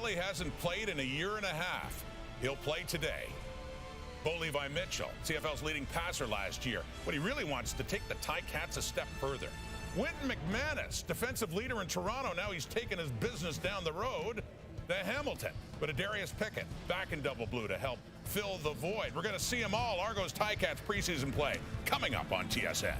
Kelly hasn't played in a year and a half. He'll play today. Bo Levi Mitchell, CFL's leading passer last year. What he really wants is to take the Ticats a step further. Wynton McManus, defensive leader in Toronto. Now he's taken his business down the road to Hamilton. But Adarius Pickett back in double blue to help fill the void. We're going to see them all. Argos Ticats preseason play coming up on TSN.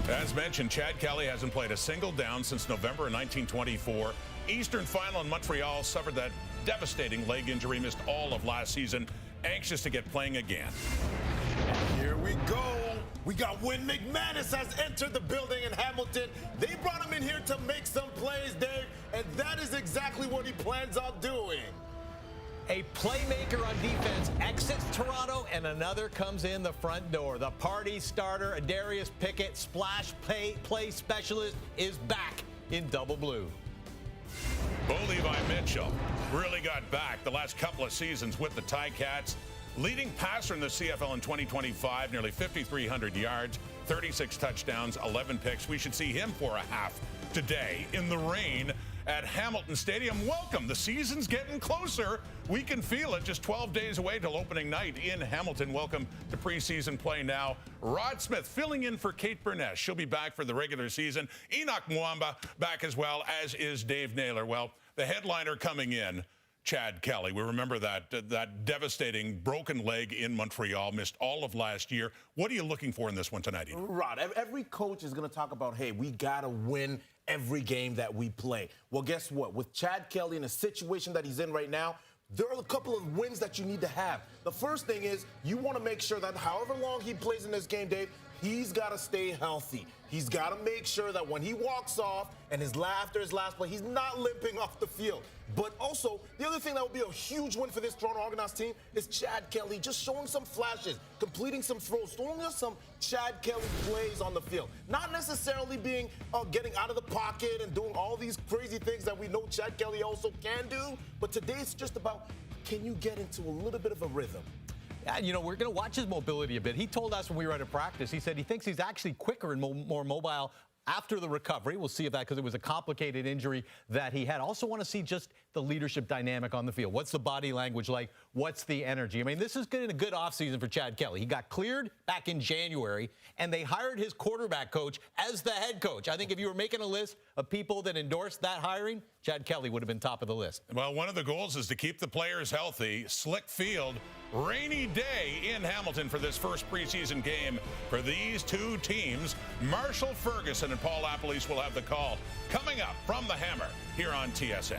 As mentioned, Chad Kelly hasn't played a single down since November of 1924. Eastern Final in Montreal, suffered that devastating leg injury, missed all of last season. Anxious to get playing again. Here we go. We got Wynton McManus has entered the building in Hamilton. They brought him in here to make some plays, Dave, and that is exactly what he plans on doing. A playmaker on defense exits Toronto, and another comes in the front door. The party starter, Adarius Pickett, splash play specialist, is back in double blue. Bo Levi Mitchell really got back the last couple of seasons with the Ticats. Leading passer in the CFL in 2025, nearly 5,300 yards, 36 touchdowns, 11 picks. We should see him for a half today in the rain at Hamilton Stadium. Welcome. The season's getting closer. We can feel it. Just 12 days away till opening night in Hamilton. Welcome to preseason play now. Rod Smith filling in for Kate Burness. She'll be back for the regular season. Enoch Mwamba back as well, as is Dave Naylor. Well, the headliner coming in, Chad Kelly. We remember that devastating broken leg in Montreal, missed all of last year. What are you looking for in this one tonight, Enoch? Rod, every coach is going to talk about, hey, we got to win every game that we play. Well, guess what? With Chad Kelly in a situation that he's in right now, there are a couple of wins that you need to have. The first thing is you want to make sure that however long he plays in this game, Dave, he's got to stay healthy. He's got to make sure that when he walks off and after his last play, he's not limping off the field. But also, the other thing that would be a huge win for this Toronto Argonauts team is Chad Kelly just showing some flashes, completing some throws, throwing us some Chad Kelly plays on the field. Not necessarily being getting out of the pocket and doing all these crazy things that we know Chad Kelly also can do. But today it's just about, can you get into a little bit of a rhythm? Yeah, you know, we're going to watch his mobility a bit. He told us when we were at practice, he said he thinks he's actually quicker and more mobile after the recovery. We'll see if that, because it was a complicated injury that he had. Also want to see just the leadership dynamic on the field. What's the body language like? What's the energy? I mean, this is getting a good offseason for Chad Kelly. He got cleared back in January, and they hired his quarterback coach as the head coach. I think if you were making a list of people that endorsed that hiring, Chad Kelly would have been top of the list. Well, one of the goals is to keep the players healthy. Slick field, rainy day in Hamilton for this first preseason game for these two teams. Marshall Ferguson and Paul Lapalisse will have the call coming up from the Hammer here on TSN.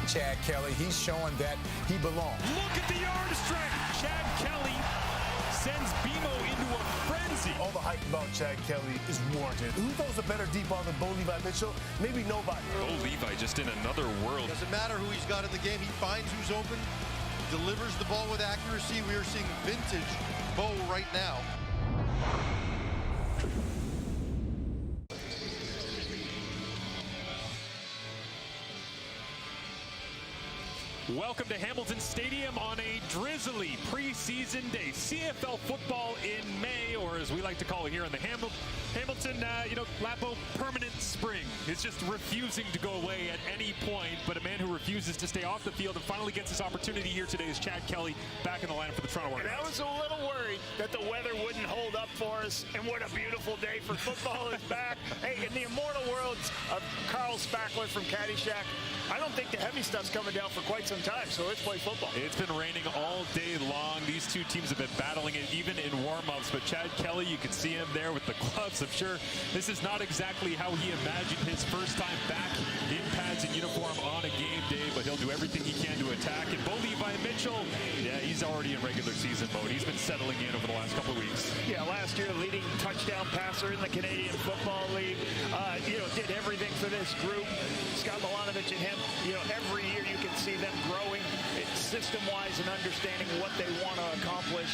Chad Kelly, he's showing that he belongs. Look at the yard strength. Chad Kelly sends BMO into a frenzy. All the hype about Chad Kelly is warranted. Who throws a better deep ball than Bo Levi Mitchell? Maybe nobody. Bo Levi just in another world. Doesn't matter who he's got in the game. He finds who's open, delivers the ball with accuracy. We are seeing vintage Bo right now. Welcome to Hamilton Stadium on a drizzly preseason day. CFL football in May, or as we like to call it here in the Hamilton, Lapo, permanent spring. It's just refusing to go away at any point, but a man who refuses to stay off the field and finally gets his opportunity here today is Chad Kelly, back in the lineup for the Toronto Argonauts. And I was a little worried that the weather wouldn't hold up for us, and what a beautiful day for football is back. Hey, in the immortal words of Carl Spackler from Caddyshack, I don't think the heavy stuff's coming down for quite some time, so let's play football. It's been raining all day long. These two teams have been battling it even in warm-ups, but Chad Kelly, you can see him there with the gloves. I'm sure this is not exactly how he imagined his first time back in pads and uniform on a game day, but he'll do everything he can to attack. And Bo Levi Mitchell, Yeah, he's already in regular season mode. He's been settling in over the last couple of weeks. Yeah, last year, leading touchdown passer in the Canadian Football League. Did everything for this group. Scott Milanovic and him, every year you can see them growing system-wise and understanding what they want to accomplish.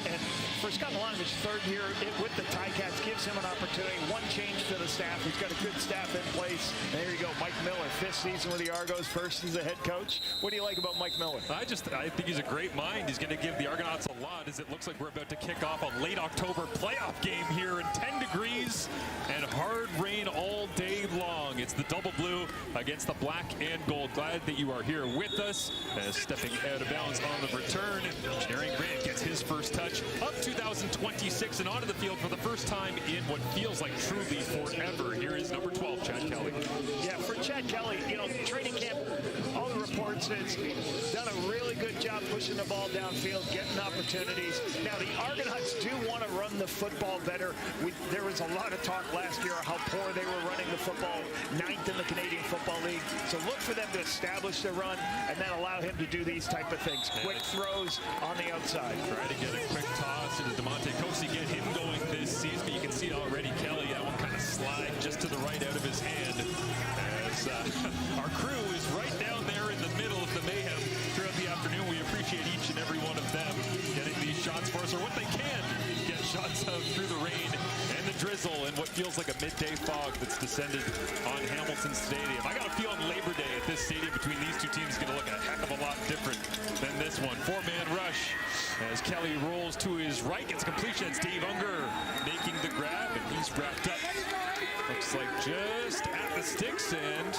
And for Scott Milanovic, third year with the Ticats gives him an opportunity. One change to the staff. He's got a good staff in place. And there you go, Mike Miller, 5th season with the Argos, first as a head coach. What do you like about Mike Miller? I think he's a great mind. He's going to give the Argonauts a lot, as it looks like we're about to kick off a late October playoff game here in 10 degrees and hard rain all day long. It's the double blue against the black and gold. Glad that you are here with us. As stepping out of bounds on the return, Jerry Grant gets his first touch of 2026 and onto the field for the first time in what feels like truly forever. Here is number 12, Chad Kelly. Yeah, for Chad Kelly, training camp, all the reports is done a really good job pushing the ball downfield, getting opportunities. Now, the Argonauts do want to run the football better. There was a lot of talk last year how poor they were running the football, 9th in the Canadian Football League. So look for them to establish the run and then allow him to do these type of things. Quick throws on the outside. Try to get a quick toss into DeMonte Cosi, get him going this season. But you can see already Kelly, that one kind of slide just to the right out of his hand. As our crew is right down there in the middle of the mayhem throughout the afternoon. We appreciate each and every one of them getting these shots for us, or what they can get shots of through the rain and the drizzle and what feels like a midday fog that's descended on Hamilton Stadium. I got a feel on Labor Day at this stadium between these two teams is going to look a heck of a lot different than this one. 4-man rush as Kelly rolls to his right, gets completion. It's Dave Unger making the grab, and he's wrapped up. Looks like just at the sticks, and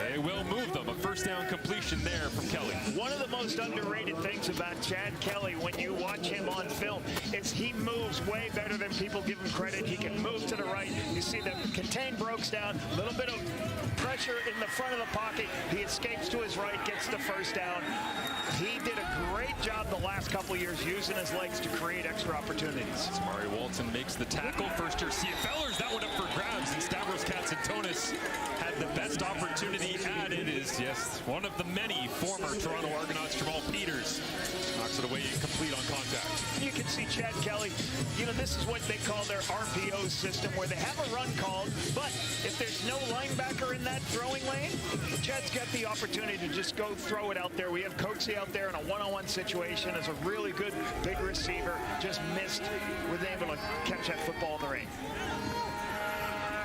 they will move them. A first down completion there from Kelly. One of the most underrated things about Chad Kelly when you watch him on film is he moves way better than people give him credit. He can move to the right. You see the contain breaks down, a little bit of pressure in the front of the pocket. He escapes to his right, gets the first down. He did a great job the last couple of years using his legs to create extra opportunities. Samari Walton makes the tackle. First year CFLers, that one up for grabs. And Stavros Katsantonis had the best opportunity at it. Is, yes, one of the many former Toronto Argonauts, Jamal Peters, knocks it away incomplete on contact. You can see Chad Kelly, this is what they call their RPO system, where they have a run called, but if there's no linebacker in that throwing lane, Chad's got the opportunity to just go throw it out there. We have Coatsy out there in a one-on-one situation as a really good big receiver, just missed with able to catch that football in the rain.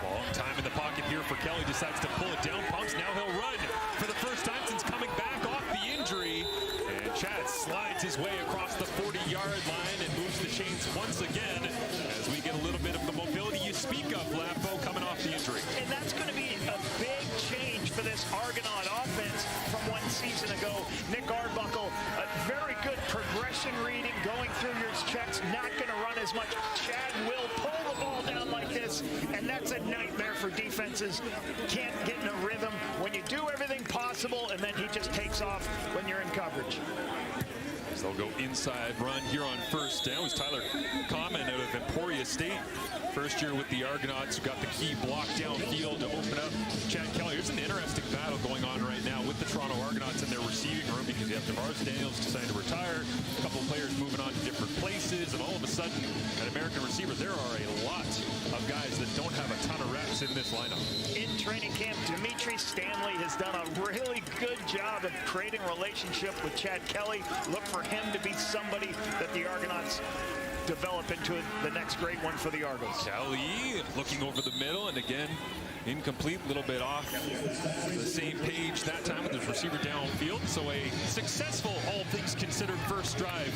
Long time in the pocket here for Kelly, decides to pull it down, pumps, now he'll run for the first time since coming back off the injury. And Chad slides his way across the 40-yard line and moves the chains once again as we get a little bit of the mobility you speak of, Lapo, coming off the injury. And that's going to be a big change for this Argonaut offense from one season ago. Nick Arbuckle, a very good progression reading, going through your checks, not going to run as much. Chad will pull the ball down like this, and that's a nightmare for defenses. Can't get in a rhythm when you do everything possible, and then he just takes off when you're in coverage. So they'll go inside run here on first down. It was Tyler Common out of Emporia State. First year with the Argonauts, got the key block downfield to open up Chad Kelly. There's an interesting battle going on right now with the Toronto Argonauts in their receiving room, because you have DeMars Daniels deciding to retire, a couple of players moving on to different places, and all of a sudden, at American receiver, there are a lot of guys that don't have a ton of reps in this lineup. In training camp, Dimitri Stanley has done a really good job of creating a relationship with Chad Kelly. Look for him to be somebody that the Argonauts develop into the next great one for the Argos. Kelly looking over the middle, and again, incomplete, a little bit off the same page that time with his receiver downfield. So a successful, all things considered, first drive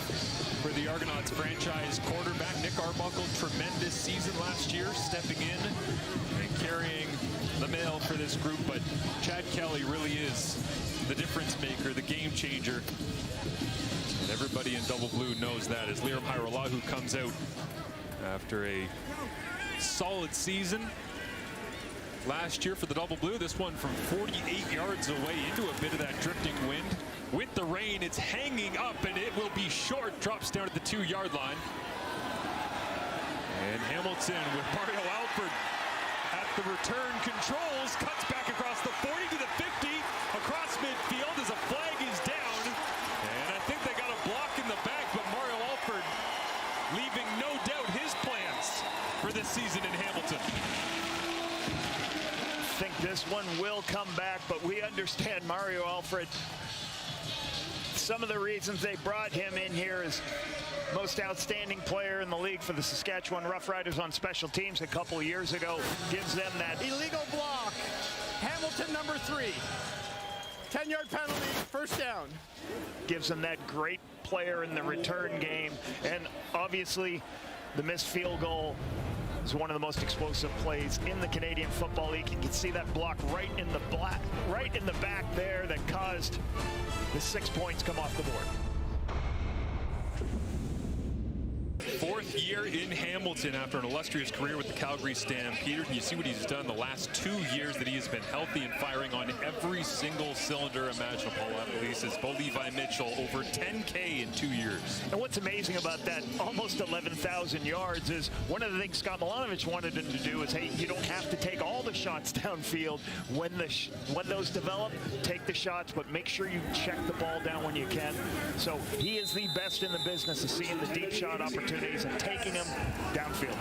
for the Argonauts franchise quarterback. Nick Arbuckle, tremendous season last year, stepping in and carrying the mail for this group. But Chad Kelly really is the difference maker, the game changer. And everybody in double blue knows that, as Liram Hairolahu comes out after a solid season last year for the double blue. This one from 48 yards away into a bit of that drifting wind. With the rain, it's hanging up, and it will be short. Drops down at the 2-yard line. And Hamilton with Mario Alford at the return controls, cuts back across the 40 to the 50, across midfield as a flag is down. season in Hamilton. I think this one will come back, but we understand Mario Alfred. Some of the reasons they brought him in here is most outstanding player in the league for the Saskatchewan Roughriders on special teams a couple of years ago. Gives them that illegal block. Hamilton number 3. 10-yard penalty, first down. Gives them that great player in the return game. And obviously, the missed field goal is one of the most explosive plays in the Canadian Football League. You can see that block right in the back there that caused the 6 points come off the board. 4th year in Hamilton after an illustrious career with the Calgary Stampeders. And you see what he's done the last 2 years that he has been healthy and firing on every single cylinder imaginable. At least as Bo Levi Mitchell over 10K in 2 years. And what's amazing about that almost 11,000 yards is one of the things Scott Milanovic wanted him to do is, hey, you don't have to take all the shots downfield. When those develop, take the shots, but make sure you check the ball down when you can. So he is the best in the business of seeing the deep shot opportunities and taking them downfield.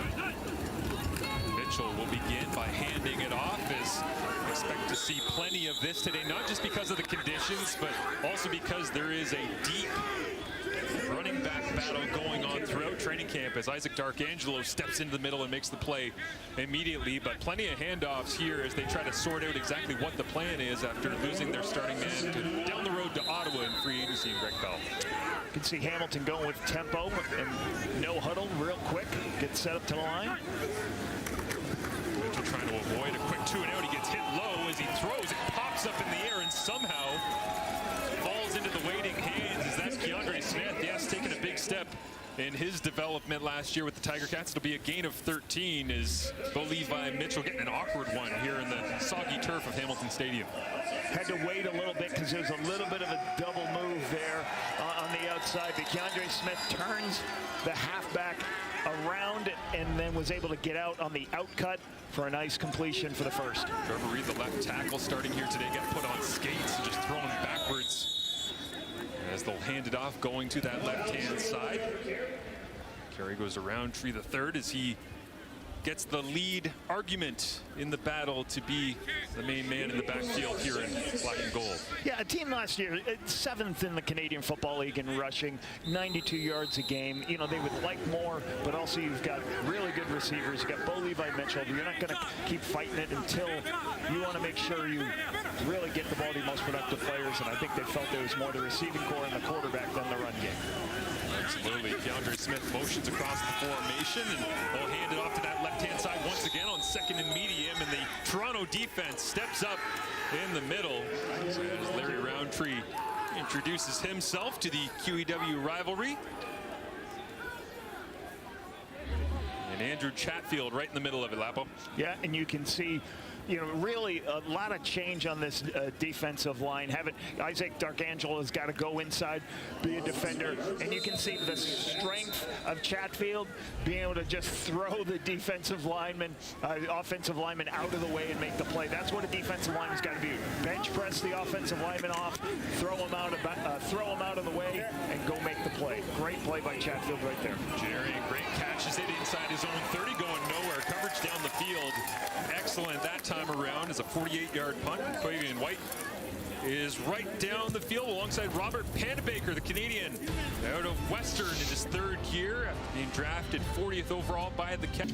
Mitchell will begin by handing it off. Expect to see plenty of this today, not just because of the conditions, but also because there is a deep running back battle going on throughout training camp as Isaac D'Arcangelo steps into the middle and makes the play immediately. But plenty of handoffs here as they try to sort out exactly what the plan is after losing their starting man down the road to Ottawa in free agency and Greg Bell. You can see Hamilton going with tempo and no huddle real quick. Gets set up to the line. Mitchell trying to avoid a quick 2-and-out. He gets hit low as he throws. It pops up in the air and somehow falls into the waiting hands as that's Keandre Smith. Yes, taking a big step in his development last year with the Tiger Cats. It'll be a gain of 13 as Bo Levi Mitchell getting an awkward one here in the soggy turf of Hamilton Stadium. Had to wait a little bit because there's a little bit of a double move there on the outside. But Keandre Smith turns the halfback around and then was able to get out on the outcut for a nice completion for the first. Trevor Reed, the left tackle, starting here today, got put on skates and just thrown backwards as they'll hand it off going to that left-hand side. Carey goes around Tree the third as he gets the lead argument in the battle to be the main man in the backfield here in black and gold. Yeah, a team last year, 7th in the Canadian Football League in rushing, 92 yards a game. You know, they would like more, but also you've got really good receivers. You've got Bo Levi Mitchell. You're not going to keep fighting it until you want to make sure you really get the ball to your most productive players, and I think they felt there was more the receiving core and the quarterback than the run game. Absolutely. Keandre Smith motions across the formation and they'll hand it off to that left-hand side once again on 2nd and medium, and the Toronto defense steps up in the middle as Larry Roundtree introduces himself to the QEW rivalry. And Andrew Chatfield right in the middle of it, Lapo. Yeah, and you can see, you know, really a lot of change on this defensive line. Isaac D'Arcangelo has got to go inside, be a defender, and you can see the strength of Chatfield being able to just throw the defensive lineman, offensive lineman out of the way and make the play. That's what a defensive lineman's got to do. Bench press the offensive lineman off, throw him out of the way, and go make the play. Great play by Chatfield right there. Jerry Great catches it inside his own 30, going nowhere. Coverage down the field. Excellent that time around as a 48-yard punt. Quavian White is right down the field alongside Robert Pannebaker, the Canadian out of Western in his 3rd year after being drafted 40th overall by the Cats.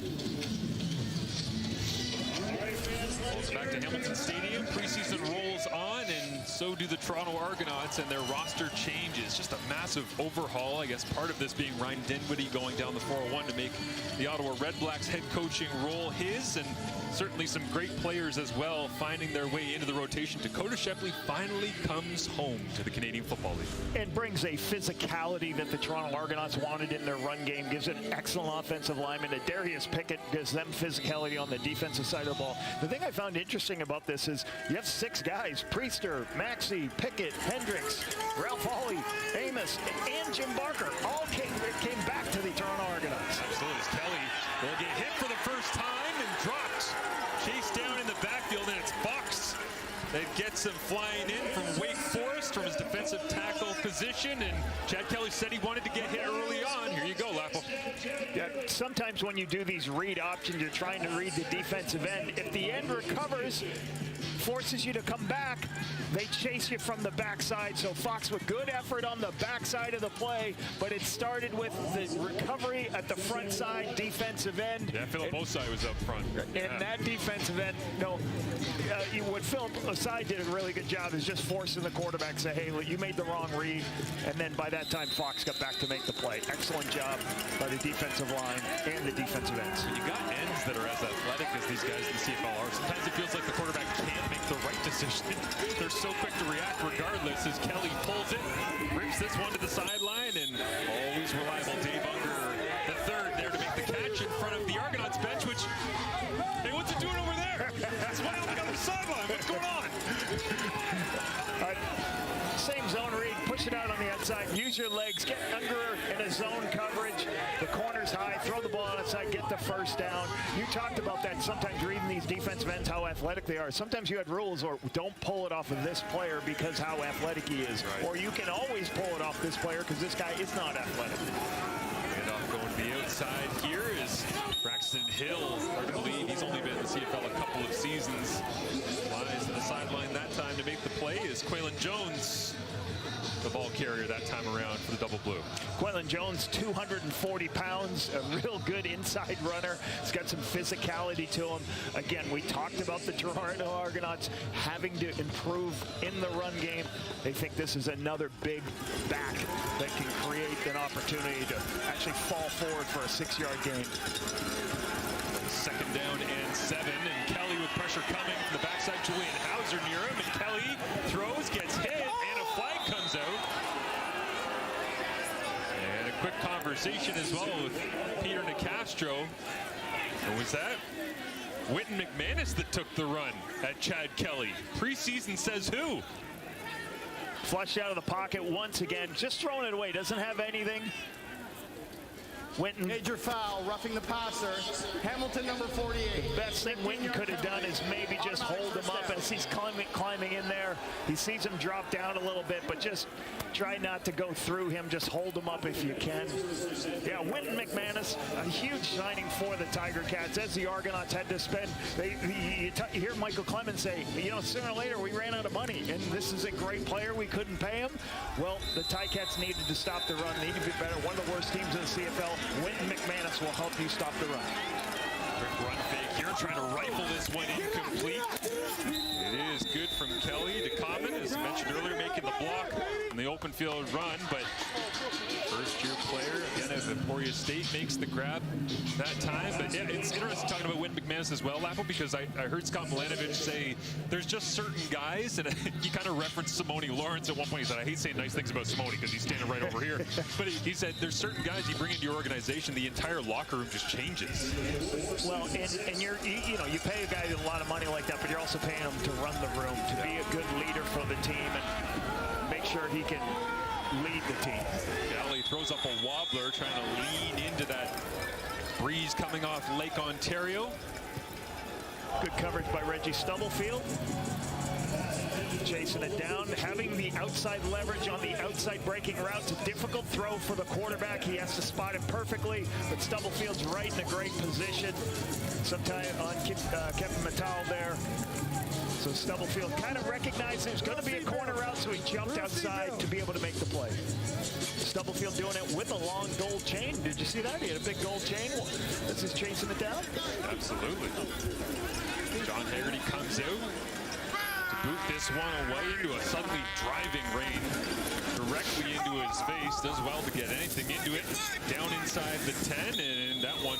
Back to Hamilton Stadium. Preseason rolls on, and so do the Toronto Argonauts, and their roster changes. Just a massive overhaul. I guess part of this being Ryan Dinwiddie going down the 401 to make the Ottawa Red Blacks head coaching role his, and certainly some great players as well finding their way into the rotation. Dakota Shepley finally comes home to the Canadian Football League. And brings a physicality that the Toronto Argonauts wanted in their run game. Gives an excellent offensive lineman. Darius Pickett gives them physicality on the defensive side of the ball. The thing I found interesting about this is you have 6 guys: Priester, Maxey, Pickett, Hendricks, Ralph Hawley, Amos, and Jim Barker all came back to the Toronto Argonauts. Absolutely. Kelly will get hit for the first time and dropped. Chased down in the backfield, and it's Fox that gets him flying in from Wake Forest from his defensive tackle position, and Chad Kelly said he wanted to get hit early on. Here you go, Lapo. Yeah, sometimes when you do these read options, you're trying to read the defensive end. If the end recovers, forces you to come back, they chase you from the backside. So Fox with good effort on the backside of the play, but it started with the recovery at the front side defensive end. Yeah, Philip Osai was up front. And that defensive end, what Philip Osai did a really good job is just forcing the quarterback to say, hey, you made the wrong read. And then by that time, Fox got back to make the play. Excellent job by the defensive line and the defensive ends. When you got ends that are as athletic as these guys in the CFL are, sometimes it feels like the quarterback can't make the right decision. They're so quick to react regardless as Kelly pulls it, rips this one to the sideline, and always reliable Dave Unger, the third, there to make the catch in front of the Argonauts bench, which, hey, what's it doing over there? It's way on the other sideline. What's going on? Same zone read, push it out on the outside, use your legs, get Unger in a zone coverage, the corner's high, throw the ball outside, get the first down. You talked about that sometimes reading these defensive ends, how athletic they are. Sometimes you had rules or don't pull it off of this player because how athletic he is. Right. Or you can always pull it off this player because this guy is not athletic. Handoff going to the outside here is Braxton Hill, hard to believe he's only been in the CFL a couple of seasons. Flies to the sideline that time to make the play is Quaylen Jones, the ball carrier that time around for the double blue. Quaylen Jones, 240 pounds, a real good inside runner. He's got some physicality to him. Again, we talked about the Toronto Argonauts having to improve in the run game. They think this is another big back that can create an opportunity to actually fall forward for a 6-yard gain. Second down and 7, and Kelly with pressure coming from the backside. Julian Hauser near him, and Kelly throws, gets hit, and a flag comes out. And a quick conversation as well with Peter Nicastro. What was that? Wynton McManus that took the run at Chad Kelly. Preseason says who? Flushed out of the pocket once again, just throwing it away, doesn't have anything. Wynton. Major foul, roughing the passer. Hamilton, number 48. The best thing Wynton could have done is maybe just hold him up as he's climbing in there. He sees him drop down a little bit, but just try not to go through him. Just hold him up if you can. Yeah, Wynton McManus, a huge signing for the Tiger Cats. As the Argonauts had to spend, you hear Michael Clemens say, sooner or later we ran out of money, and this is a great player. We couldn't pay him. Well, the Ticats needed to stop the run. They need to be better. One of the worst teams in the CFL. Wynton McManus will help you stop the run. Quick run fake here, trying to rifle this one incomplete. It is good from Kelly to Common, as mentioned earlier, making the block in the open field run, but first-year player, again, of Emporia State makes the grab that time. But yeah, it's interesting talking about Wynton McManus as well, Lapo, because I heard Scott Milanovich say there's just certain guys, and he kind of referenced Simone Lawrence at one point. He said, I hate saying nice things about Simone because he's standing right over here. But he said there's certain guys you bring into your organization, the entire locker room just changes. Well, and you pay a guy a lot of money like that, but you're also paying him to run the room, to be a good leader for the team and make sure he can lead the team. Kelly throws up a wobbler, trying to lean into that breeze coming off Lake Ontario. Good coverage by Reggie Stubblefield. Chasing it down, having the outside leverage on the outside breaking routes. A difficult throw for the quarterback. He has to spot it perfectly, but Stubblefield's right in a great position. Sometime on Kevin Mattal there. So Stubblefield kind of recognized there's going to be a corner route, so he jumped outside to be able to make the play. Stubblefield doing it with a long gold chain. Did you see that? He had a big gold chain. This is chasing it down. Absolutely. John Haggerty comes out to boot this one away into a suddenly driving rain directly into his face. Does well to get anything into it. Down inside the 10, and that one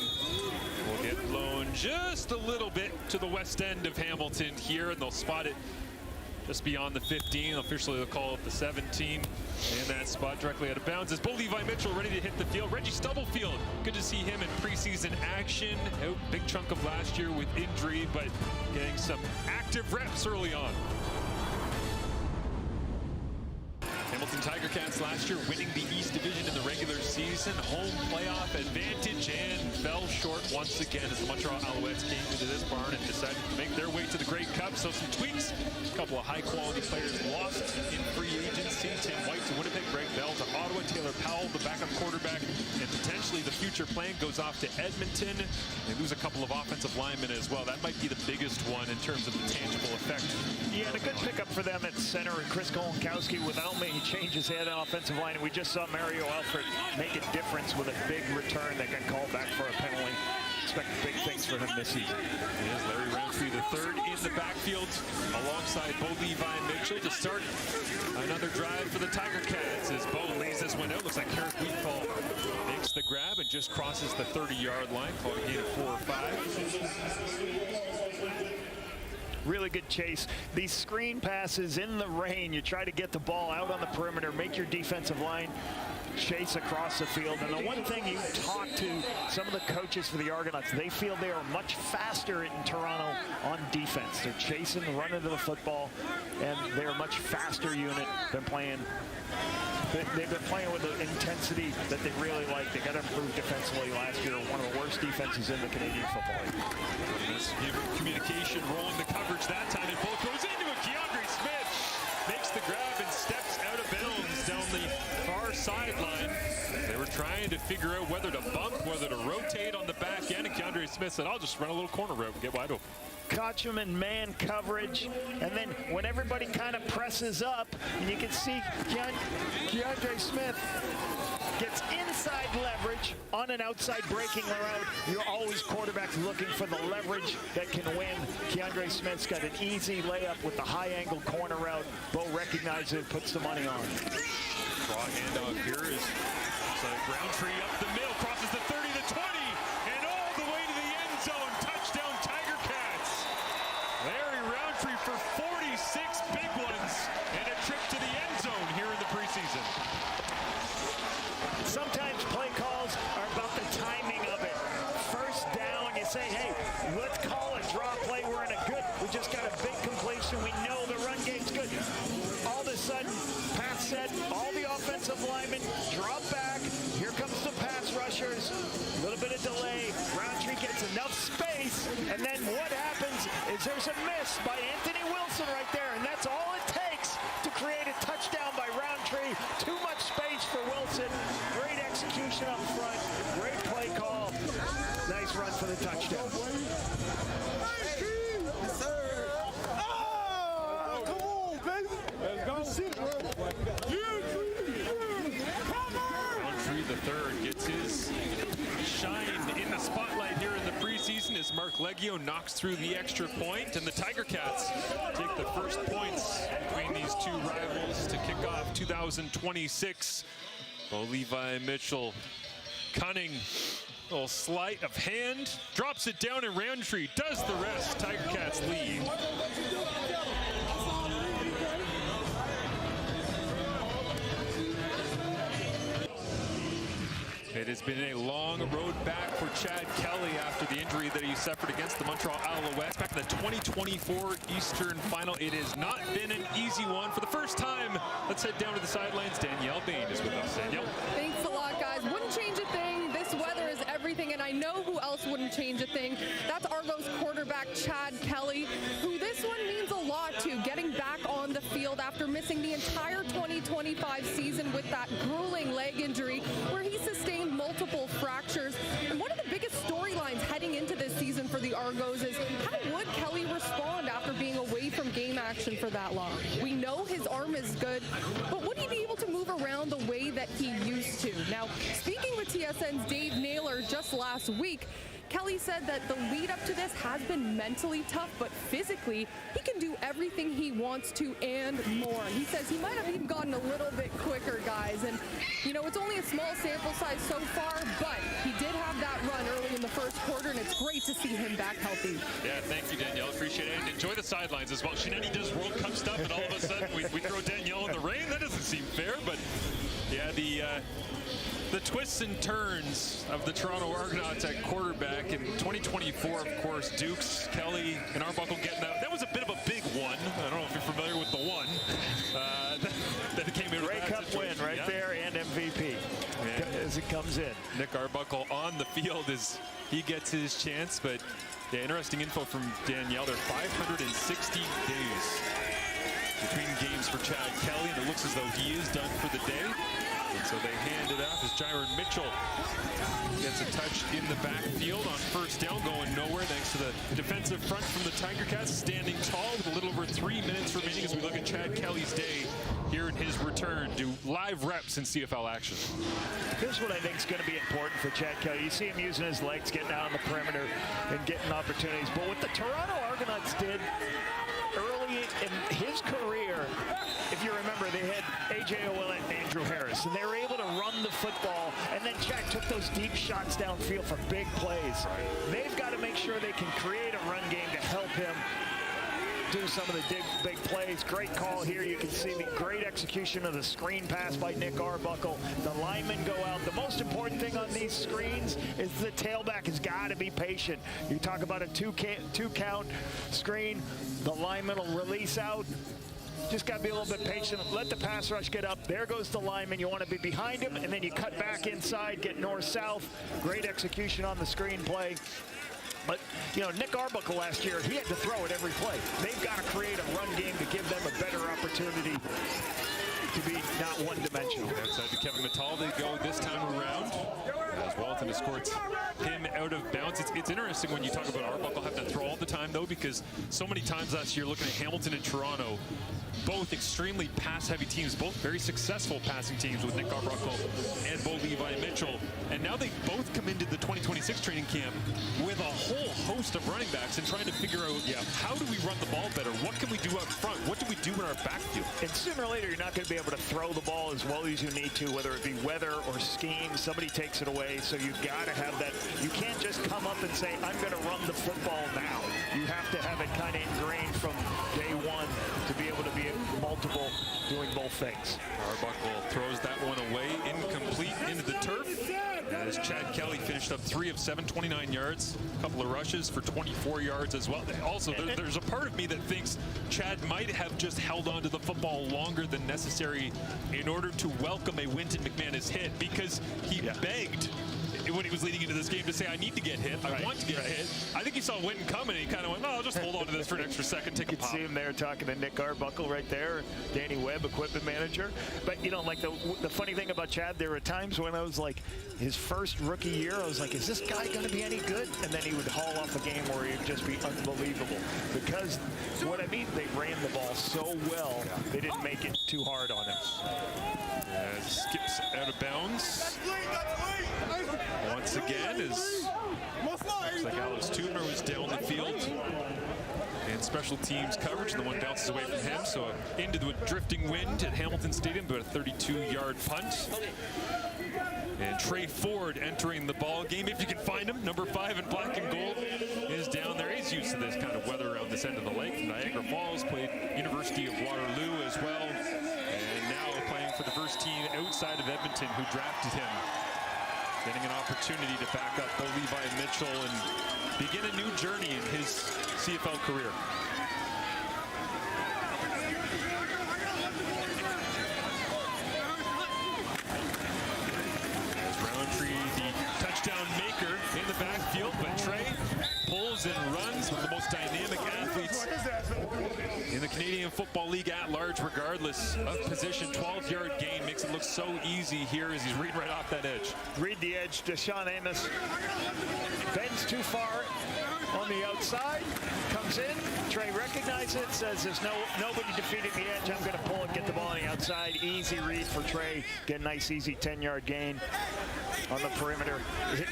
will get blown just a little bit to the west end of Hamilton here, and they'll spot it just beyond the 15. Officially, they'll call it the 17. And that spot directly out of bounds as Bo Levi Mitchell ready to hit the field. Reggie Stubblefield, good to see him in preseason action. Out big chunk of last year with injury, but getting some active reps early on. Hamilton Tiger Cats last year, winning the East Division in the regular season, home playoff advantage, and fell short once again as the Montreal Alouettes came into this barn and decided to make their way to the Grey Cup. So some tweaks, a couple of high-quality players lost in free agency. Tim White to Winnipeg, Greg Bell to Ottawa, Taylor Powell, the backup quarterback, and potentially the future plan goes off to Edmonton. They lose a couple of offensive linemen as well. That might be the biggest one in terms of the tangible effect. Yeah, and a good pickup for them at center. Chris Kolonkowski without me, he changes head on offensive line. And we just saw Mario Alford make a difference with a big return that got called back for a penalty. Expect big things for him this season. Here's Larry Roundtree, the third in the backfield, alongside Bo Levi Mitchell to start another drive for the Tiger Cats as Bo leaves this one out. Looks like Carrick Wheatfall makes the grab and just crosses the 30-yard line, calling a gain of 4 or 5. Really good chase. These screen passes in the rain, you try to get the ball out on the perimeter, make your defensive line chase across the field. And the one thing you talk to some of the coaches for the Argonauts, they feel they are much faster in Toronto on defense. They're chasing, running to the football, and they're a much faster unit than playing. They've been playing with the intensity that they really like. They got to improve defensively last year. One of the worst defenses in the Canadian Football League. Communication, rolling the coverage that time, and both goes into it. Keandre Smith makes the grab and steps out of bounds down the far sideline. They were trying to figure out whether to bump, whether to rotate on the back end, and Keandre Smith said, I'll just run a little corner route and get wide open. Caught him in man coverage, and then when everybody kind of presses up, and you can see Keandre Smith gets inside leverage on an outside breaking route. You're always quarterbacks looking for the leverage that can win. Keandre Smith's got an easy layup with the high angle corner route. Bo recognizes it, puts the money on. Draw handoff here is Roundtree up the middle, crosses the 30 to 20, and all the way to the end zone. Touchdown Tiger Cats. Larry Roundtree for 46 big ones and a trip to the end zone here in the preseason. Sometimes play calls are about the timing of it. First down, you say, hey, let's call a draw play. We're in a good, we just got a big completion. We know the run game's good. All of a sudden, pass set, all the offensive linemen drop back. Here comes the pass rushers. A little bit of delay. Roundtree gets enough space. And then what happens is there's a miss by Anthony Wilson right there. And that's all it takes to create a touchdown by Roundtree. Too much space for Wilson. Great execution up front. Great play call. Nice run for the touchdown. Yes, sir. Oh, come on, baby. Let's go. Roundtree the third gets his shine in the spotlight here in the preseason as Mark Leggio knocks through the extra point, and the Tiger Cats take the first points between these two rivals to kick off 2026. Bo Levi Mitchell, cunning little sleight of hand, drops it down, and Roundtree does the rest. Tiger Cats lead. It has been a long road back for Chad Kelly after the injury that he suffered against the Montreal Alouettes back in the 2024 Eastern Final. It has not been an easy one. For the first time, let's head down to the sidelines. Danielle Bain is with us. Danielle. Thanks a lot, guys. Wouldn't change a thing. This weather is everything, and I know who else wouldn't change a thing. That's Argos quarterback Chad Kelly, who this one means a lot to, getting back on the field after missing the entire 2025 season with that grueling leg injury where he sustained multiple fractures. And one of the biggest storylines heading into this season for the Argos is how would Kelly respond after being away from game action for that long? We know his arm is good, but would he be able to move around the way that he used to? Now, speaking with TSN's Dave Naylor just last week, Kelly said that the lead up to this has been mentally tough, but physically, he can do everything he wants to and more. He says he might have even gotten a little bit quicker, guys. And, you know, it's only a small sample size so far, but he did have that run early in the first quarter, and it's great to see him back healthy. Yeah, thank you, Danielle. Appreciate it. And enjoy the sidelines as well. Shinani does World Cup stuff, and all of a sudden we throw Danielle in the rain. That doesn't seem fair, but yeah, the twists and turns of the Toronto Argonauts at quarterback in 2024, of course, Dukes, Kelly, and Arbuckle getting that. That was a bit of a big one. I don't know if you're familiar with the one that came in. Grey Cup win right there and MVP as it comes in. Nick Arbuckle on the field as he gets his chance, but yeah, interesting info from Danielle. There are 560 days between games for Chad Kelly, and it looks as though he is done for the day. And so they hand it off as Jaron Mitchell gets a touch in the backfield on first down, going nowhere thanks to the defensive front from the Tiger Cats, standing tall with a little over 3 minutes remaining as we look at Chad Kelly's day here in his return to live reps in CFL action. Here's what I think is going to be important for Chad Kelly. You see him using his legs, getting out on the perimeter and getting opportunities. But what the Toronto Argonauts did early in his career, if you remember, they had A.J. Ouellette and Andrew Harris, and they were able to run the football, and then Chad took those deep shots downfield for big plays. They've got to make sure they can create a run game to help him do some of the big plays. Great call here. You can see the great execution of the screen pass by Nick Arbuckle. The linemen go out. The most important thing on these screens is the tailback has got to be patient. You talk about a two count screen. The lineman will release out. Just got to be a little bit patient. Let the pass rush get up. There goes the lineman. You want to be behind him, and then you cut back inside, get north-south. Great execution on the screen play. But, you know, Nick Arbuckle last year, he had to throw it every play. They've got to create a run game to give them a better opportunity to be not one-dimensional. Outside to Kevin Mattal they go this time around as Walton escorts him out of bounds. It's interesting when you talk about Arbuckle having to throw all the time, though, because so many times last year looking at Hamilton and Toronto, both extremely pass-heavy teams, both very successful passing teams with Nick Arbuckle and Bo Levi Mitchell. And now they both come into the 2026 training camp with a whole host of running backs and trying to figure out, how do we run the ball better? What can we do up front? What do we do in our backfield? And sooner or later, you're not going to be able to throw the ball as well as you need to, whether it be weather or scheme. Somebody takes it away, so you've got to have that. You can't just come up and say, I'm going to run the football now. You have to have it kind of ingrained from day one to be able to be multiple, doing both things. Arbuckle throws that one away, incomplete into the turf. As Chad Kelly finished up 3 of 7, 29 yards, a couple of rushes for 24 yards as well. Also, there's a part of me that thinks Chad might have just held on to the football longer than necessary in order to welcome a Wynton McManus hit, because he begged when he was leading into this game to say, I need to get hit. I want to get hit. I think he saw Wynton coming, and he kind of went, no, I'll just hold on to this for an extra second, take a pop. See him there talking to Nick Arbuckle right there, Danny Webb, equipment manager. But, you know, like the funny thing about Chad, there were times when I was like, his first rookie year, I was like, is this guy going to be any good? And then he would haul off a game where he'd just be unbelievable. Because, what I mean, they ran the ball so well, they didn't make it too hard on him. Skips out of bounds. Once again, as looks like Alex Tubner was down the field in special teams coverage, and the one bounces away from him. So into the drifting wind at Hamilton Stadium, about a 32-yard punt. And Trey Ford entering the ball game, if you can find him. Number 5 in black and gold is down there. He's used to this kind of weather around this end of the lake. From Niagara Falls, played University of Waterloo as well. And now playing for the first team outside of Edmonton, who drafted him. Getting an opportunity to back up Bo Levi Mitchell and begin a new journey in his CFL career. As Roundtree, the touchdown maker in the backfield, but Trey pulls and runs, one of the most dynamic athletes in the Canadian Football League at large, regardless of position. 12-yard gain makes it look so easy here as he's reading right off that edge. Read the edge. Deshaun Amos bends too far on the outside, comes in. Trey recognizes it, says there's nobody defeating the edge. I'm going to pull and get the ball on the outside. Easy read for Trey. Get a nice, easy 10-yard gain on the perimeter.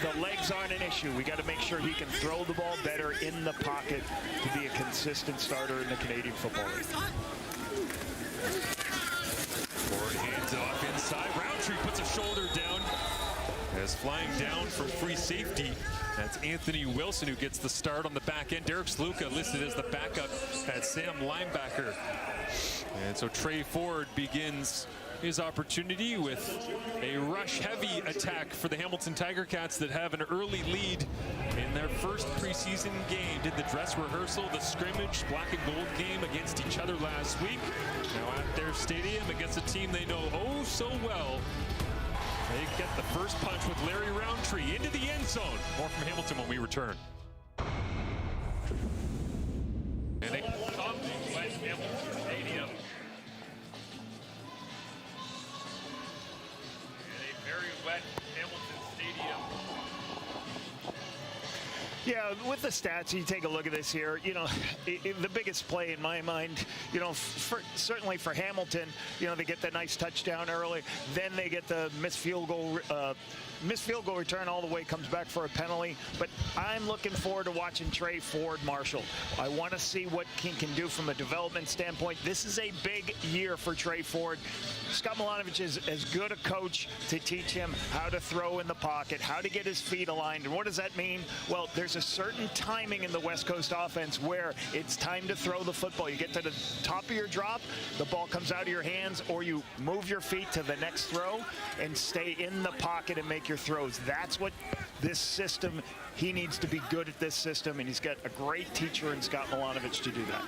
The legs aren't an issue. We got to make sure he can throw the ball better in the pocket to be a consistent starter in the Canadian Football League. Ford hands off inside. Roundtree puts a shoulder down. As flying down from free safety, that's Anthony Wilson, who gets the start on the back end. Derek Sluka listed as the backup at Sam linebacker. And so Trey Ford begins his opportunity with a rush-heavy attack for the Hamilton Tiger Cats that have an early lead in their first preseason game. Did the dress rehearsal, the scrimmage, black and gold game against each other last week. Now at their stadium against a team they know oh so well. They get the first punch with Larry Roundtree into the end zone. More from Hamilton when we return. And they come to West Hamilton Stadium. In a very wet Hamilton Stadium. Yeah, with the stats, you take a look at this here. You know, the biggest play in my mind, you know, certainly for Hamilton, you know, they get that nice touchdown early. Then they get the missed field goal return all the way, comes back for a penalty. But I'm looking forward to watching Trey Ford Marshall. I want to see what he can do from a development standpoint. This is a big year for Trey Ford. Scott Milanovic is as good a coach to teach him how to throw in the pocket, how to get his feet aligned. And what does that mean? Well, there's a certain timing in the West Coast offense where it's time to throw the football. You get to the top of your drop, the ball comes out of your hands, or you move your feet to the next throw and stay in the pocket and make your throws. That's what this system, he needs to be good at this system, and he's got a great teacher in Scott Milanovic to do that.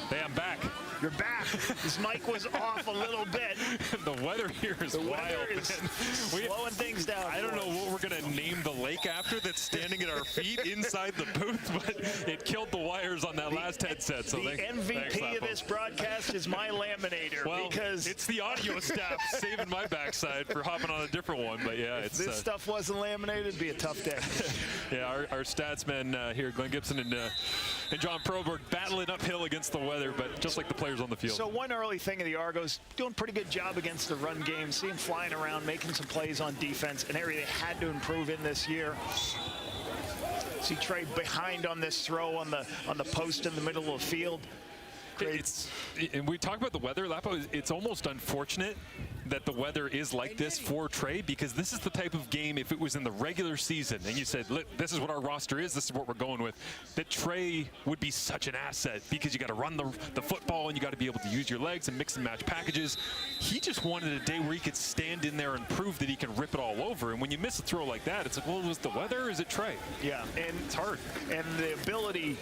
Hey, I'm back. You're back. His mic was off a little bit. The weather here is wild. Weather is slowing things down. I don't know what we're going to name the lake after that's standing at our feet inside the booth, but it killed the wires on that last headset. So the MVP of this broadcast is my laminator. Well, because it's the audio staff saving my backside for hopping on a different one. But yeah, if this stuff wasn't laminated, it'd be a tough day. Yeah, our stats men here, Glenn Gibson and John Proberg, battling uphill against the weather, but just like the players on the field. So one early thing of the Argos, doing a pretty good job against the run game, see him flying around, making some plays on defense, an area they had to improve in this year. See Trey behind on this throw on the post in the middle of the field. And we talk about the weather, Lapo. It's almost unfortunate that the weather is like this for Trey, because this is the type of game, if it was in the regular season and you said, this is what our roster is, this is what we're going with, that Trey would be such an asset, because you got to run the football and you got to be able to use your legs and mix and match packages. He just wanted a day where he could stand in there and prove that he can rip it all over. And when you miss a throw like that, it's like, well, was the weather or is it Trey? Yeah, and it's hard. And the ability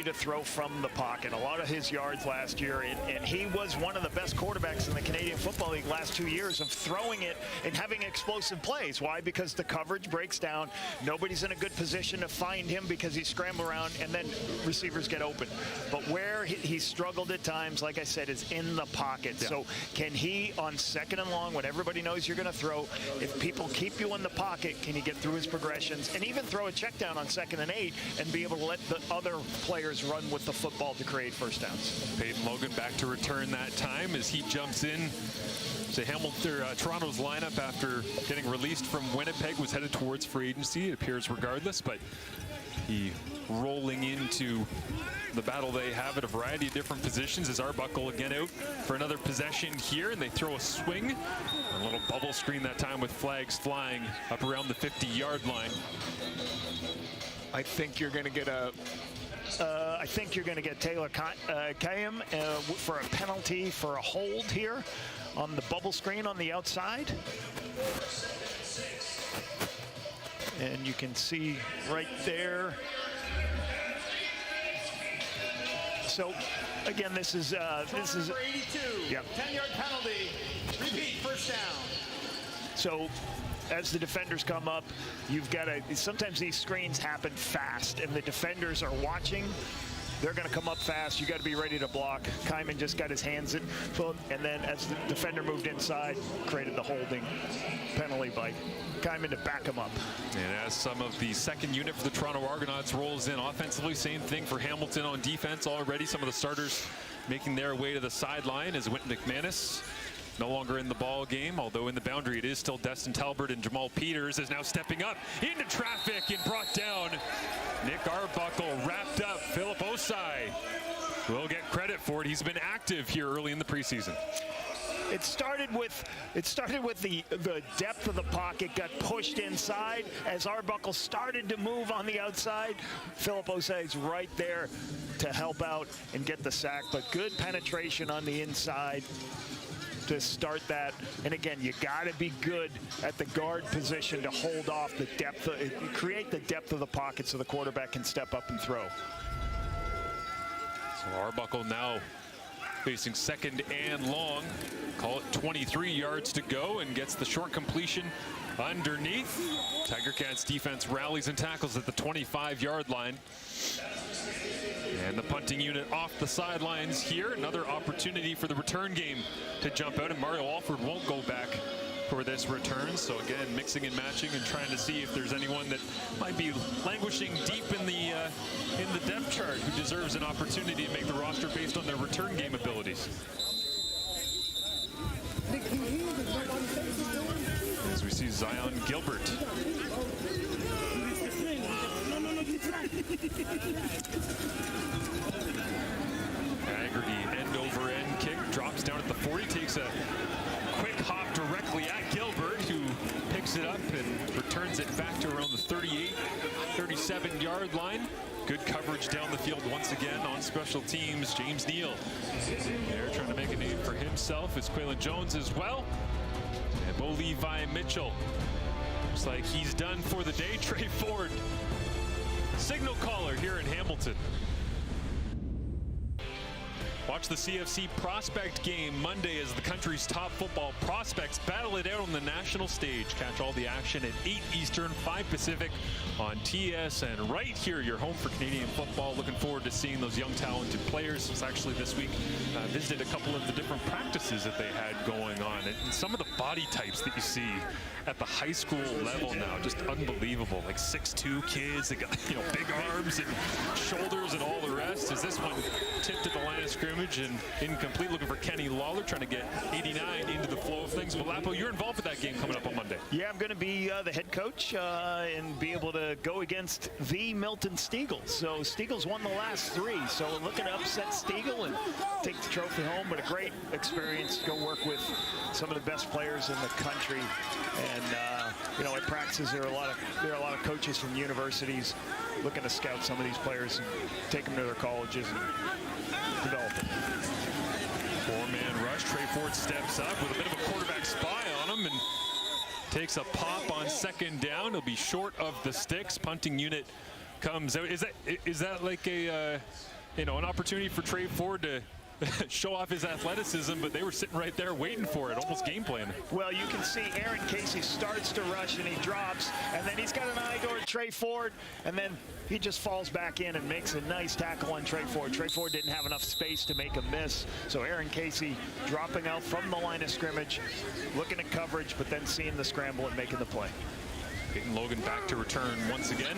to throw from the pocket. A lot of his yards last year, and he was one of the best quarterbacks in the Canadian Football League last 2 years of throwing it and having explosive plays. Why? Because the coverage breaks down. Nobody's in a good position to find him because he's scrambling around, and then receivers get open. But where he struggled at times, like I said, is in the pocket. Yeah. So can he, on second and long, when everybody knows you're going to throw, if people keep you in the pocket, can he get through his progressions and even throw a check down on 2nd and 8 and be able to let the other players run with the football to create first downs? Peyton Logan back to return that time as he jumps in. So Hamilton, Toronto's lineup after getting released from Winnipeg was headed towards free agency, it appears, regardless, but he rolling into the battle they have at a variety of different positions as Arbuckle again out for another possession here, and they throw a swing. A little bubble screen that time with flags flying up around the 50-yard line. I think you're going to get Taylor Kayam for a penalty for a hold here on the bubble screen on the outside. And you can see right there. So again, this is number 82. Yep. 10-yard penalty. Repeat, first down. So as the defenders come up, you've got to, sometimes these screens happen fast and the defenders are watching. They're going to come up fast. You got to be ready to block. Kyman just got his hands in, and then as the defender moved inside, created the holding penalty by Kyman to back him up. And as some of the second unit for the Toronto Argonauts rolls in offensively, same thing for Hamilton on defense already. Some of the starters making their way to the sideline as Wynton McManus no longer in the ball game, although in the boundary it is still Destin Talbert, and Jamal Peters is now stepping up into traffic and brought down. Nick Arbuckle wrapped up. Philip Osai will get credit for it. He's been active here early in the preseason. It started with the depth of the pocket, got pushed inside. As Arbuckle started to move on the outside, Philip Osai's right there to help out and get the sack. But good penetration on the inside to start that. And again, you got to be good at the guard position to hold off the depth, create the depth of the pocket so the quarterback can step up and throw. So Arbuckle now facing second and long. Call it 23 yards to go and gets the short completion underneath. Tiger Cats defense rallies and tackles at the 25-yard line. And the punting unit off the sidelines here. Another opportunity for the return game to jump out, and Mario Alford won't go back for this return. So again, mixing and matching and trying to see if there's anyone that might be languishing deep in the depth chart who deserves an opportunity to make the roster based on their return game abilities. As we see Zion Gilbert. Haggerty end over end kick, drops down at the 40, takes a quick hop directly at Gilbert, who picks it up and returns it back to around the 38, 37-yard line. Good coverage down the field once again on special teams. James Neal there trying to make a name for himself. It's Quaylen Jones as well. And Bo Levi Mitchell. Looks like he's done for the day. Trey Ford, signal caller here in Hamilton. Watch the CFC Prospect game Monday as the country's top football prospects battle it out on the national stage. Catch all the action at 8 Eastern, 5 Pacific on TSN. Right here, your home for Canadian football. Looking forward to seeing those young, talented players. It's actually this week visited a couple of the different practices that they had going on. And some of the body types that you see at the high school level now, just unbelievable. Like 6'2" kids, they got big arms and shoulders and all the rest. As this one tipped at the line of scrimmage and incomplete, looking for Kenny Lawler, trying to get 89 into the flow of things. Well, Lapo, you're involved with that game coming up on Monday. Yeah, I'm going to be the head coach and be able to go against the Milton Steagles. So Steagles won the last 3, so looking to upset Steagle and take the trophy home. But a great experience to go work with some of the best players in the country. And at practices there are a lot of coaches from universities looking to scout some of these players and take them to their colleges and develop them. 4-man rush. Trey Ford steps up with a bit of a quarterback spy on him and takes a pop on second down. He'll be short of the sticks. Punting unit comes out. Is that like an opportunity for Trey Ford to show off his athleticism, but they were sitting right there waiting for it, almost game plan? Well, you can see Aaron Casey starts to rush and he drops, and then he's got an eye toward Trey Ford, and then he just falls back in and makes a nice tackle on Trey Ford. Trey Ford didn't have enough space to make a miss, so Aaron Casey dropping out from the line of scrimmage, looking at coverage, but then seeing the scramble and making the play. Peyton Logan back to return once again.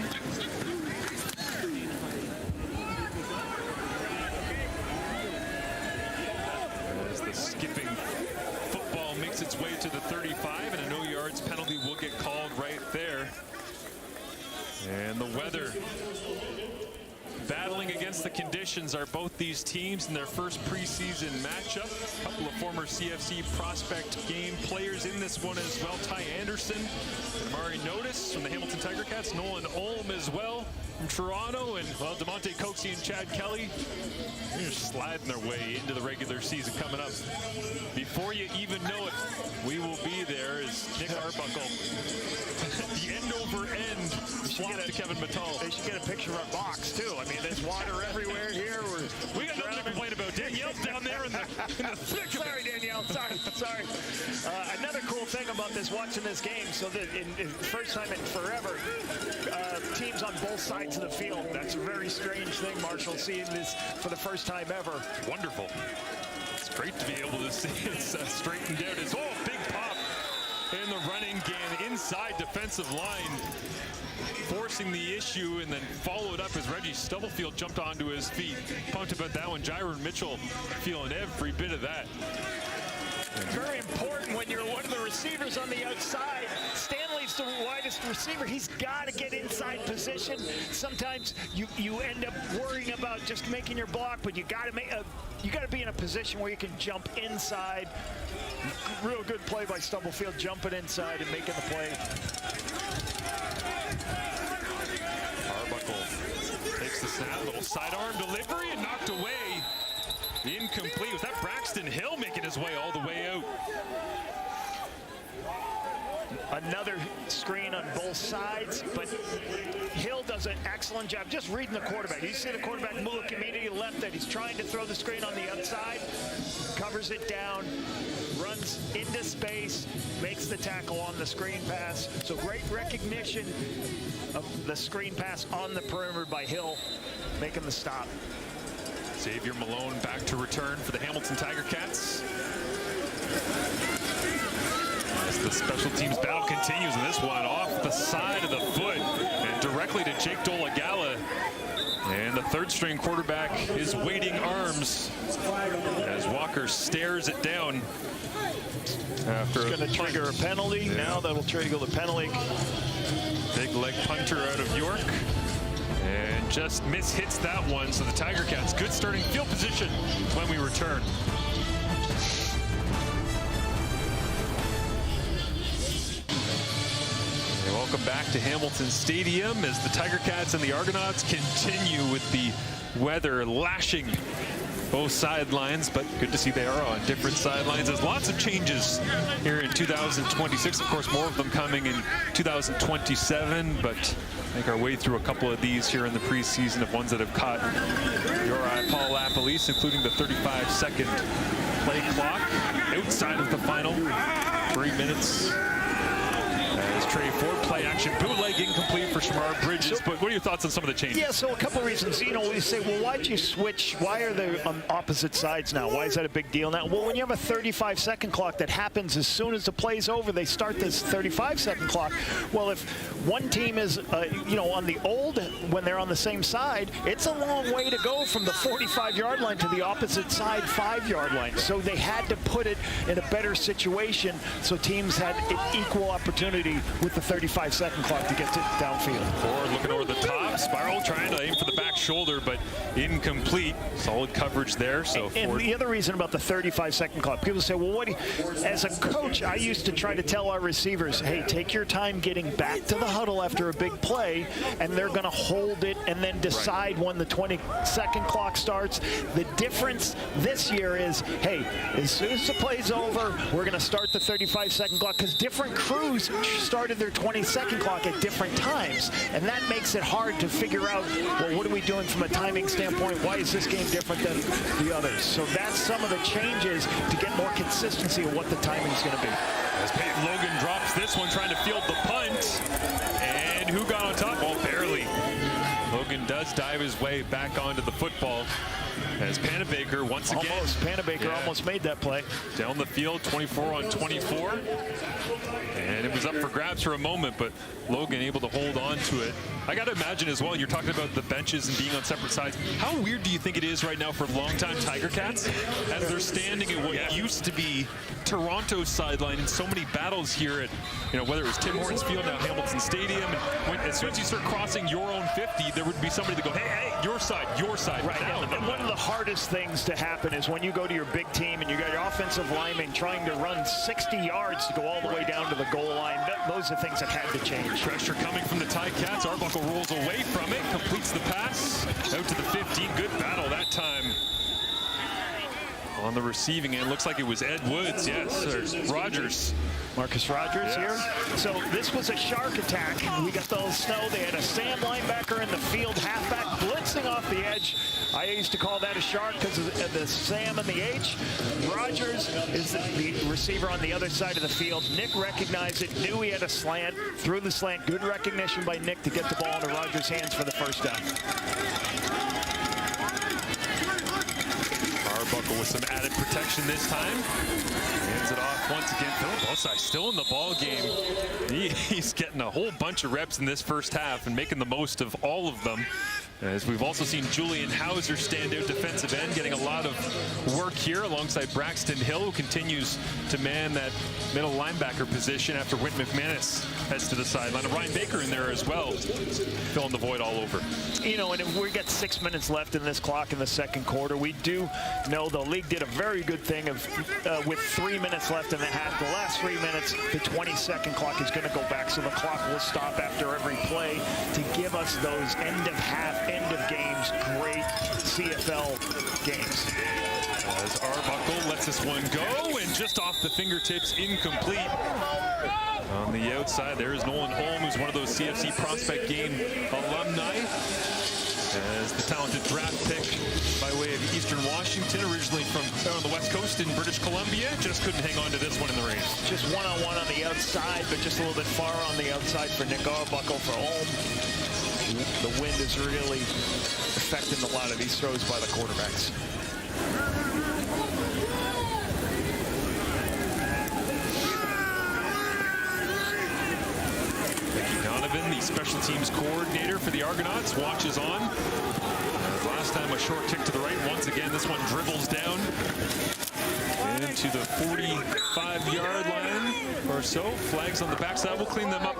As the skipping football makes its way to the 35, and a no yards penalty will get called right there. And the weather battling against the conditions are both these teams in their first preseason matchup. A couple of former CFC Prospect game players in this one as well. Ty Anderson and Amari Notice from the Hamilton Tiger Cats. Nolan Olm as well from Toronto. And, well, DeMonte Coxie and Chad Kelly, they're sliding their way into the regular season coming up. Before you even know it, we will be there as Nick Arbuckle, the end over end, flop to Kevin Mattal. They should get a picture of our box, too. I mean, there's water everywhere here. We got nothing to complain about. Danielle's down there in the thick of it. Sorry, Danielle. Sorry. Another cool thing about watching this game, so that in first time in forever, teams on both sides of the field. That's a very strange thing, Marshall, seeing this for the first time ever. Wonderful. It's great to be able to see it straightened out. It's big pop in the running game inside defensive line, forcing the issue, and then followed up as Reggie Stubblefield jumped onto his feet. Pumped about that one. Jaron Mitchell feeling every bit of that. Very important when you're one of the receivers on the outside. Stanley's the widest receiver. He's got to get inside position. Sometimes you end up worrying about just making your block, but you got to be in a position where you can jump inside. Real good play by Stubblefield, jumping inside and making the play. Arbuckle takes the snap, little sidearm delivery and knocked away Incomplete. Was that Braxton Hill making his way all the way out? Another screen on both sides, but Hill does an excellent job just reading the quarterback. You see the quarterback move immediately left that he's trying to throw the screen on the outside, covers it down, runs into space, makes the tackle on the screen pass. So great recognition of the screen pass on the perimeter by Hill, making the stop. Xavier Malone back to return for the Hamilton Tiger Cats. As the special teams battle continues, and this one off the side of the foot and directly to Jake Dolagala. And the third-string quarterback is waiting arms as Walker stares it down. After it's going to trigger a penalty. Yeah. Now that'll trigger the penalty. Big leg punter out of York. And just mishits that one. So the Tiger Cats, good starting field position when we return. Welcome back to Hamilton Stadium as the Tiger Cats and the Argonauts continue with the weather lashing both sidelines, but good to see they are on different sidelines. There's lots of changes here in 2026. Of course, more of them coming in 2027, but make our way through a couple of these here in the preseason of ones that have caught your eye, Paul Lapalisse, including the 35-second play clock outside of the final 3 minutes. As Trey Ford play action bootleg incomplete for Shamar Bridges. But what are your thoughts on some of the changes? Yeah, so a couple of reasons. You know, we say, well, why'd you switch? Why are they on opposite sides now? Why is that a big deal now? Well, when you have a 35-second clock that happens as soon as the play's over, they start this 35-second clock. Well, if one team is, you know, on the old, when they're on the same side, it's a long way to go from the 45-yard line to the opposite side 5-yard line. So they had to put it in a better situation so teams had an equal opportunity with the 35-second clock to get it downfield. Ford looking over the top, spiral, trying to aim for the back shoulder, but incomplete. Solid coverage there. So and the other reason about the 35-second clock, people say, well, what do you, as a coach, I used to try to tell our receivers, hey, take your time getting back to the huddle after a big play, and they're going to hold it and then decide when the 20-second clock starts. The difference this year is, hey, as soon as the play's over, we're going to start the 35-second clock, because different crews started their 20-second clock at different times, and that makes it hard to figure out, well, what are we doing from a timing standpoint? Why is this game different than the others? So that's some of the changes to get more consistency of what the timing is going to be. As Peyton Logan drops this one, trying to field the punt, and who got on top? Well, barely. Logan does dive his way back onto the football as Panabaker once again. Panabaker almost made that play. Down the field, 24 on 24. And it was up for grabs for a moment, but Logan able to hold on to it. I got to imagine as well, you're talking about the benches and being on separate sides. How weird do you think it is right now for longtime Tiger Cats as they're standing at what used to be Toronto's sideline in so many battles here at, you know, whether it was Tim Hortons Field, now Hamilton Stadium. And as soon as you start crossing your own 50, there would be somebody to go, hey, your side. Right. And one of the hardest things to happen is when you go to your big team and you got your offensive lineman trying to run 60 yards to go all the way down to the goal line. Those are things that had to change. Pressure coming from the Ticats. Arbuckle rolls away from it, completes the pass out to the 15. Good battle that time. On the receiving end, looks like it was Ed Woods, yes, or Rogers. Marcus Rogers here. So this was a shark attack. We got the snow. They had a Sam linebacker in the field, halfback blitzing off the edge. I used to call that a shark because of the Sam and the H. Rogers is the receiver on the other side of the field. Nick recognized it, knew he had a slant, threw the slant. Good recognition by Nick to get the ball into Rogers' hands for the first down. Arbuckle with some added protection this time. Hands it off once again. Philip Osai still in the ball game. He's getting a whole bunch of reps in this first half and making the most of all of them. As we've also seen Julian Hauser stand out defensive end, getting a lot of work here alongside Braxton Hill, who continues to man that middle linebacker position after Whit McManus heads to the sideline. And Ryan Baker in there as well, filling the void all over. You know, and if we got 6 minutes left in this clock in the second quarter, we do know the league did a very good thing of with 3 minutes left in the half. The last 3 minutes, the 20-second clock is going to go back, so the clock will stop after every play to give us those end of half, end of games, great CFL games. As Arbuckle lets this one go, and just off the fingertips, incomplete. On the outside, there is Nolan Holm, who's one of those CFC Prospect Game alumni. As the talented draft pick by way of Eastern Washington, originally from down on the West Coast in British Columbia, just couldn't hang on to this one in the race. Just one-on-one on the outside, but just a little bit far on the outside for Nick Arbuckle for Holm. The wind is really affecting a lot of these throws by the quarterbacks. Donovan, the special teams coordinator for the Argonauts, watches on. Last time a short kick to the right. Once again, this one dribbles down into the 45-yard line or so. Flags on the backside. We'll clean them up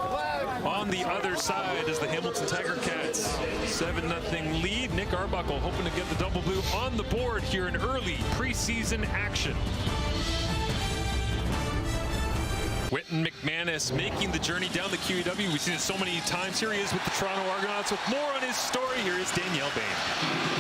on the other side as the Hamilton Tiger Cats 7-0 lead. Nick Arbuckle hoping to get the double blue on the board here in early preseason action. Wynton McManus making the journey down the QEW. We've seen it so many times. Here he is with the Toronto Argonauts with more on his story. Here is Danielle Bain.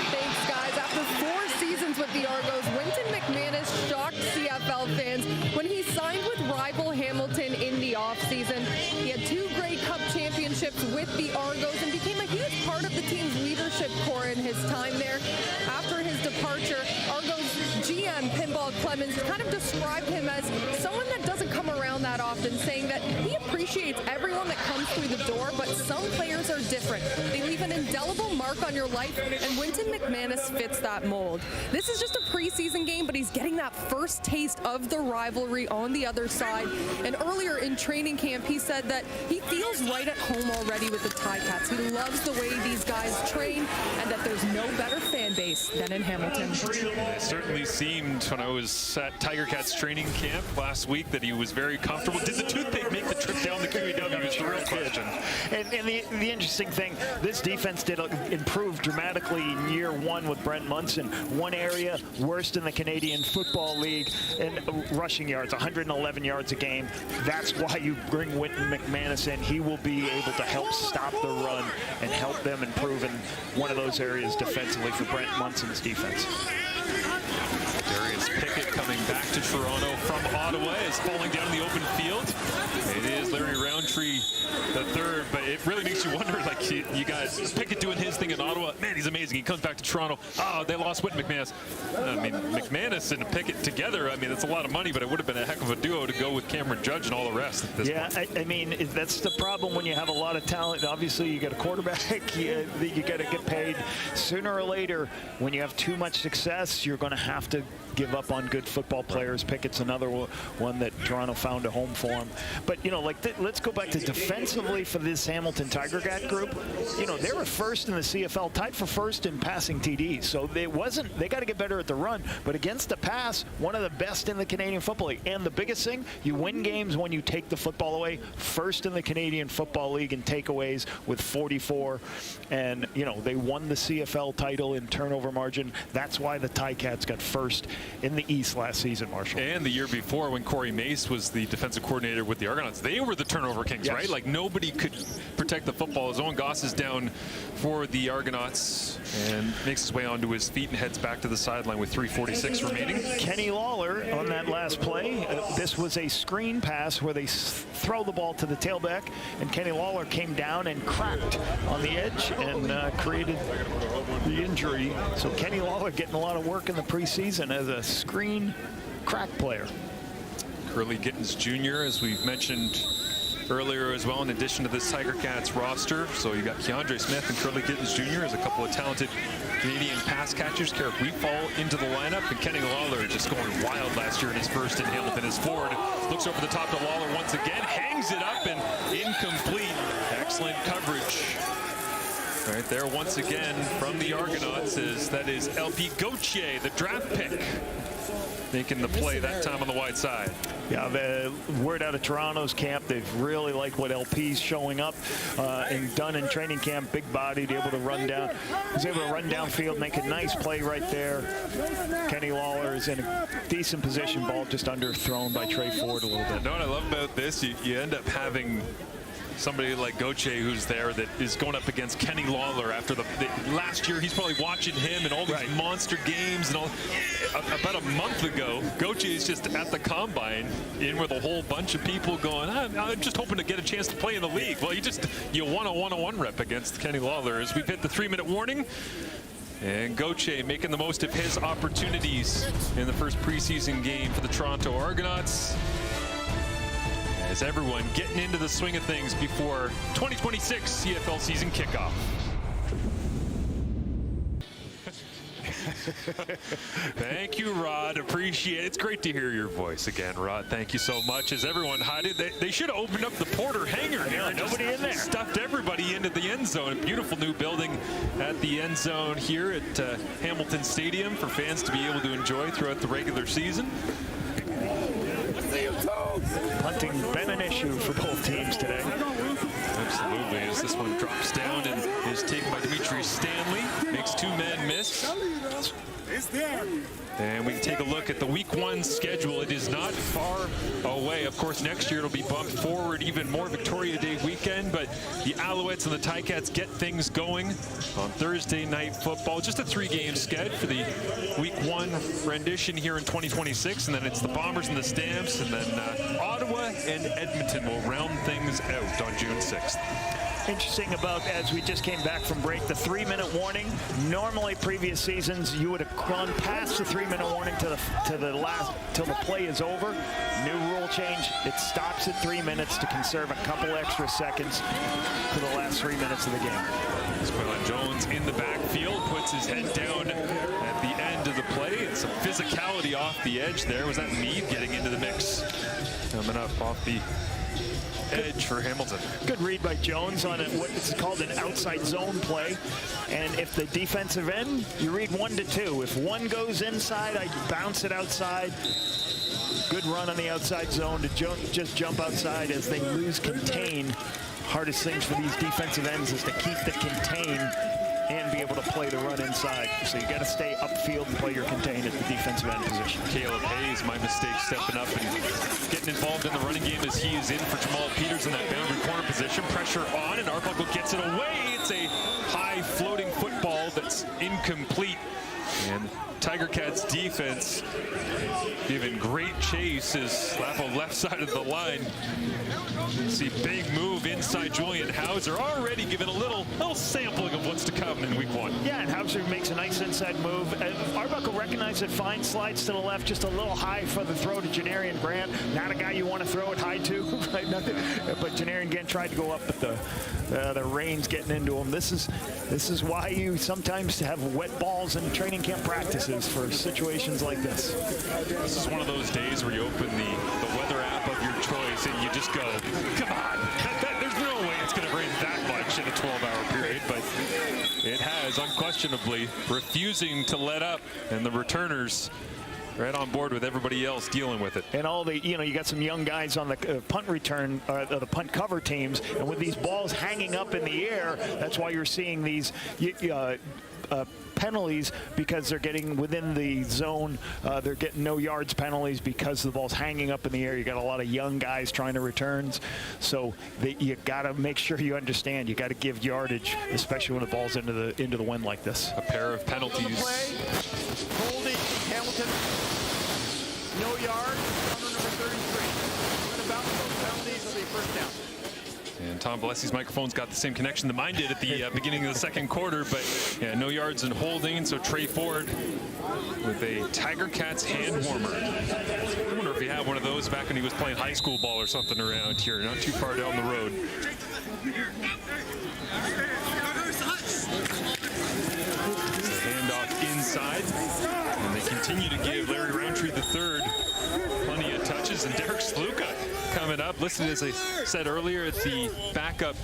Thanks, guys. After 4 seasons with the Argos, Wynton McManus shocked CFL fans when he signed with rival Hamilton in the offseason. He had 2 Grey Cup championships with the Argos and became a huge part of the team's leadership core in his time there. After his departure, Argos GM Pinball Clemens kind of described him as someone that doesn't come around that often, saying that he appreciates everyone that comes through the door, but some players are different. They leave an indelible mark on your life, and Wynton McManus fits that mold. This is just a preseason game, but he's getting that first taste of the rivalry on the other side. And earlier in training camp, he said that he feels right at home already with the Ticats. He loves the way these guys train, and that there's no better fan base than in Hamilton. It certainly seemed when I was at Tiger Cats training camp last week that he was very comfortable. Did the toothpick make the trip down the QEW is the real question. And the interesting thing, this defense did improve dramatically in year 1 with Brent Munson. One area worst in the Canadian Football League in rushing yards, 111 yards a game. That's why you bring Wynton McManus in. He will be able to help stop the run and help them improve in one of those areas defensively for Brent Munson's defense. Darius Pickett coming back to Toronto from Ottawa is falling down in the open field. It is Larry Roundtree the third, but it really makes you wonder, like, you got Pickett doing his thing in Ottawa. Man, he's amazing. He comes back to Toronto. Oh, they lost Wynton McManus. I mean, McManus and Pickett together, I mean, it's a lot of money, but it would have been a heck of a duo to go with Cameron Judge and all the rest at this point. I mean, that's the problem when you have a lot of talent. Obviously, you got a quarterback, you got to get paid. Sooner or later, when you have too much success, you're going to have to give up on good football players. Pickett's another one that Toronto found a home for him. But, you know, like, let's go back to defensively for this Hamilton Tiger Cat group. You know, they were first in the CFL, tied for first in passing TDs. So they got to get better at the run. But against the pass, one of the best in the Canadian Football League. And the biggest thing, you win games when you take the football away. First in the Canadian Football League in takeaways with 44. And, you know, they won the CFL title in turnover margin. That's why the Ticats got first in the East last season, Marshall. And the year before, when Corey Mace was the defensive coordinator with the Argonauts, they were the turnover kings, yes. right? Like, nobody could protect the football. Owen Goss is down for the Argonauts and makes his way onto his feet and heads back to the sideline with 3:46 remaining. Kenny Lawler on that last play. This was a screen pass where they throw the ball to the tailback, and Kenny Lawler came down and cracked on the edge and created the injury. So Kenny Lawler getting a lot of work in the preseason as a screen crack player. Curly Gittins Jr., as we've mentioned earlier as well, in addition to this Tiger Cats roster. So you got Keandre Smith and Curly Gittins Jr. as a couple of talented Canadian pass catchers. Carrick Wheatfall into the lineup, and Kenny Lawler just going wild last year in his first in Hamilton. As Ford looks over the top to Lawler once again, hangs it up and incomplete. Excellent coverage. Right there once again from the Argonauts that is LP Gauthier, the draft pick, making the play that time on the wide side. Yeah, the word out of Toronto's camp, they've really liked what LP's showing up and done in training camp. Big body, able to run down. He's able to run downfield, make a nice play right there. Kenny Lawler is in a decent position, ball just underthrown by Trey Ford a little bit. You know what I love about this? You end up having somebody like Goche who's there that is going up against Kenny Lawler after the last year. He's probably watching him and all these monster games and all. About a month ago, Goche is just at the combine in with a whole bunch of people going, I'm just hoping to get a chance to play in the league. Well, you won a one-on-one rep against Kenny Lawler as we've hit the 3-minute warning. And Goche making the most of his opportunities in the first preseason game for the Toronto Argonauts. As everyone getting into the swing of things before 2026 CFL season kickoff. Thank you, Rod. Appreciate it. It's great to hear your voice again, Rod. Thank you so much. As everyone hided, they should have opened up the Porter hangar here. Nobody in there. Stuffed everybody into the end zone. A beautiful new building at the end zone here at Hamilton Stadium for fans to be able to enjoy throughout the regular season. Punting been an issue for both teams today. Absolutely, as this one drops down and is taken by Dimitri Stanley. Makes 2 men miss. And we can take a look at the Week 1 schedule. It is not far away. Of course, next year it'll be bumped forward even more, Victoria Day weekend. But the Alouettes and the Ticats get things going on Thursday Night Football. Just a 3-game schedule for the Week 1 rendition here in 2026. And then it's the Bombers and the Stamps. And then Ottawa and Edmonton will round things out on June 6th. Interesting about, as we just came back from break, the 3-minute warning. Normally, previous seasons, you would have gone past the 3-minute warning till the play is over. New rule change. It stops at 3 minutes to conserve a couple extra seconds for the last 3 minutes of the game. Squilla Jones in the backfield puts his head down at the end of the play. It's some physicality off the edge there. Was that Meade getting into the mix? Coming up off the edge for Hamilton. Good read by Jones on what is called an outside zone play. And if the defensive end, you read 1 to 2. If one goes inside, I bounce it outside. Good run on the outside zone to just jump outside as they lose contain. Hardest things for these defensive ends is to keep the contain and be able to play the run inside. So you got to stay upfield and play your contain at the defensive end position. Caleb Hayes, my mistake, stepping up and getting involved in the running game as he is in for Jamal Peters in that boundary corner position. Pressure on, and Arbuckle gets it away. It's a high floating football that's incomplete. And Tiger Cats defense giving great chase as Lapo left side of the line. You see big move inside Julian Hauser, already giving a little sampling of what's to come in Week 1. Yeah, and Hauser makes a nice inside move. Arbuckle recognized it fine, slides to the left, just a little high for the throw to Janarian Grant. Not a guy you want to throw it high to, right? But Janarian Grant tried to go up, but the rain's getting into him. This is why you sometimes have wet balls in training camp practices for situations like this. This is one of those days where you open the weather app of your choice and you just go, come on, there's no way it's going to rain that much in a 12-hour period, but it has unquestionably, refusing to let up, and the returners right on board with everybody else dealing with it. And all the, you got some young guys on the punt return, the punt cover teams, and with these balls hanging up in the air, that's why you're seeing these penalties, because they're getting within the zone. They're getting no yards penalties because the ball's hanging up in the air. You got a lot of young guys trying to returns, so you got to make sure you understand. You got to give yardage, especially when the ball's into the wind like this. A pair of penalties. Holding Hamilton. No yard. Number 33. What about those penalties? Will be first down. And Tom Valesi's microphone's got the same connection that mine did at the beginning of the second quarter, but yeah, no yards and holding. So Trey Ford with a Tiger Cats hand warmer. I wonder if he had one of those back when he was playing high school ball or something around here, not too far down the road. The handoff inside, and they continue to give Larry Roundtree III plenty of touches, and Derek Sluka coming up. Listed, as I said earlier, at the backup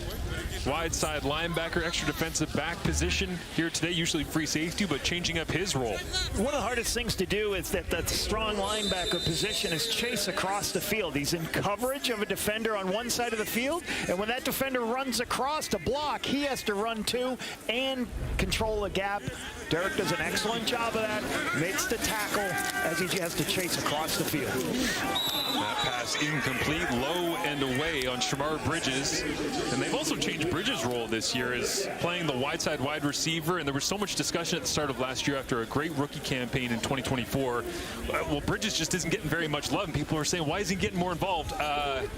wide side linebacker, extra defensive back position here today, usually free safety, but changing up his role. One of the hardest things to do is that strong linebacker position is chase across the field. He's in coverage of a defender on one side of the field, and when that defender runs across to block, he has to run too and control the gap Derek does an excellent job of that, makes the tackle as he has to chase across the field. That pass incomplete, low and away on Shamar Bridges. And they've also changed Bridges' role this year as playing the wide side wide receiver. And there was so much discussion at the start of last year after a great rookie campaign in 2024. Well, Bridges just isn't getting very much love. And people are saying, why is he getting more involved?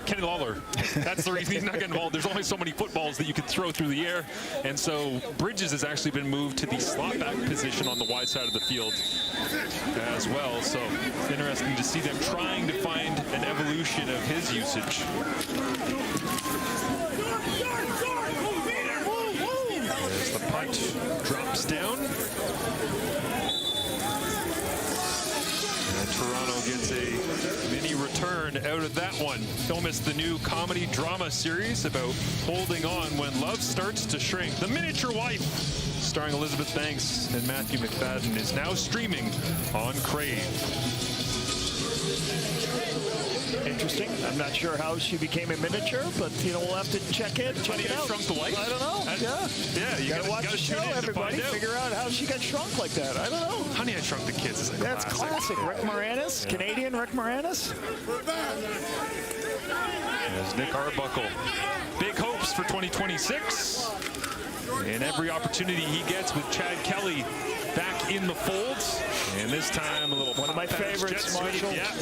Kenny Lawler. That's the reason he's not getting involved. There's only so many footballs that you can throw through the air. And so Bridges has actually been moved to the slot back position on the wide side of the field as well. So interesting to see them trying to find an evolution of his usage. As the punt drops down. And Toronto gets a mini return out of that one. Don't miss the new comedy drama series about holding on when love starts to shrink. The Miniature Wife, starring Elizabeth Banks and Matthew McFadden, is now streaming on Crave. Interesting. I'm not sure how she became a miniature, but we'll have to check it out. Shrunk the Life? I don't know. Yeah, you gotta watch the show, everybody. Figure out how she got shrunk like that. I don't know. Honey, I Shrunk the Kids is a That's classic. Rick Moranis, Canadian Rick Moranis. There's Nick Arbuckle. Big hopes for 2026. And every opportunity he gets with Chad Kelly back in the folds. And this time a little one of my favorites, Marshall. Yeah.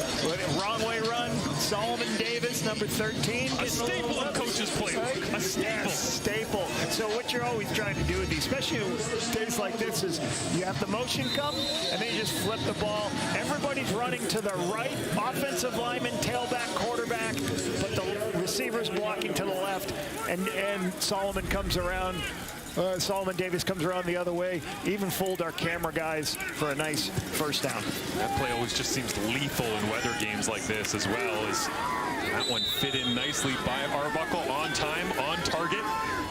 Wrong way run. Solomon Davis, number 13. A staple of coach's playbook. A staple. Yes, staple. So what you're always trying to do with these, especially days like this, is you have the motion come, and then you just flip the ball. Everybody's running to the right. Offensive lineman, tailback, quarterback, but the receiver's blocking to the left, and Solomon comes around. Solomon Davis comes around the other way. Even fooled our camera guys for a nice first down. That play always just seems lethal in weather games like this, as well as that one fit in nicely by Arbuckle, on time, on target.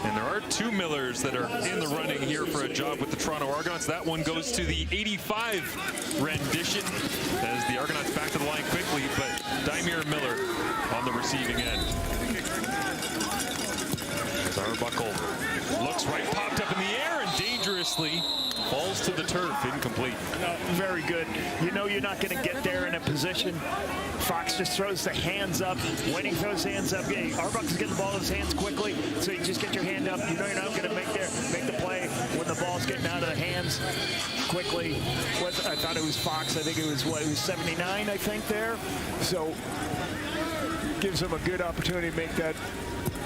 And there are two Millers that are in the running here for a job with the Toronto Argonauts. That one goes to the 85 rendition as the Argonauts back to the line quickly, but Dymere Miller on the receiving end. As Arbuckle looks right, popped up in the air, and dangerously falls to the turf, incomplete. Very good. You know you're not going to get there in a position. Fox just throws the hands up. When he throws the hands up, Arbuckle's getting the ball in his hands quickly, so you just get your hand up. You know you're not going to make the play when the ball's getting out of the hands quickly. I thought it was Fox. I think it was 79, I think, there. So gives him a good opportunity to make that.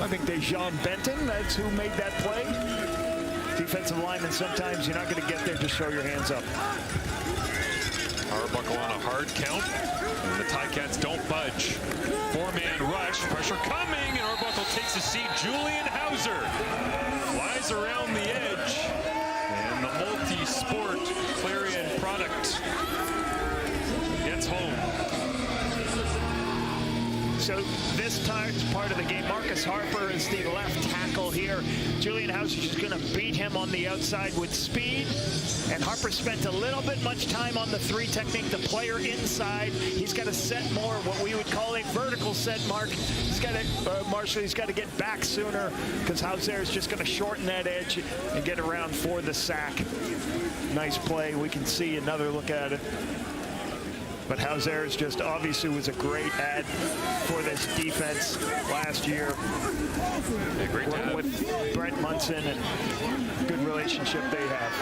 I think Dejon Benton, that's who made that play. Defensive lineman, sometimes you're not going to get there, just show your hands up. Arbuckle on a hard count, and the Ticats don't budge. Four-man rush, pressure coming, and Arbuckle takes a seat. Julian Hauser flies around the edge, and the multi-sport Clarion product gets home. So this part of the game, Marcus Harper is the left tackle here. Julian Hauser is going to beat him on the outside with speed. And Harper spent a little bit much time on the three technique, the player inside. He's got to set more, what we would call a vertical set, Mark. He's got to, Marshall, he's got to get back sooner because Hauser is just going to shorten that edge and get around for the sack. Nice play. We can see another look at it. But Hauser is just obviously was a great add for this defense last year. Yeah, great to have. With Brent Munson, and good relationship they have.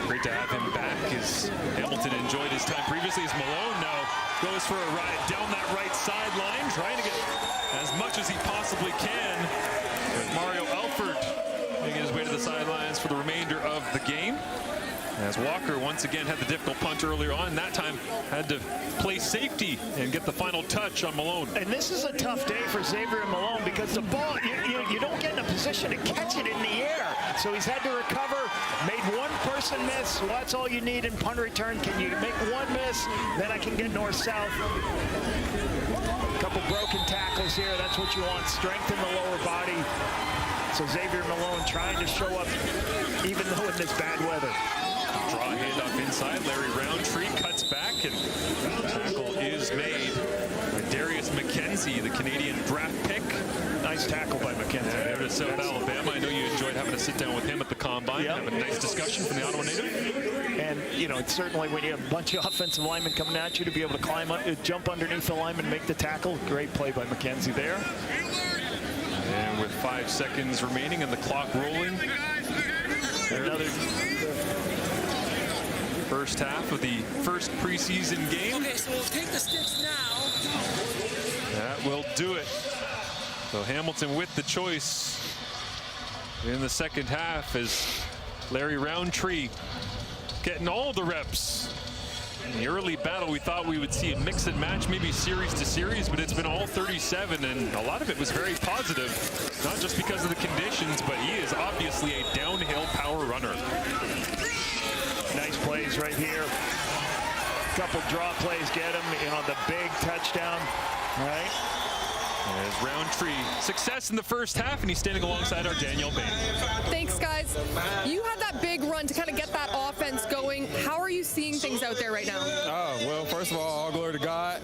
Great to have him back as Hamilton enjoyed his time previously. As Malone now goes for a ride down that right sideline, trying to get as much as he possibly can. With Mario Alford making his way to the sidelines for the remainder of the game. As Walker once again had the difficult punt earlier on, that time had to play safety and get the final touch on Malone. And this is a tough day for Xavier Malone because the ball, you don't get in a position to catch it in the air. So he's had to recover, made one person miss. Well, that's all you need in punt return. Can you make one miss? Then I can get north-south. A couple broken tackles here. That's what you want. Strength in the lower body. So Xavier Malone trying to show up even though in this bad weather. Draw a handoff inside. Larry Roundtree cuts back, and the tackle is made by Darius McKenzie, the Canadian draft pick. Nice Nice tackle by McKenzie. There to South Alabama. I know you enjoyed having to sit down with him at the Combine. Yep. Have a nice discussion from the Ottawa native. And, you know, it's certainly when you have a bunch of offensive linemen coming at you to be able to climb up, jump underneath the lineman, make the tackle. Great play by McKenzie there. And with 5 seconds remaining and the clock rolling, Another first half of the first preseason game. Okay, so we'll take the sticks now. That will do it. So Hamilton with the choice in the second half as Larry Roundtree getting all the reps. In the early battle, we thought we would see a mix and match, maybe series to series, but it's been all 37, and a lot of it was very positive, not just because of the conditions, but he is obviously a downhill power runner. nice plays right here. Couple draw plays get him in on the big touchdown, right? As Roundtree, success in the first half, and he's standing alongside our Danielle Bain. Thanks, guys. You had that big run to kind of get that offense going. How are you seeing things out there right now? Well, first of all glory to God.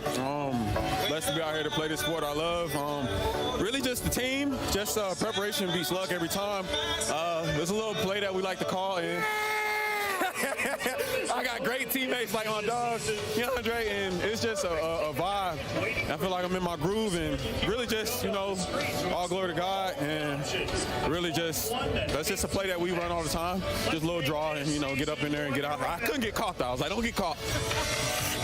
Blessed to be out here to play this sport I love. Really just the team, just preparation beats luck every time. There's a little play that we like to call, and I got great teammates like my dog, DeAndre, and it's just a vibe. I feel like I'm in my groove, and really just, all glory to God, and really just, that's just a play that we run all the time. Just a little draw and, get up in there and get out. I couldn't get caught, though. I was like, don't get caught.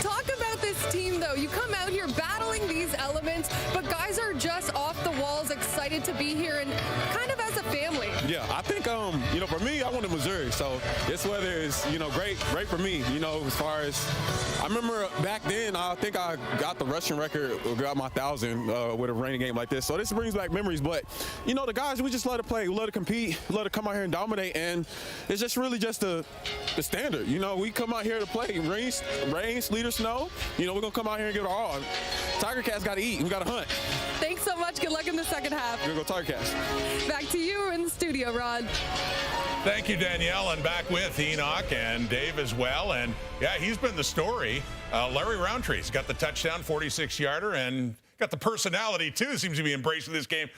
Talk about this team, though. You come out here battling these elements, but guys are just off the walls, excited to be here, and kind of as a family. Yeah, I think, for me, I went to Missouri, so this weather is, great for me, as far as, I remember back then, I think I got the rushing record, got my 1,000 with a rainy game like this, so this brings back memories, but, the guys, we just love to play, we love to compete, we love to come out here and dominate, and it's just really just the standard, we come out here to play, rain, sleet, or snow, we're going to come out here and give it our all. Tiger Cats got to eat, we got to hunt. Thanks so much. Good luck in the second half. We're going to go Tiger Cats. Back to you in the studio, Rod. Thank you, Danielle, and back with Enoch and Dave as well. And yeah, he's been the story. Larry Roundtree's got the touchdown, 46-yarder, and got the personality too. Seems to be embracing this game.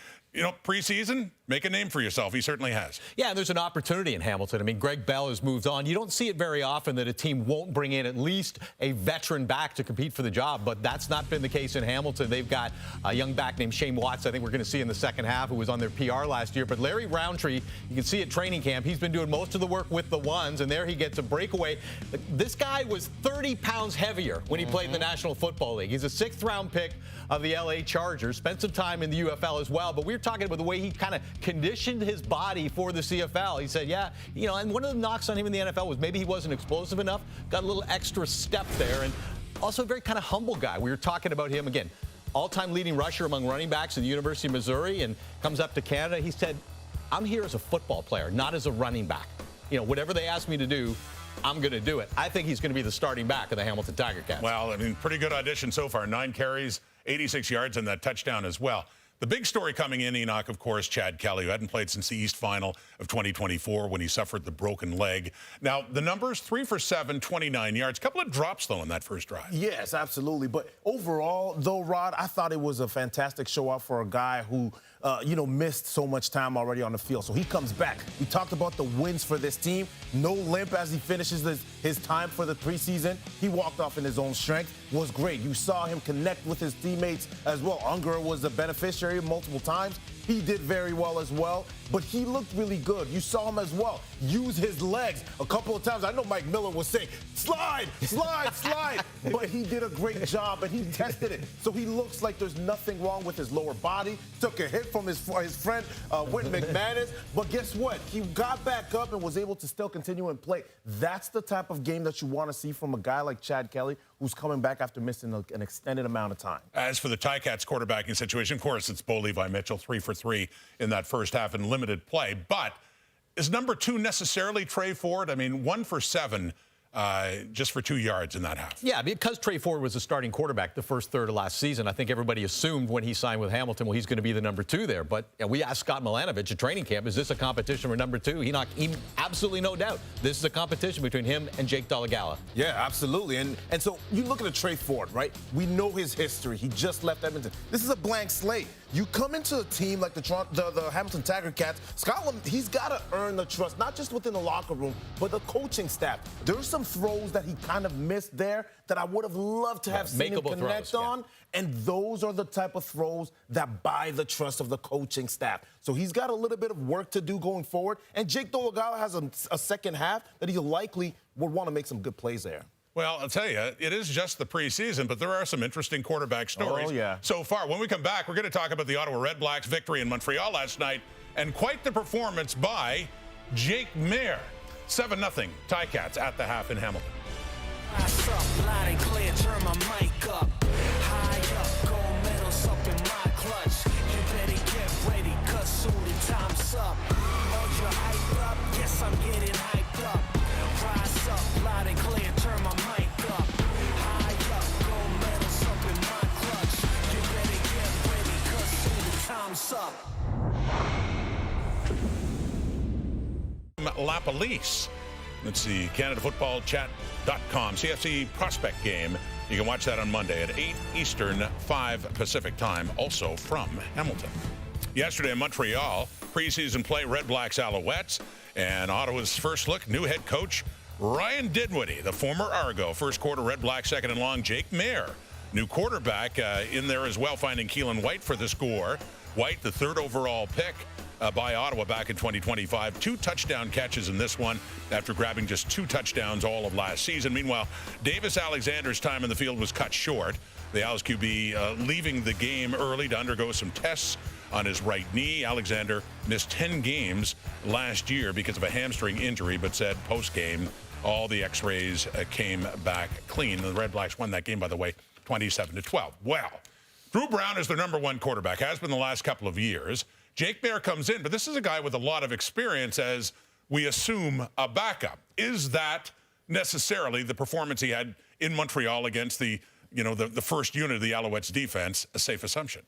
Preseason, make a name for yourself. He certainly has. Yeah, and there's an opportunity in Hamilton. I mean, Greg Bell has moved on. You don't see it very often that a team won't bring in at least a veteran back to compete for the job, but that's not been the case in Hamilton. They've got a young back named Shane Watts, I think we're going to see in the second half, who was on their PR last year. But Larry Roundtree, you can see at training camp, he's been doing most of the work with the ones, and there he gets a breakaway. This guy was 30 pounds heavier when he played in the National Football League. He's a 6th-round pick of the LA Chargers, spent some time in the UFL as well, but we were talking about the way he kind of conditioned his body for the CFL. He said, yeah, and one of the knocks on him in the NFL was maybe he wasn't explosive enough, got a little extra step there, and also a very kind of humble guy. We were talking about him again, all-time leading rusher among running backs at the University of Missouri, and comes up to Canada. He said, I'm here as a football player, not as a running back. Whatever they ask me to do, I'm going to do it. I think he's going to be the starting back of the Hamilton Tiger Cats. Well, pretty good audition so far. 9 carries, 86 yards, and that touchdown as well. The big story coming in, Enoch, of course, Chad Kelly, who hadn't played since the East Final of 2024 when he suffered the broken leg. Now, the numbers, 3 for 7, 29 yards. A couple of drops, though, in that first drive. Yes, absolutely. But overall, though, Rod, I thought it was a fantastic show-off for a guy who, missed so much time already on the field. So he comes back. We talked about the wins for this team. No limp as he finishes his time for the preseason. He walked off in his own strength. Was great. You saw him connect with his teammates as well. Unger was a beneficiary multiple times. He did very well as well, but he looked really good. You saw him as well use his legs a couple of times. I know Mike Miller was saying, slide, slide, slide, but he did a great job, and he tested it. So he looks like there's nothing wrong with his lower body. Took a hit from his friend, Whit McManus, but guess what? He got back up and was able to still continue and play. That's the type of game that you want to see from a guy like Chad Kelly, who's coming back after missing an extended amount of time. As for the Ticats quarterbacking situation, of course, it's Bo Levi Mitchell, 3 for 3 in that first half in limited play. But is number 2 necessarily Trey Ford? 1 for 7 just for 2 yards in that half. Yeah, because Trey Ford was the starting quarterback the first third of last season, I think everybody assumed when he signed with Hamilton, well, he's going to be the number 2 there. But we asked Scott Milanovich at training camp, is this a competition for number 2? He absolutely no doubt. This is a competition between him and Jake Dolegala. Yeah, absolutely. And so you look at Trey Ford, right? We know his history. He just left Edmonton. This is a blank slate. You come into a team like the Hamilton Tiger Cats, Scotland, he's got to earn the trust, not just within the locker room, but the coaching staff. There's some throws that he kind of missed there that I would have loved to have seen him connect on. And those are the type of throws that buy the trust of the coaching staff. So he's got a little bit of work to do going forward. And Jake Dolegala has a second half that he likely would want to make some good plays there. Well, I'll tell you, it is just the preseason, but there are some interesting quarterback stories so far. When we come back, we're going to talk about the Ottawa Red Blacks' victory in Montreal last night and quite the performance by Jake Maier. 7-0 Ticats at the half in Hamilton. Up, loud and clear, turn my mic up. High up, gold medals up in my clutch. You better get ready, cause soon the time's up. Hold your hype up, yes, I'm getting hyped up. Rise up, loud and clear, turn my mic up. High up, gold medals up in my clutch. You better get ready, cause soon the time's up. La Police. Let's see, CanadaFootballChat.com, CFC prospect game. You can watch that on Monday at 8 Eastern, 5 Pacific time, also from Hamilton. Yesterday in Montreal, preseason play Red Blacks Alouettes, and Ottawa's first look, new head coach Ryan Dinwiddie, the former Argo. First quarter Red Blacks second and long, Jake Maier. New quarterback in there as well, finding Keelan White for the score. White, the third overall pick by Ottawa back in 2025. 2 touchdown catches in this one after grabbing just 2 touchdowns all of last season. Meanwhile, Davis Alexander's time in the field was cut short. The Owls QB leaving the game early to undergo some tests on his right knee. Alexander missed 10 games last year because of a hamstring injury, but said post-game all the x-rays came back clean. The Red Blacks won that game, by the way, 27-12. Well, Drew Brown is their #1 quarterback, has been the last couple of years. Jake Maier comes in, but this is a guy with a lot of experience as we assume a backup. Is that necessarily the performance he had in Montreal against the first unit of the Alouettes defense a safe assumption?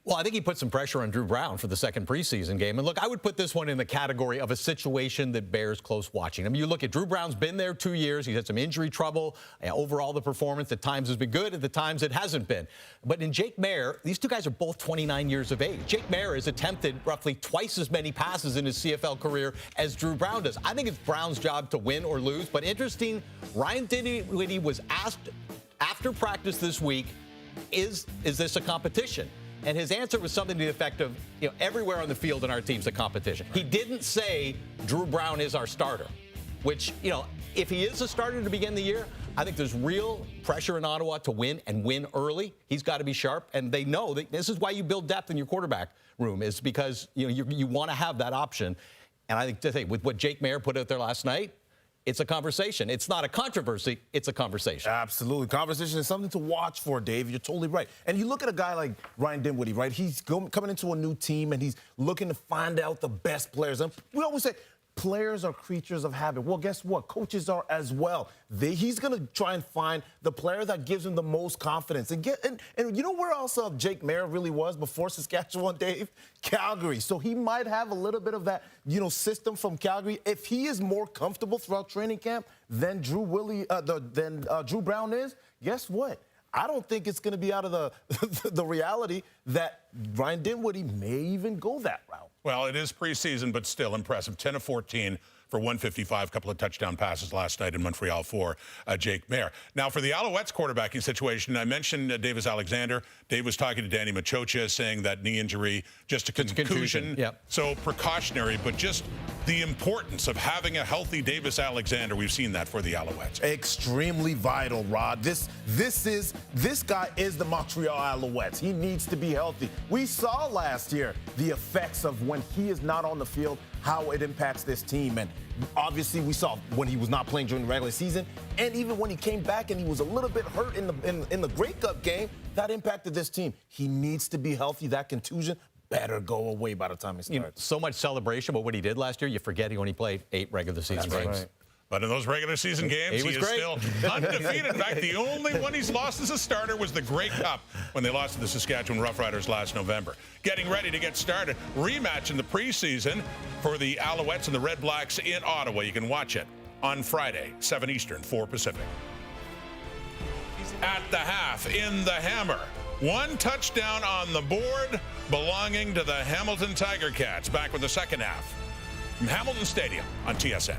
Well, I think he put some pressure on Drew Brown for the second preseason game. And look, I would put this one in the category of a situation that bears close watching. I mean, you look at Drew Brown's been there 2 years. He's had some injury trouble. Overall, the performance at times has been good. At the times, it hasn't been. But in Jake Maier, these two guys are both 29 years of age. Jake Maier has attempted roughly twice as many passes in his CFL career as Drew Brown does. I think it's Brown's job to win or lose. But interesting, Ryan Dinwiddie was asked after practice this week, is this a competition? And his answer was something to the effect of, everywhere on the field in our team's a competition. He didn't say Drew Brown is our starter, which, if he is a starter to begin the year, I think there's real pressure in Ottawa to win and win early. He's got to be sharp, and they know that this is why you build depth in your quarterback room, is because you want to have that option. And I think with what Jake Maier put out there last night, it's a conversation. It's not a controversy. It's a conversation. Absolutely. Conversation is something to watch for, Dave. You're totally right. And you look at a guy like Ryan Dinwiddie, right? He's coming into a new team, and he's looking to find out the best players. And we always say, players are creatures of habit. Well, guess what? Coaches are as well. He's going to try and find the player that gives him the most confidence. And you know where else Jake Maier really was before Saskatchewan, Dave? Calgary. So he might have a little bit of that, system from Calgary. If he is more comfortable throughout training camp than Drew Brown is, guess what? I don't think it's going to be out of the reality that Ryan Dinwiddie may even go that route. Well, it is preseason, but still impressive. 10 of 14 for 155, couple of touchdown passes last night in Montreal for Jake Maier. Now, for the Alouettes quarterbacking situation, I mentioned Davis Alexander. Dave was talking to Danny Machocha, saying that knee injury, just a contusion. Yep. So precautionary, but just the importance of having a healthy Davis Alexander. We've seen that for the Alouettes. Extremely vital, Rod. This guy is the Montreal Alouettes. He needs to be healthy. We saw last year the effects of when he is not on the field, how it impacts this team. And obviously we saw when he was not playing during the regular season, and even when he came back and he was a little bit hurt in the Grey Cup game, that impacted this team. He needs to be healthy. That contusion better go away by the time he starts. So much celebration about what he did last year, you forget he only played 8 regular season games. Right. But in those regular season games, he is still undefeated. In fact, the only one he's lost as a starter was the Grey Cup when they lost to the Saskatchewan Roughriders last November. Getting ready to get started. Rematch in the preseason for the Alouettes and the Red Blacks in Ottawa. You can watch it on Friday, 7 Eastern, 4 Pacific. At the half, in the Hammer, One touchdown on the board belonging to the Hamilton Tiger Cats. Back with the second half from Hamilton Stadium on TSN.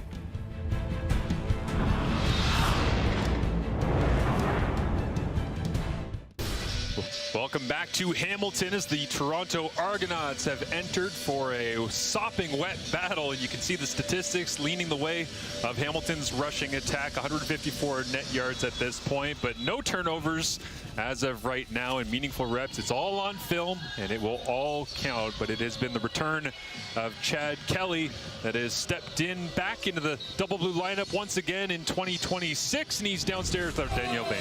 Welcome back to Hamilton as the Toronto Argonauts have entered for a sopping wet battle. And you can see the statistics leaning the way of Hamilton's rushing attack. 154 net yards at this point, but no turnovers as of right now in meaningful reps. It's all on film and it will all count, but it has been the return of Chad Kelly that has stepped in back into the double blue lineup once again in 2026, and he's downstairs with Danielle Bain.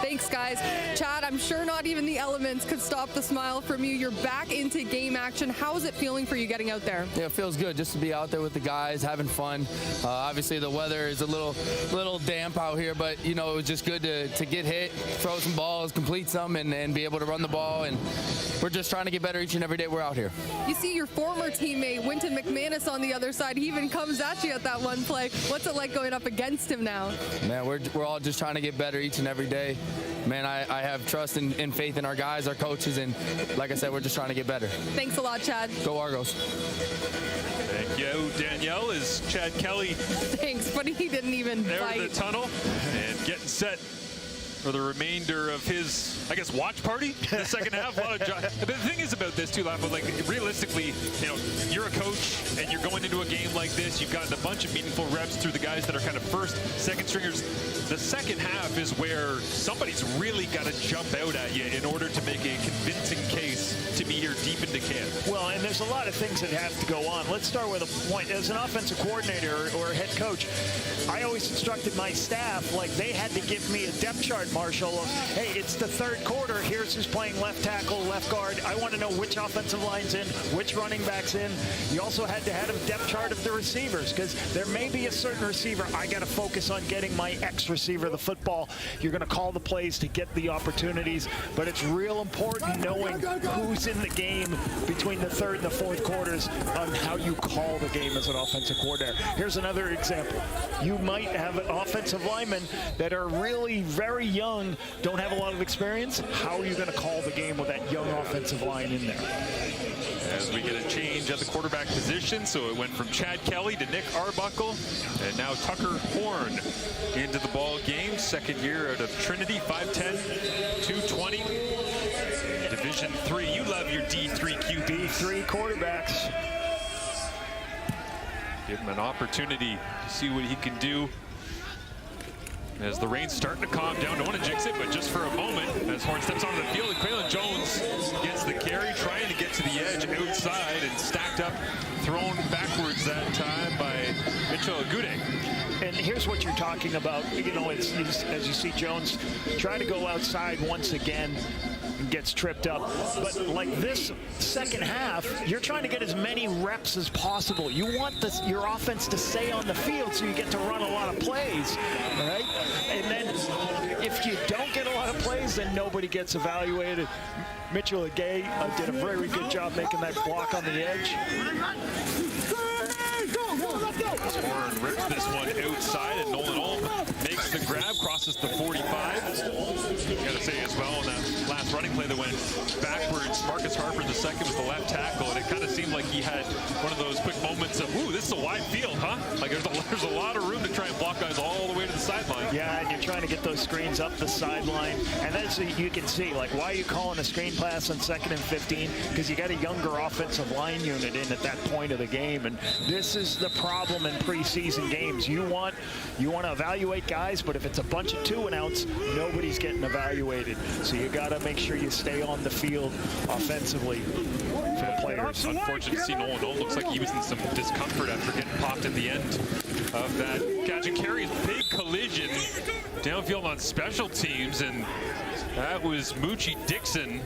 Thanks, guys. Chad, I'm sure not even the elements could stop the smile from you. You're back into game action. How is it feeling for you getting out there? Yeah, it feels good just to be out there with the guys, having fun. Obviously, the weather is a little damp out here, but, you know, it was just good to get hit, throw some balls, complete some, and be able to run the ball. And we're just trying to get better each and every day we're out here. You see your former teammate, Winton McManus, on the other side. He even comes at you at that one play. What's it like going up against him now? Man, we're all just trying to get better each and every day. Man, I have trust and faith in our guys, our coaches, and like I said, we're just trying to get better. Thanks a lot, Chad. Go Argos. Thank you, Danielle, as Chad Kelly Thanks, but he didn't even out bite. of the tunnel and getting set for the remainder of his, I guess, watch party the second half. But the thing is about this too, Lapo, like realistically, you know, you're a coach and you're going into a game like this. You've gotten a bunch of meaningful reps through the guys that are kind of first, second stringers. The second half is where somebody's really got to jump out at you in order to make a convincing case to be here deep into camp. Well, and there's a lot of things that have to go on. Let's start with a point. As an offensive coordinator or head coach, I always instructed my staff, like, they had to give me a depth chart, Marshall, of, hey, it's the third quarter. Here's who's playing left tackle, left guard. I want to know which offensive line's in, which running back's in. You also had to have a depth chart of the receivers, because there may be a certain receiver. I got to focus on getting my ex-receiver the football. You're going to call the plays to get the opportunities, but it's real important knowing who's in the game between the third and the fourth quarters on how you call the game as an offensive coordinator. Here's another example. You might have offensive linemen that are really very young, don't have a lot of experience. How are you going to call the game with that young offensive line in there? As we get a change at the quarterback position, so it went from Chad Kelly to Nick Arbuckle, and now Tucker Horn into the ball game. Second year out of Trinity, 5'10", 220. Division III, you love your D3 QB. D3 quarterbacks. Give him an opportunity to see what he can do. As the rain's starting to calm down, don't want to jinx it, but just for a moment, as Horn steps onto the field, and Quaylen Jones gets the carry, trying to get to the edge outside, and stacked up, thrown backwards that time by Mitchell Agude. And here's what you're talking about. You know, it's as you see Jones try to go outside once again and gets tripped up. But like this second half, you're trying to get as many reps as possible. You want your offense to stay on the field so you get to run a lot of plays, all right? And then if you don't get a lot of plays, then nobody gets evaluated. Mitchell Agude did a very good job making that block on the edge. Horn rips this one outside, and Nolan Ulm makes the grab, crosses the 45. Got to say as well, on that last running play that went backwards, Marcus Harper the second was the left tackle, and it kind of seemed like he had one of those quick moments of, ooh, this is a wide field, huh? Like there's a lot of room to try and block guys all the way to the sideline. Yeah, and you're trying to get those screens up the sideline, and then so you can see, like, why are you calling a screen pass on 2nd and 15? Because you got a younger offensive line unit in at that point of the game, and this is the problem in preseason games. You want to evaluate guys, but if it's a bunch of 2-and-outs, nobody's getting evaluated. So you got to make sure you stay on the field offensively for the players. Unfortunate to see Nolan Ulm. Looks like he was in some discomfort after getting popped at the end of that catch and carry. Big collision downfield on special teams, and that was Moochie Dixon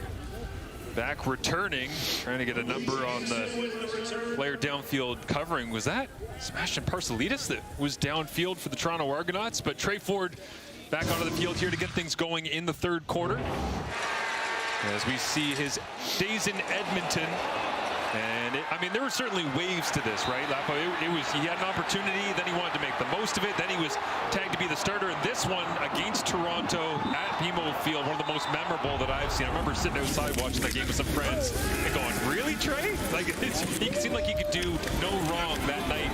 back returning, trying to get a number on the player downfield covering. Was that Sebastian Parcelidis that was downfield for the Toronto Argonauts? But Trey Ford back onto the field here to get things going in the third quarter. As we see his days in Edmonton And I mean, there were certainly waves to this, right, Lapo? He had an opportunity, then he wanted to make the most of it, then he was tagged to be the starter. And this one against Toronto at BMO Field, one of the most memorable that I've seen. I remember sitting outside watching that game with some friends and going, "Really, Trey?" Like, he seemed like he could do no wrong that night.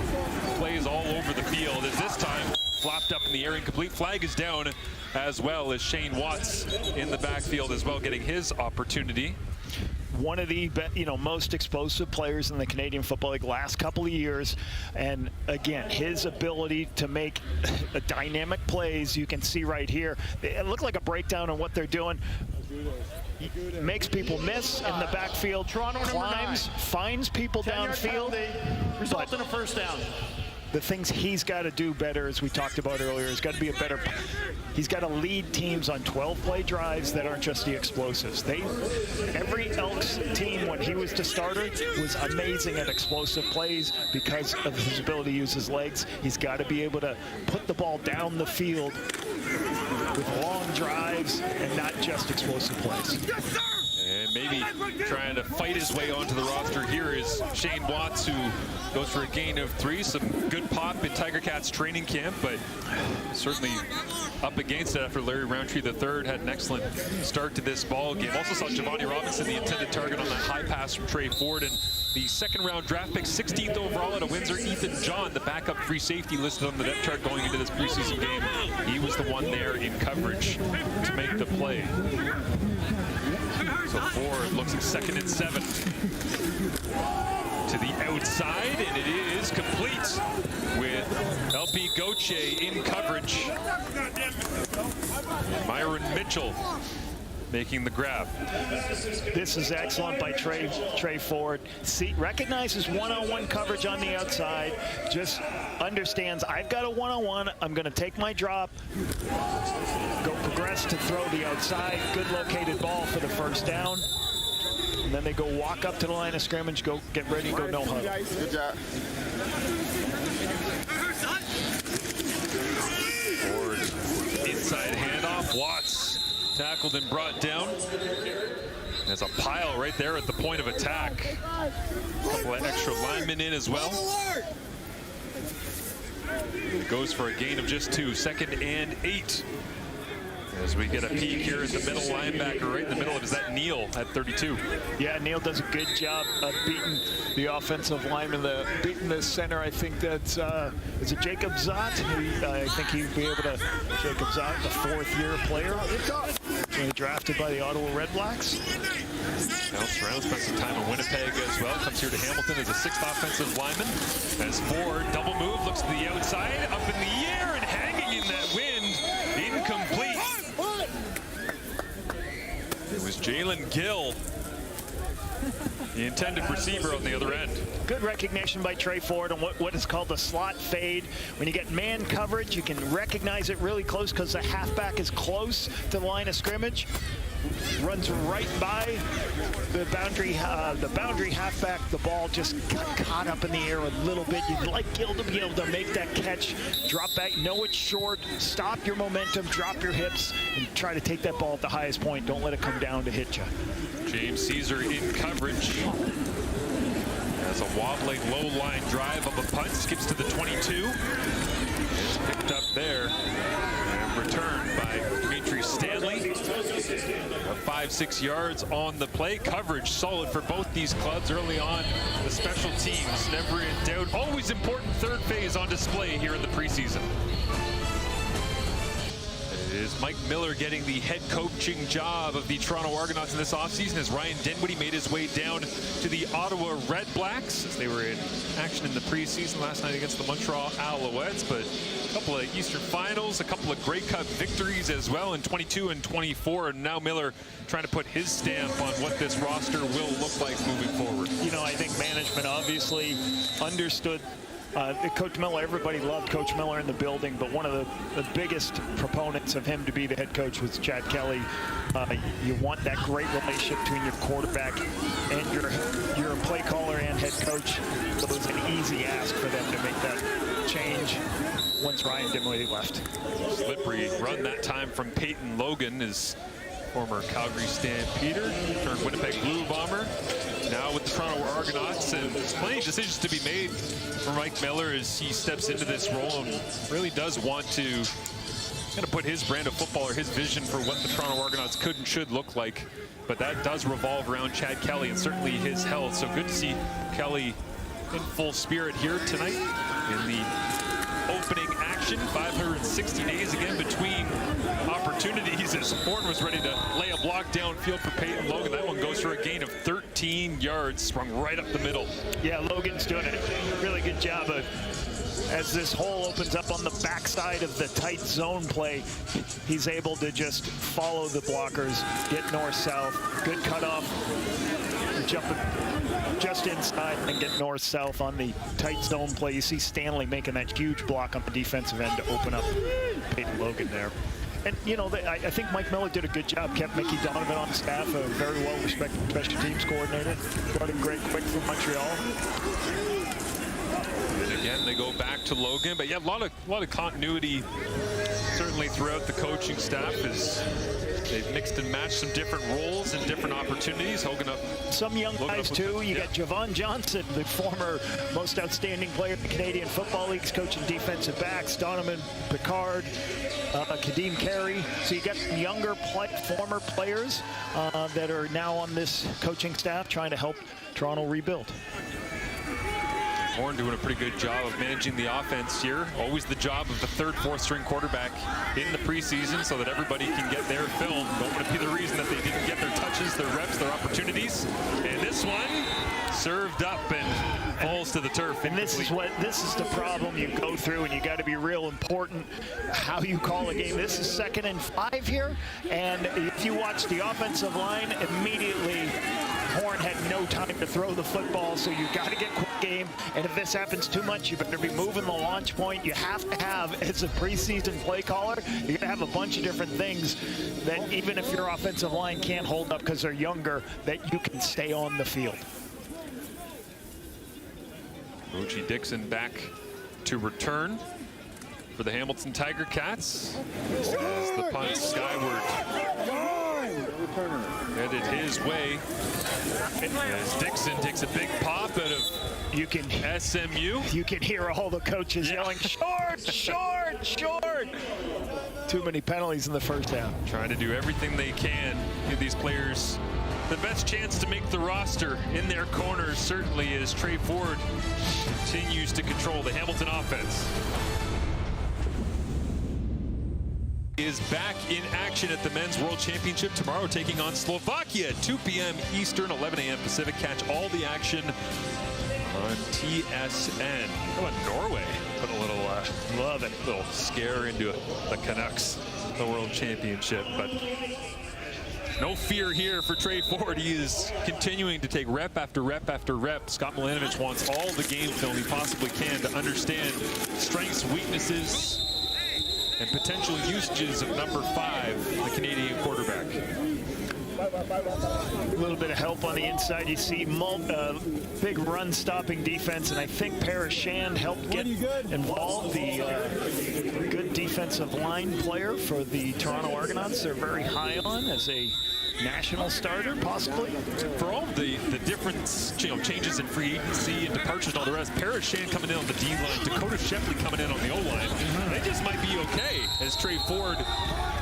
Plays all over the field. As this time flopped up in the air, incomplete. Flag is down, as well as Shane Watts in the backfield as well, getting his opportunity. One of the most explosive players in the Canadian Football League last couple of years, and again, his ability to make dynamic plays, you can see right here. It looked like a breakdown on what they're doing. Makes people miss in the backfield. Toronto climbs, finds people downfield. Result in a first down. The things he's got to do better, as we talked about earlier, has got to be a better. He's got to lead teams on 12-play drives that aren't just the explosives. Every Elks team, when he was the starter, was amazing at explosive plays because of his ability to use his legs. He's got to be able to put the ball down the field with long drives and not just explosive plays. And maybe trying to fight his way onto the roster here is Shane Watts, who goes for a gain of 3. Some good pop in Tiger Cats training camp, but certainly up against it after Larry Roundtree III had an excellent start to this ball game. Also saw Giovanni Robinson, the intended target on that high pass from Trey Ford, and the second-round draft pick, 16th overall out of Windsor, Ethan John, the backup free safety listed on the depth chart going into this preseason game. He was the one there in coverage to make the play. So Ford looks at 2nd and 7. To the outside, and it is complete with LP Gauthier in coverage. Myron Mitchell making the grab. This is excellent by Trey Ford. Recognizes one-on-one coverage on the outside. Just understands, I've got a one-on-one. I'm going to take my drop. Go progress to throw the outside. Good located ball for the first down. And then they go walk up to the line of scrimmage, go get ready, go no huddle. Good job. Ford, inside handoff. Watts tackled and brought down. There's a pile right there at the point of attack. A couple of extra linemen in as well. Goes for a gain of just 2. 2nd and 8. As we get a peek here at the middle linebacker, right in the middle of is that Neal at 32. Yeah, Neal does a good job of beating the offensive lineman, beating the center. I think that's is it Jacob Zott? I think he'd be able to. Jacob Zott, the 4th-year player, drafted by the Ottawa Red Blacks. Bounced around, spent some time in Winnipeg as well. Comes here to Hamilton as a 6th offensive lineman. As Ford double move, looks to the outside, up in the air and hanging in that wind. Incomplete. It was Jalen Gill, the intended receiver on the other end. Good recognition by Trey Ford on what is called the slot fade. When you get man coverage, you can recognize it really close because the halfback is close to the line of scrimmage. Runs right by the boundary halfback. The ball just got caught up in the air a little bit. You'd like Gill to be able to make that catch, drop back, know it's short, stop your momentum, drop your hips, and try to take that ball at the highest point. Don't let it come down to hit you. James Caesar in coverage. Has a wobbling low line drive of a punt, skips to the 22. It's picked up there and returned by Dimitri Stanley. 5-6 yards on the play. Coverage solid for both these clubs early on. The special teams, never in doubt. Always important third phase on display here in the preseason. It is Mike Miller getting the head coaching job of the Toronto Argonauts in this offseason as Ryan Dinwiddie made his way down to the Ottawa Red Blacks as they were in action in the preseason last night against the Montreal Alouettes. But a couple of Eastern Finals, a couple of Grey Cup victories as well in 22 and 24. And now Miller trying to put his stamp on what this roster will look like moving forward. You know, I think management obviously understood Coach Miller. Everybody loved Coach Miller in the building, but one of the biggest proponents of him to be the head coach was Chad Kelly. You want that great relationship between your quarterback and your play caller and head coach. So it was an easy ask for them to make that change once Ryan Dinwiddie left. Slippery run that time from Peyton Logan, his former Calgary Stampeder, turned Winnipeg Blue Bomber. now with the Toronto Argonauts, and there's plenty of decisions to be made for Mike Miller as he steps into this role and really does want to kind of put his brand of football or his vision for what the Toronto Argonauts could and should look like. But that does revolve around Chad Kelly and certainly his health. So good to see Kelly in full spirit here tonight in the opening action. 560 days again between opportunities as Horn was ready to lay a block downfield for Peyton Logan. That one goes for a gain of 13 yards, sprung right up the middle. Yeah, Logan's doing a really good job of, as this hole opens up on the backside of the tight zone play, he's able to just follow the blockers, get north-south, good cutoff, jump just inside and get north-south on the tight zone play. You see Stanley making that huge block on the defensive end to open up Peyton Logan there. And, you know, I think Mike Miller did a good job, kept Mickey Donovan on staff, a very well-respected special teams coordinator, brought in Greg Quick from Montreal. And again, they go back to Logan, but yeah, a lot of continuity certainly throughout the coaching staff as they've mixed and matched some different roles and different opportunities. Hogan up. Some young guys too. You got Javon Johnson, the former most outstanding player in the Canadian Football League's coaching defensive backs. Donovan Picard, Kadeem Carey. So you got younger former players that are now on this coaching staff trying to help Toronto rebuild. Horn doing a pretty good job of managing the offense here. Always the job of the third, fourth string quarterback in the preseason so that everybody can get their film. Don't want to be the reason that they didn't get their touches, their reps, their opportunities. And this one served up and falls to the turf. And this is the problem you go through, and you got to be real important how you call a game. This is 2nd and 5 here, and if you watch the offensive line, immediately Horn had no time to throw the football, so you got to get quick game. And if this happens too much, you better be moving the launch point. You have to have, as a preseason play caller, you're going to have a bunch of different things that even if your offensive line can't hold up because they're younger, that you can stay on the field. Mochi Dixon back to return for the Hamilton Tiger Cats as the punt skyward headed his way as Dixon takes a big pop out of SMU. You can hear all the coaches yelling, short, short, short. Too many penalties in the first half. Trying to do everything they can, give these players the best chance to make the roster in their corners, certainly, as Trey Ford continues to control the Hamilton offense. Is back in action at the Men's World Championship tomorrow, taking on Slovakia at 2 p.m. Eastern, 11 a.m. Pacific. Catch all the action on TSN. How about Norway? Put a little love it, little scare into the Canucks, the World Championship, but no fear here for Trey Ford. He is continuing to take rep after rep after rep. Scott Milanovich wants all the game film he possibly can to understand strengths, weaknesses, and potential usages of number 5, the Canadian quarterback. A little bit of help on the inside. You see big run-stopping defense, and I think Paris Shand helped get involved, the good defensive line player for the Toronto Argonauts. They're very high on as a national starter, possibly. For all of the different changes in free agency and departures and all the rest, Paris Shand coming in on the D-line, Dakota Shepley coming in on the O-line. They just might be okay as Trey Ford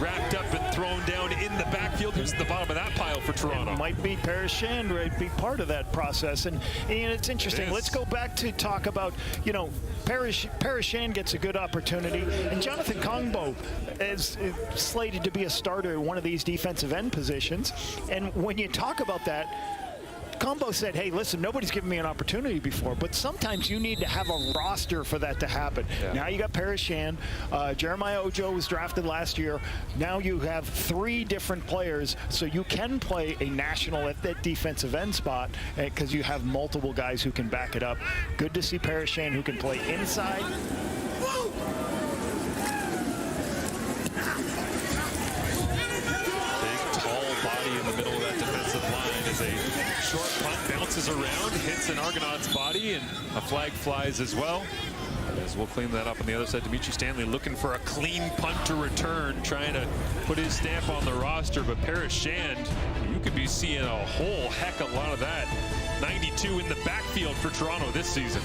wrapped up and thrown down in the backfield. Who's at the bottom of that pile for Toronto? It might be Paris Shand, right? Be part of that process. And it's interesting. Let's go back to talk about, Paris Shand gets a good opportunity, and Jonathan Kongbo is slated to be a starter in one of these defensive end positions. And when you talk about that, Combo said, hey, listen, nobody's given me an opportunity before, but sometimes you need to have a roster for that to happen. Yeah. Now you got Paris Shand. Jeremiah Ojo was drafted last year. Now you have 3 different players, so you can play a national at that defensive end spot because you have multiple guys who can back it up. Good to see Paris Shand who can play inside. Body in the middle of that defensive line as a short punt bounces around, hits an Argonaut's body, and a flag flies as well. As we'll clean that up on the other side. Dimitri Stanley looking for a clean punt to return, trying to put his stamp on the roster, but Paris Shand, you could be seeing a whole heck of a lot of that 92 in the backfield for Toronto this season.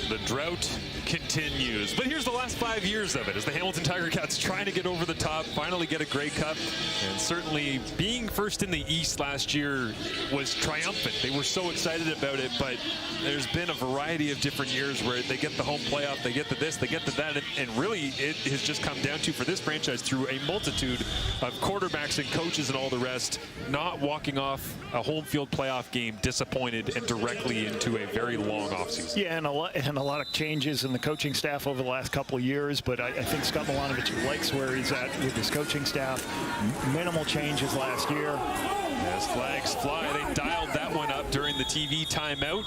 The drought continues, but here's the last 5 years of it as the Hamilton Tiger Cats trying to get over the top, finally get a Grey Cup, and certainly being first in the East last year was triumphant. They were so excited about it, but there's been a variety of different years where they get the home playoff, they get to this, they get to that, and really it has just come down to, for this franchise, through a multitude of quarterbacks and coaches and all the rest, not walking off a home field playoff game disappointed and directly into a very long offseason. Yeah, and a lot of changes in the coaching staff over the last couple of years, but I think Scott Milanovic likes where he's at with his coaching staff. Minimal changes last year. As flags fly, they dialed that one up during the TV timeout,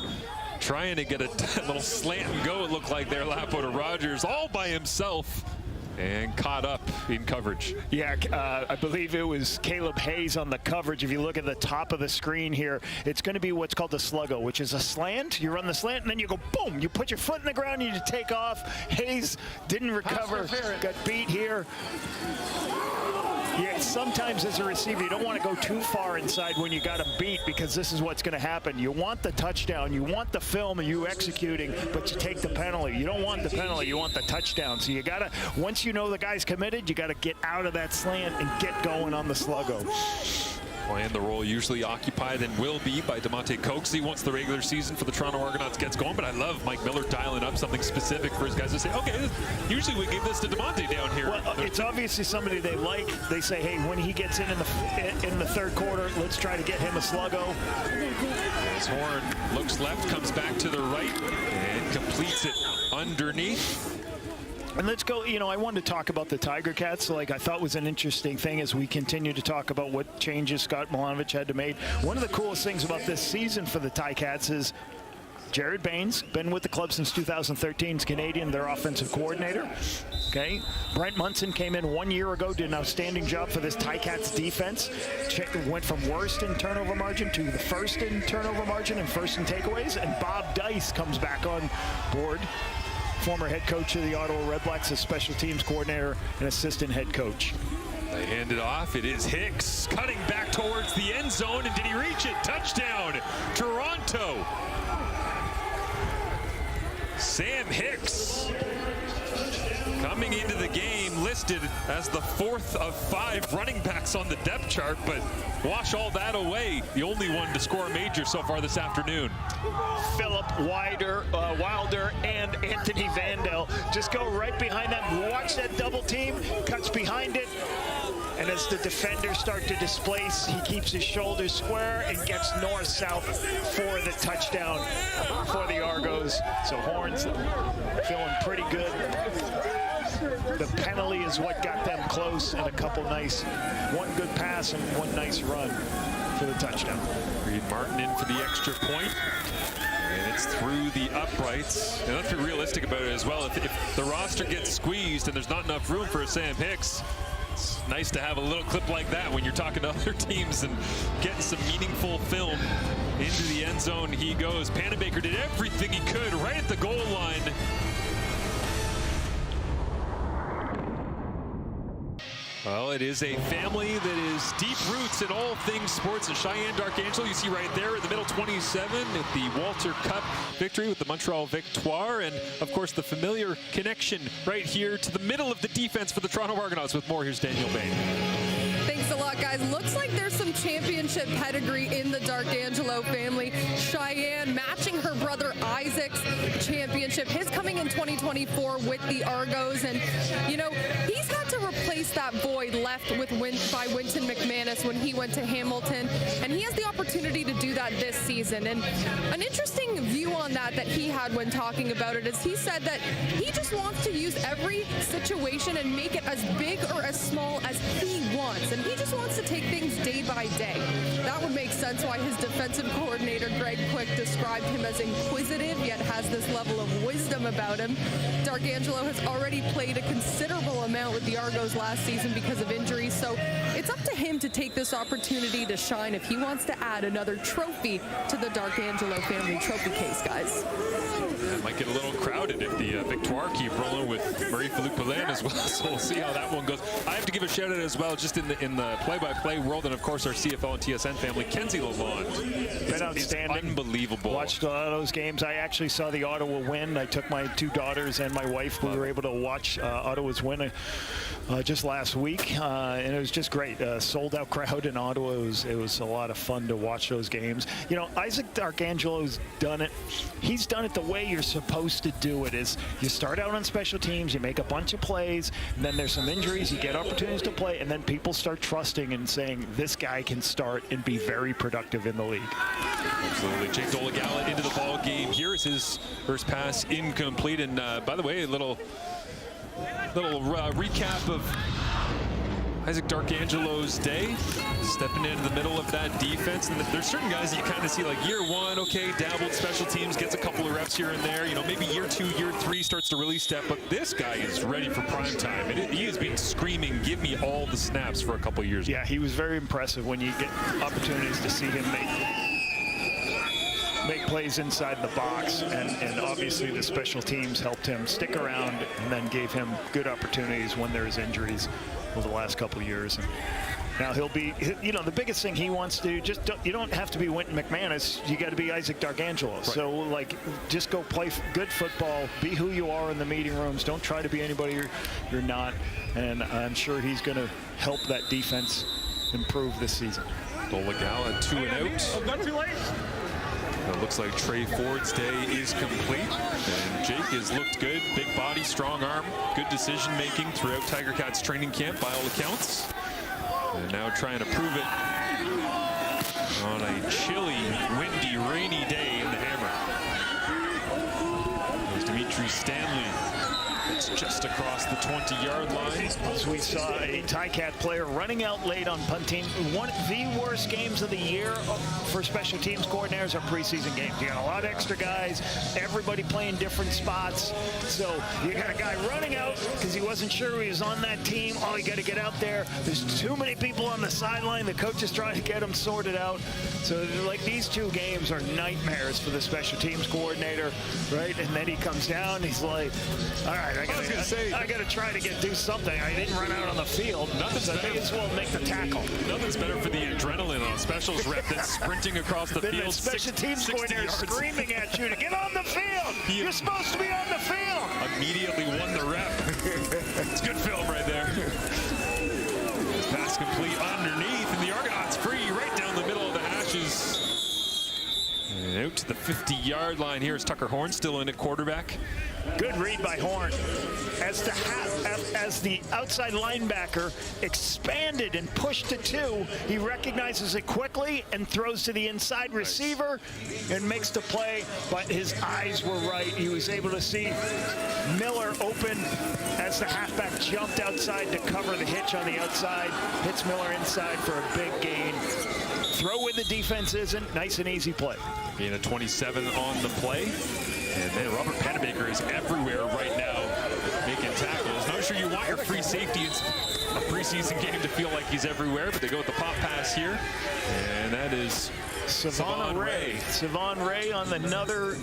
trying to get a little slant and go, it looked like there, Lapo to Rogers, all by himself, and caught up in coverage. Yeah, I believe it was Caleb Hayes on the coverage. If you look at the top of the screen here, it's going to be what's called a sluggo, which is a slant. You run the slant, and then you go, boom, you put your foot in the ground, and you take off. Hayes didn't recover, got beat here. Yeah, sometimes as a receiver, you don't want to go too far inside when you got him beat, because this is what's going to happen. You want the touchdown, you want the film of you executing, but you take the penalty. You don't want the penalty, you want the touchdown. So you got to, once you know the guy's committed, you got to get out of that slant and get going on the sluggo. Playing the role usually occupied and will be by DeMonte Coaxey once the regular season for the Toronto Argonauts gets going. But I love Mike Miller dialing up something specific for his guys to say, okay, usually we give this to DeMonte down here. Well, it's obviously somebody they like. They say, hey, when he gets in the third quarter, let's try to get him a sluggo. As Horn looks left, comes back to the right, and completes it underneath. And let's go, you know, I wanted to talk about the Tiger Cats. Like, I thought was an interesting thing as we continue to talk about what changes Scott Milanovic had to make. One of the coolest things about this season for the Ticats is Jared Baines, been with the club since 2013, is Canadian, their offensive coordinator. Okay, Brent Munson came in 1 year ago, did an outstanding job for this Ticats defense. Went from worst in turnover margin to the first in turnover margin and first in takeaways. And Bob Dice comes back on board, former head coach of the Ottawa Redblacks, as special teams coordinator and assistant head coach. They hand it off. It is Hicks cutting back towards the end zone. And did he reach it? Touchdown, Toronto. Sam Hicks coming into the game listed as the 4th of 5 running backs on the depth chart, but wash all that away. The only one to score a major so far this afternoon. Philip Wilder and Anthony Vandel just go right behind them. Watch that double team, cuts behind it. And as the defenders start to displace, he keeps his shoulders square and gets north-south for the touchdown for the Argos. So Horns feeling pretty good. The penalty is what got them close, and a couple nice, one good pass and one nice run for the touchdown. Reed Martin in for the extra point. And it's through the uprights. And let's be realistic about it as well. If the roster gets squeezed and there's not enough room for a Sam Hicks, it's nice to have a little clip like that when you're talking to other teams and getting some meaningful film. Into the end zone he goes. Panabaker did everything he could right at the goal line. Well, it is a family that is deep roots in all things sports. And Cheyenne D'Arcangelo, you see right there in the middle, 27 at the Walter Cup victory with the Montreal Victoire. And, of course, the familiar connection right here to the middle of the defense for the Toronto Argonauts. With more, here's Daniel Bain. Thanks a lot, guys. Looks like there's some championship pedigree in the D'Arcangelo family. Cheyenne matching her brother Isaac's championship. His coming in 2024 with the Argos. And, you know, he's had to replace that void left by Winton McManus when he went to Hamilton. And he has the opportunity to do that this season. And an interesting view on that he had when talking about it is he said that he just wants to use every situation and make it as big or as small as he wants. And he just wants to take things day by day. That would make sense why his defensive coordinator, Greg Quick, described him as inquisitive, yet has this level of wisdom about him. D'Arcangelo has already played a considerable amount with the Argos last season because of injuries, so it's up to him to take this opportunity to shine if he wants to add another trophy trophy to the D'Arcangelo family trophy case, guys. It might get a little crowded if the Victoire keep rolling with Marie-Philippe Poulin as well, so we'll see how that one goes. I have to give a shout out as well, just in the play-by-play world, and of course our CFL and TSN family, Kenzie Lalonde. Been outstanding. Unbelievable. Watched a lot of those games. I actually saw the Ottawa win. I took my 2 daughters and my wife. We were able to watch Ottawa's win just last week, and it was just great. Sold-out crowd in Ottawa. It was a lot of fun to watch those games. You know, Isaac D'Arcangelo's done it. He's done it the way you're supposed to do it. Is you start out on special teams, you make a bunch of plays, and then there's some injuries, you get opportunities to play, and then people start trusting and saying this guy can start and be very productive in the league. Absolutely. Jake Dolegala into the ball game. Here is his first pass incomplete. And by the way, a little recap of Isaac D'Arcangelo's day, stepping into the middle of that defense. And there's certain guys that you kind of see, like year 1, okay, dabbled special teams, gets a couple of reps here and there. You know, maybe year 2, year 3 starts to really step. But this guy is ready for prime time. He has been screaming, give me all the snaps for a couple of years. Yeah, he was very impressive when you get opportunities to see him make plays inside the box, and obviously the special teams helped him stick around and then gave him good opportunities when there's injuries over the last couple of years. And now he'll be, you know, the biggest thing he wants to do, you don't have to be Wynton McManus, you got to be Isaac D'Arcangelo. Right. So like, just go play good football, be who you are in the meeting rooms, don't try to be anybody you're not, and I'm sure he's going to help that defense improve this season. Dolegala 2 and out. Not too late. It looks like Trey Ford's day is complete, and Jake has looked good. Big body, strong arm, good decision making throughout Tiger Cats training camp by all accounts. And now trying to prove it on a chilly, windy, rainy day in the Hammer. There's Dimitri Stanley. It's just across the 20-yard line. As we saw a Ticat player running out late on punting. One of the worst games of the year for special teams coordinators are preseason games. You got a lot of extra guys, everybody playing different spots. So you got a guy running out because he wasn't sure he was on that team. Oh, you got to get out there. There's too many people on the sideline. The coach is trying to get them sorted out. So like these 2 games are nightmares for the special teams coordinator, right? And then he comes down, he's like, all right, I got to try to do something. I didn't run out on the field. Nothing's better. I may as well make the tackle. Nothing's better for the adrenaline on a specials rep than sprinting across the field. The special teams coordinator screaming at you to get on the field. You're supposed to be on the field. Immediately won the rep. It's good film right there. Pass complete underneath, and the Argonauts free right down the middle of the hashes. And out to the 50-yard line. Here is Tucker Horn still in at quarterback. Good read by Horn. As the outside linebacker expanded and pushed to 2, he recognizes it quickly and throws to the inside receiver and makes the play, but his eyes were right. He was able to see Miller open as the halfback jumped outside to cover the hitch on the outside. Hits Miller inside for a big gain. Throw where the defense isn't. Nice and easy play. Being a 27 on the play. And man, Robert Pennebaker is everywhere right now making tackles. Not sure you want your free safety. It's a preseason game to feel like he's everywhere, but they go with the pop pass here. And that is Savannah Ray. Savannah Ray on another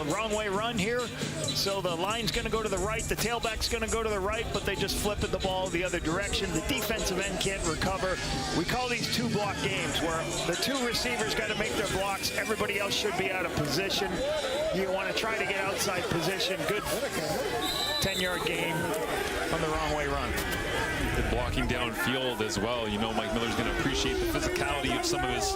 wrong way run here. So the line's going to go to the right. The tailback's going to go to the right, but they just flip the ball the other direction. The defensive end can't recover. We call these 2-block games where the 2 receivers got to make their blocks. Everybody else should be out of position. You want to try to get outside position. Good 10-yard gain on the wrong way run. Good blocking downfield as well. You know Mike Miller's going to appreciate the physicality of some of his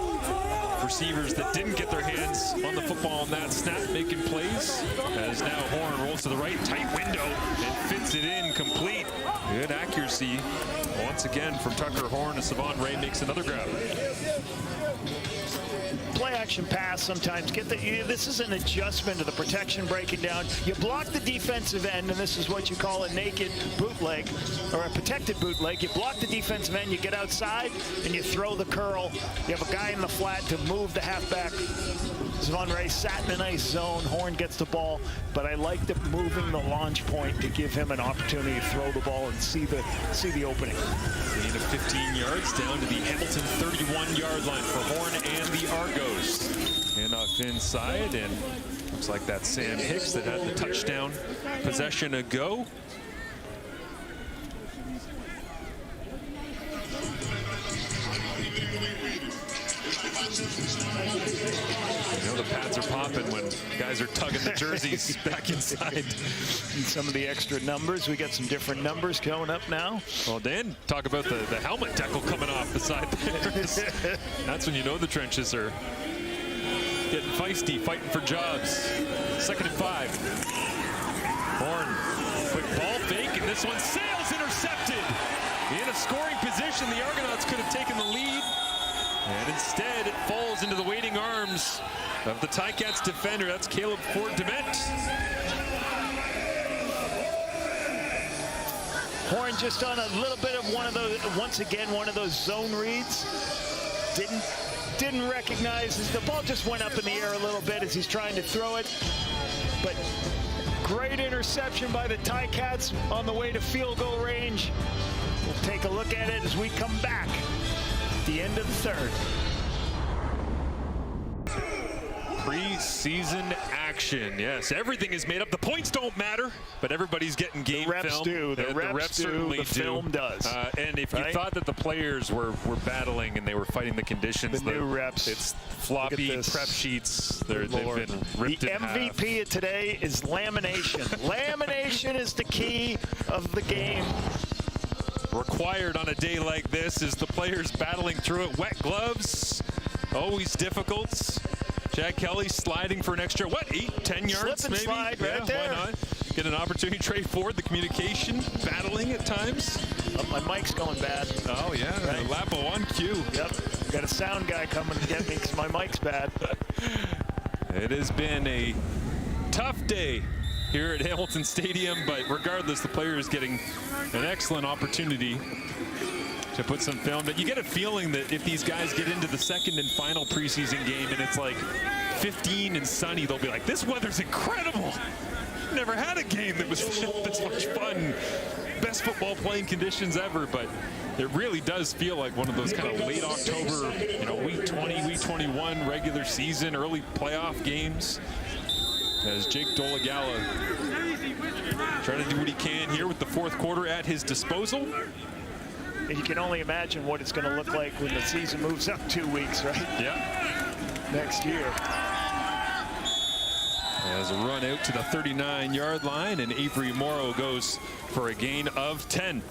receivers that didn't get their hands on the football on that snap, making plays. As now Horn rolls to the right, tight window, and fits it in complete. Good accuracy once again from Tucker Horn, and Savannah Ray makes another grab. Play action pass sometimes. This is an adjustment to the protection breaking down. You block the defensive end, and this is what you call a naked bootleg or a protected bootleg. You block the defensive end, you get outside, and you throw the curl. You have a guy in the flat to move the halfback Zvonre sat in a nice zone. Horn gets the ball, but I like the moving the launch point to give him an opportunity to throw the ball and see the opening. Gain of 15 yards down to the Hamilton 31-yard line for Horn and the Argos. And off inside, and looks like that's Sam Hicks that had the touchdown possession ago. You know the pads are popping when guys are tugging the jerseys back inside. And some of the extra numbers. We got some different numbers coming up now. Well, Dan, talk about the helmet decal coming off the side there. That's when you know the trenches are getting feisty, fighting for jobs. 2nd and 5. Horn, quick ball fake, and this one sails, intercepted. In a scoring position, the Argonauts could have taken the lead. And instead, it falls into the waiting arms of the Ticats defender. That's Caleb Ford-Dement. Horn just on a little bit of one of those, once again, one of those zone reads. Didn't recognize as the ball just went up in the air a little bit as he's trying to throw it. But great interception by the Ticats on the way to field goal range. We'll take a look at it as we come back. The end of the 3rd. Preseason action. Yes, everything is made up. The points don't matter, but everybody's getting game the reps film. Do. The reps certainly do. The film does. And if you thought that the players were battling and they were fighting the conditions, the new reps. It's floppy prep sheets. They've been ripped in half. The MVP of today is lamination. Lamination is the key of the game. Required on a day like this is the players battling through it. Wet gloves, always difficult. Chad Kelly sliding for an extra, 8-10 yards Slip and maybe? Slide right there. Why not? Get an opportunity to trade forward, the communication, battling at times. Oh, my mic's going bad. Oh, yeah, right. Lapo on cue. Yep, got a sound guy coming to get me because my mic's bad. It has been a tough day here at Hamilton Stadium, but regardless, the players getting an excellent opportunity to put some film. But you get a feeling that if these guys get into the 2nd and final preseason game and it's like 15 and sunny, they'll be like, this weather's incredible. Never had a game that was this much fun. Best football playing conditions ever, but it really does feel like one of those kind of late October, week 20, week 21 regular season, early playoff games. As Jake Dolegala trying to do what he can here with the 4th quarter at his disposal. And you can only imagine what it's going to look like when the season moves up 2 weeks, right? Yeah. Next year. As a run out to the 39-yard line, and Avery Morrow goes for a gain of 10.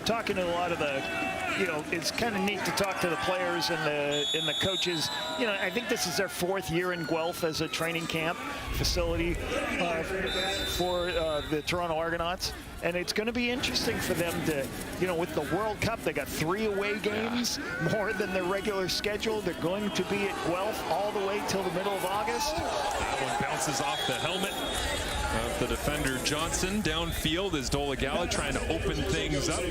Talking to a lot of the, it's kind of neat to talk to the players and the coaches. I think this is their 4th year in Guelph as a training camp facility for the Toronto Argonauts. And it's going to be interesting for them to, with the World Cup, they got 3 away games, more than their regular schedule. They're going to be at Guelph all the way till the middle of August. That one bounces off the helmet of the defender Johnson. Downfield is Dolegala trying to open things up.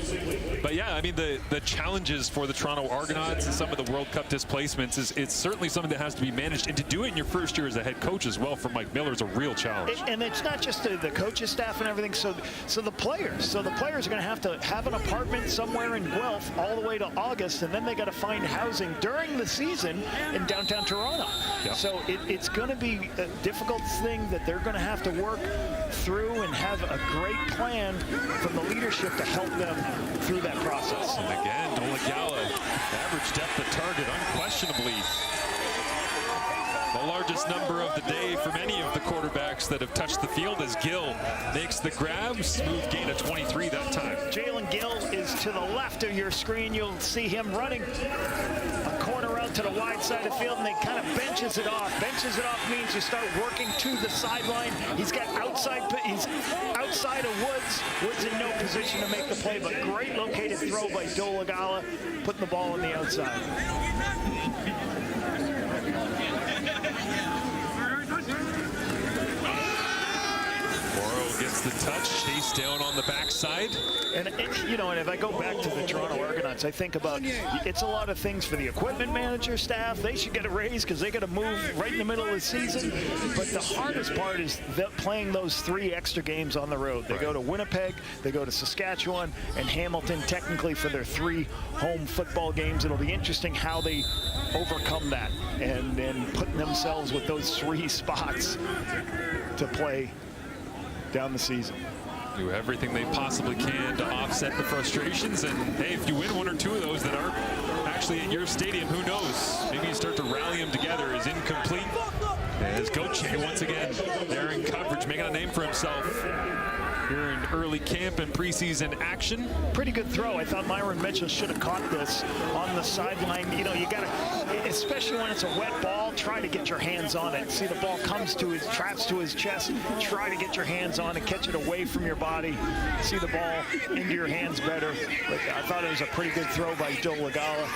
But yeah, I mean, the challenges for the Toronto Argonauts and some of the World Cup displacements it's certainly something that has to be managed. And to do it in your first year as a head coach as well for Mike Miller is a real challenge. And it's not just the coaches, staff, and everything. So the players are going to have an apartment somewhere in Guelph all the way to August, and then they got to find housing during the season in downtown Toronto. Yep. So it's going to be a difficult thing that they're going to have to work through and have a great plan from the leadership to help them through that process. And again, Dolegala, average depth of target, unquestionably the largest number of the day from any of the quarterbacks that have touched the field as Gill makes the grab. Smooth gain of 23 that time. Jalen Gill is to the left of your screen. You'll see him running a corner out to the wide side of the field, and they kind of benches it off. Benches it off means you start working to the sideline. He's outside of Woods. Woods in no position to make the play, but great located throw by Dolegala, putting the ball on the outside. Morrow gets the touch, chase down on the backside. And if I go back to the Toronto Argonauts, I think about it's a lot of things for the equipment manager staff. They should get a raise because they got to move right in the middle of the season. But the hardest part is playing those 3 extra games on the road. They go to Winnipeg, they go to Saskatchewan, and Hamilton technically for their 3 home football games. It'll be interesting how they overcome that and putting themselves with those 3 spots to play down the season. Do everything they possibly can to offset the frustrations, and hey, if you win 1 or 2 of those that aren't actually at your stadium, who knows? Maybe you start to rally them together. Is incomplete as Gauthier once again there in coverage, making a name for himself here in early camp and preseason action. Pretty good throw. I thought Myron Mitchell should have caught this on the sideline. You gotta, especially when it's a wet ball, try to get your hands on it. See the ball traps to his chest. Try to get your hands on it, catch it away from your body. See the ball into your hands better. But I thought it was a pretty good throw by Joe Lagala.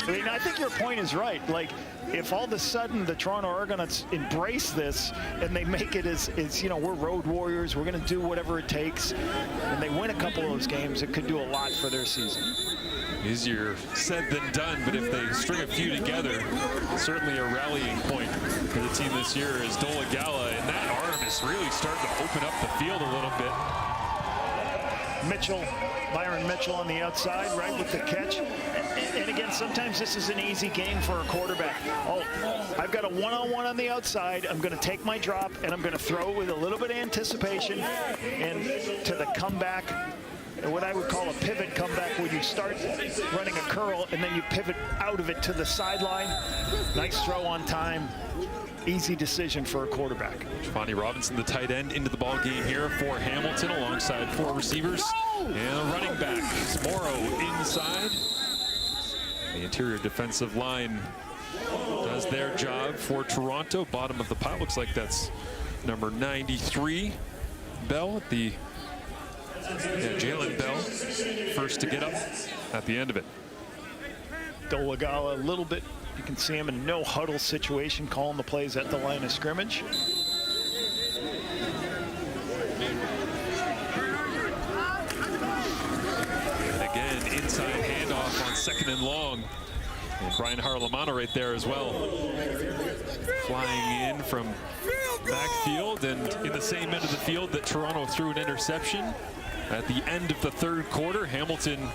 I mean, I think your point is right. Like, if all of a sudden the Toronto Argonauts embrace this and they make it as we're road warriors, we're going to do whatever it takes, and they win a couple of those games, it could do a lot for their season. Easier said than done, but if they string a few together, certainly a rallying point for the team this year is Dolagala, and that arm is really starting to open up the field a little bit. Myron Mitchell on the outside, right with the catch. And again, sometimes this is an easy game for a quarterback. Oh, I've got a one-on-one on the outside. I'm going to take my drop, and I'm going to throw with a little bit of anticipation and to the comeback, what I would call a pivot comeback, where you start running a curl and then you pivot out of it to the sideline. Nice throw on time. Easy decision for a quarterback. Giovanni Robinson, the tight end, into the ball game here for Hamilton alongside 4 receivers and a running back. Morrow inside. The interior defensive line does their job for Toronto. Bottom of the pile, looks like that's number 93, Bell. Jalen Bell, first to get up at the end of it. Dolagala a little bit. You can see him in no huddle situation, calling the plays at the line of scrimmage. And again, inside handoff on 2nd and long. And Brian Harlamano right there as well. Flying in from backfield, and in the same end of the field that Toronto threw an interception. At the end of the 3rd quarter, Hamilton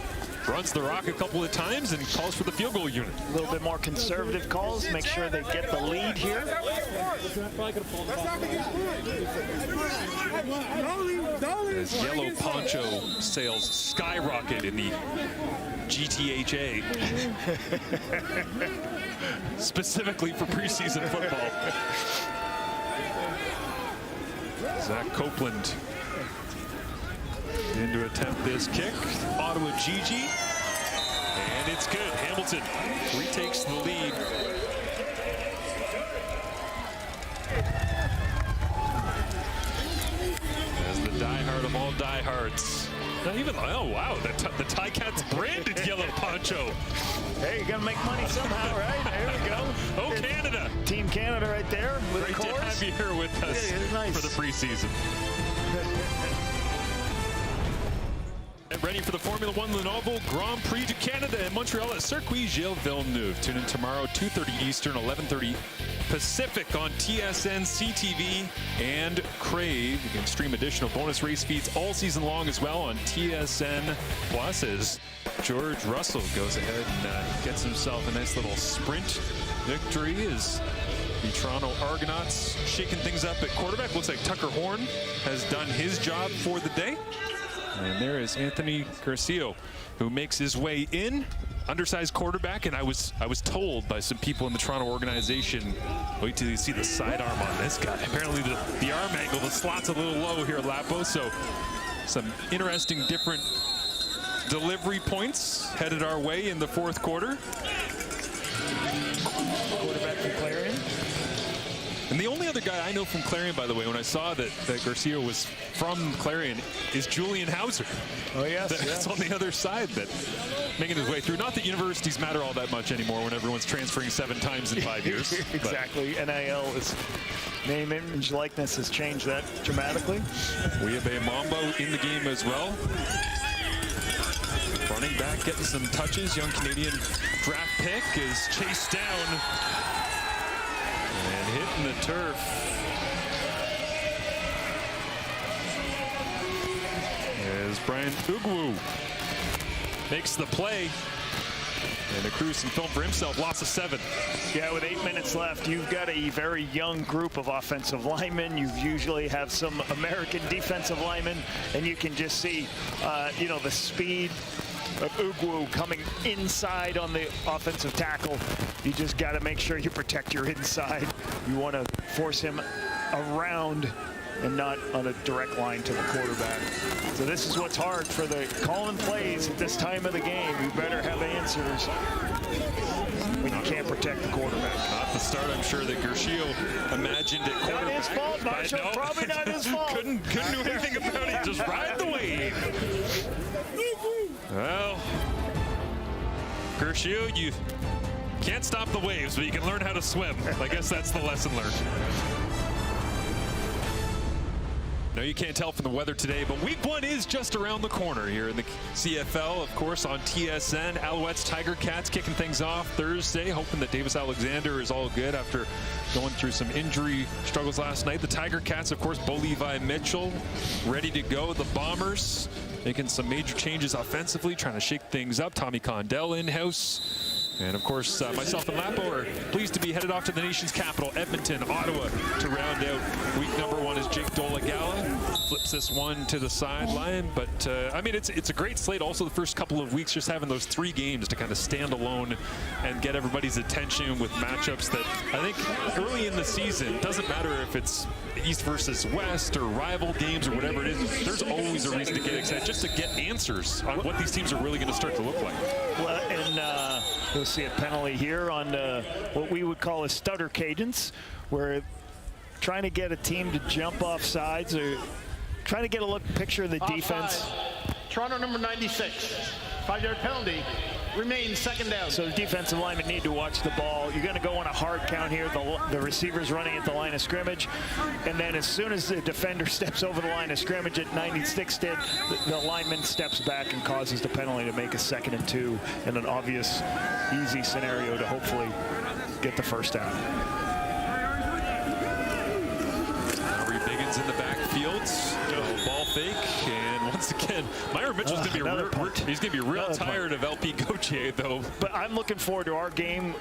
runs the rock a couple of times and calls for the field goal unit. A little bit more conservative calls, make sure they get the lead here. As yellow poncho sales skyrocket in the GTHA, specifically for preseason football. Zach Copeland in to attempt this kick. Ottawa Gigi. And it's good. Hamilton retakes the lead. As the diehard of all diehards. Not even, oh wow, the Ticats branded yellow poncho. Hey, you gotta make money somehow, right? There we go. Oh, Canada. Team Canada right there. Great to have you here with us for the preseason. Ready for the Formula One Lenovo Grand Prix de Canada in Montreal at Circuit Gilles Villeneuve. Tune in tomorrow, 2:30 Eastern, 11:30 Pacific on TSN, CTV, and Crave. You can stream additional bonus race feeds all season long as well on TSN Plus, as George Russell goes ahead and gets himself a nice little sprint victory as the Toronto Argonauts shaking things up at quarterback. Looks like Tucker Horn has done his job for the day. And there is Anthony Garcia, who makes his way in, undersized quarterback. And I was told by some people in the Toronto organization, wait till you see the sidearm on this guy. Apparently the arm angle, the slot's a little low here at Lapo. So some interesting different delivery points headed our way in the 4th quarter. Quarterback from Clarion. And the only other guy I know from Clarion, by the way, when I saw that Garcia was from Clarion, is Julian Hauser. Oh, yes. That's on the other side, that making his way through. Not that universities matter all that much anymore when everyone's transferring 7 times in 5 years. Exactly. NIL is name, image, likeness has changed that dramatically. We have a Mambo in the game as well. Running back, getting some touches. Young Canadian draft pick is chased down and hitting the turf. As Brian Ugwu makes the play and accrues some film for himself. Loss of 7. Yeah, with 8 minutes left, you've got a very young group of offensive linemen. You usually have some American defensive linemen, and you can just see, you know, the speed of Ugwu coming inside on the offensive tackle. You just got to make sure you protect your inside. You want to force him around and not on a direct line to the quarterback. So this is what's hard for the calling plays at this time of the game. You better have answers when you can't protect the quarterback. Not the start, I'm sure, that Garcia imagined at quarterback. Not his fault, Marshall. No, probably not his fault. Couldn't do anything about it. Just ride the wave. Well, Garcia, you can't stop the waves, but you can learn how to swim. I guess that's the lesson learned. No, you can't tell from the weather today, but week 1 is just around the corner here in the CFL, of course, on TSN. Alouettes, Tiger Cats kicking things off Thursday, hoping that Davis Alexander is all good after going through some injury struggles last night. The Tiger Cats, of course, Bo Levi Mitchell, ready to go. The Bombers making some major changes offensively, trying to shake things up. Tommy Condell in-house. And, of course, myself and Lapo are pleased to be headed off to the nation's capital, Edmonton, Ottawa, to round out week number 1 as Jake Dolagala flips this one to the sideline. But, I mean, it's a great slate. Also, the first couple of weeks, just having those 3 games to kind of stand alone and get everybody's attention with matchups that I think early in the season, doesn't matter if it's East versus West or rival games or whatever it is, there's always a reason to get excited, just to get answers on what these teams are really going to start to look like. Well, and you'll see a penalty here on what we would call a stutter cadence, where trying to get a team to jump off sides or trying to get a picture of the defense. Toronto number 96, 5-yard penalty. Remains second down. So the defensive linemen need to watch the ball. You're going to go on a hard count here. The receiver's running at the line of scrimmage. And then as soon as the defender steps over the line of scrimmage at 96 did, the lineman steps back and causes the penalty to make a 2nd and 2 in an obvious, easy scenario to hopefully get the first down. Henry Biggins in the backfield. Ball fake. And once again, Myron Mitchell's going to be real tired of LP Gauthier, though. But I'm looking forward to our game,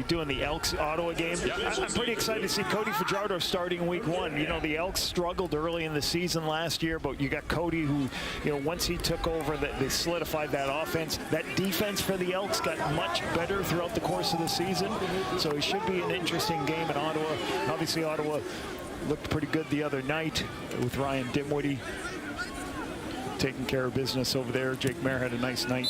doing the Elks Ottawa game. Yeah. I'm pretty excited to see Cody Fajardo starting week 1. You know, the Elks struggled early in the season last year, but you got Cody who, you know, once he took over, they solidified that offense. That defense for the Elks got much better throughout the course of the season. So it should be an interesting game in Ottawa. Obviously, Ottawa looked pretty good the other night with Ryan Dimwitty taking care of business over there. Jake Mayer had a nice night.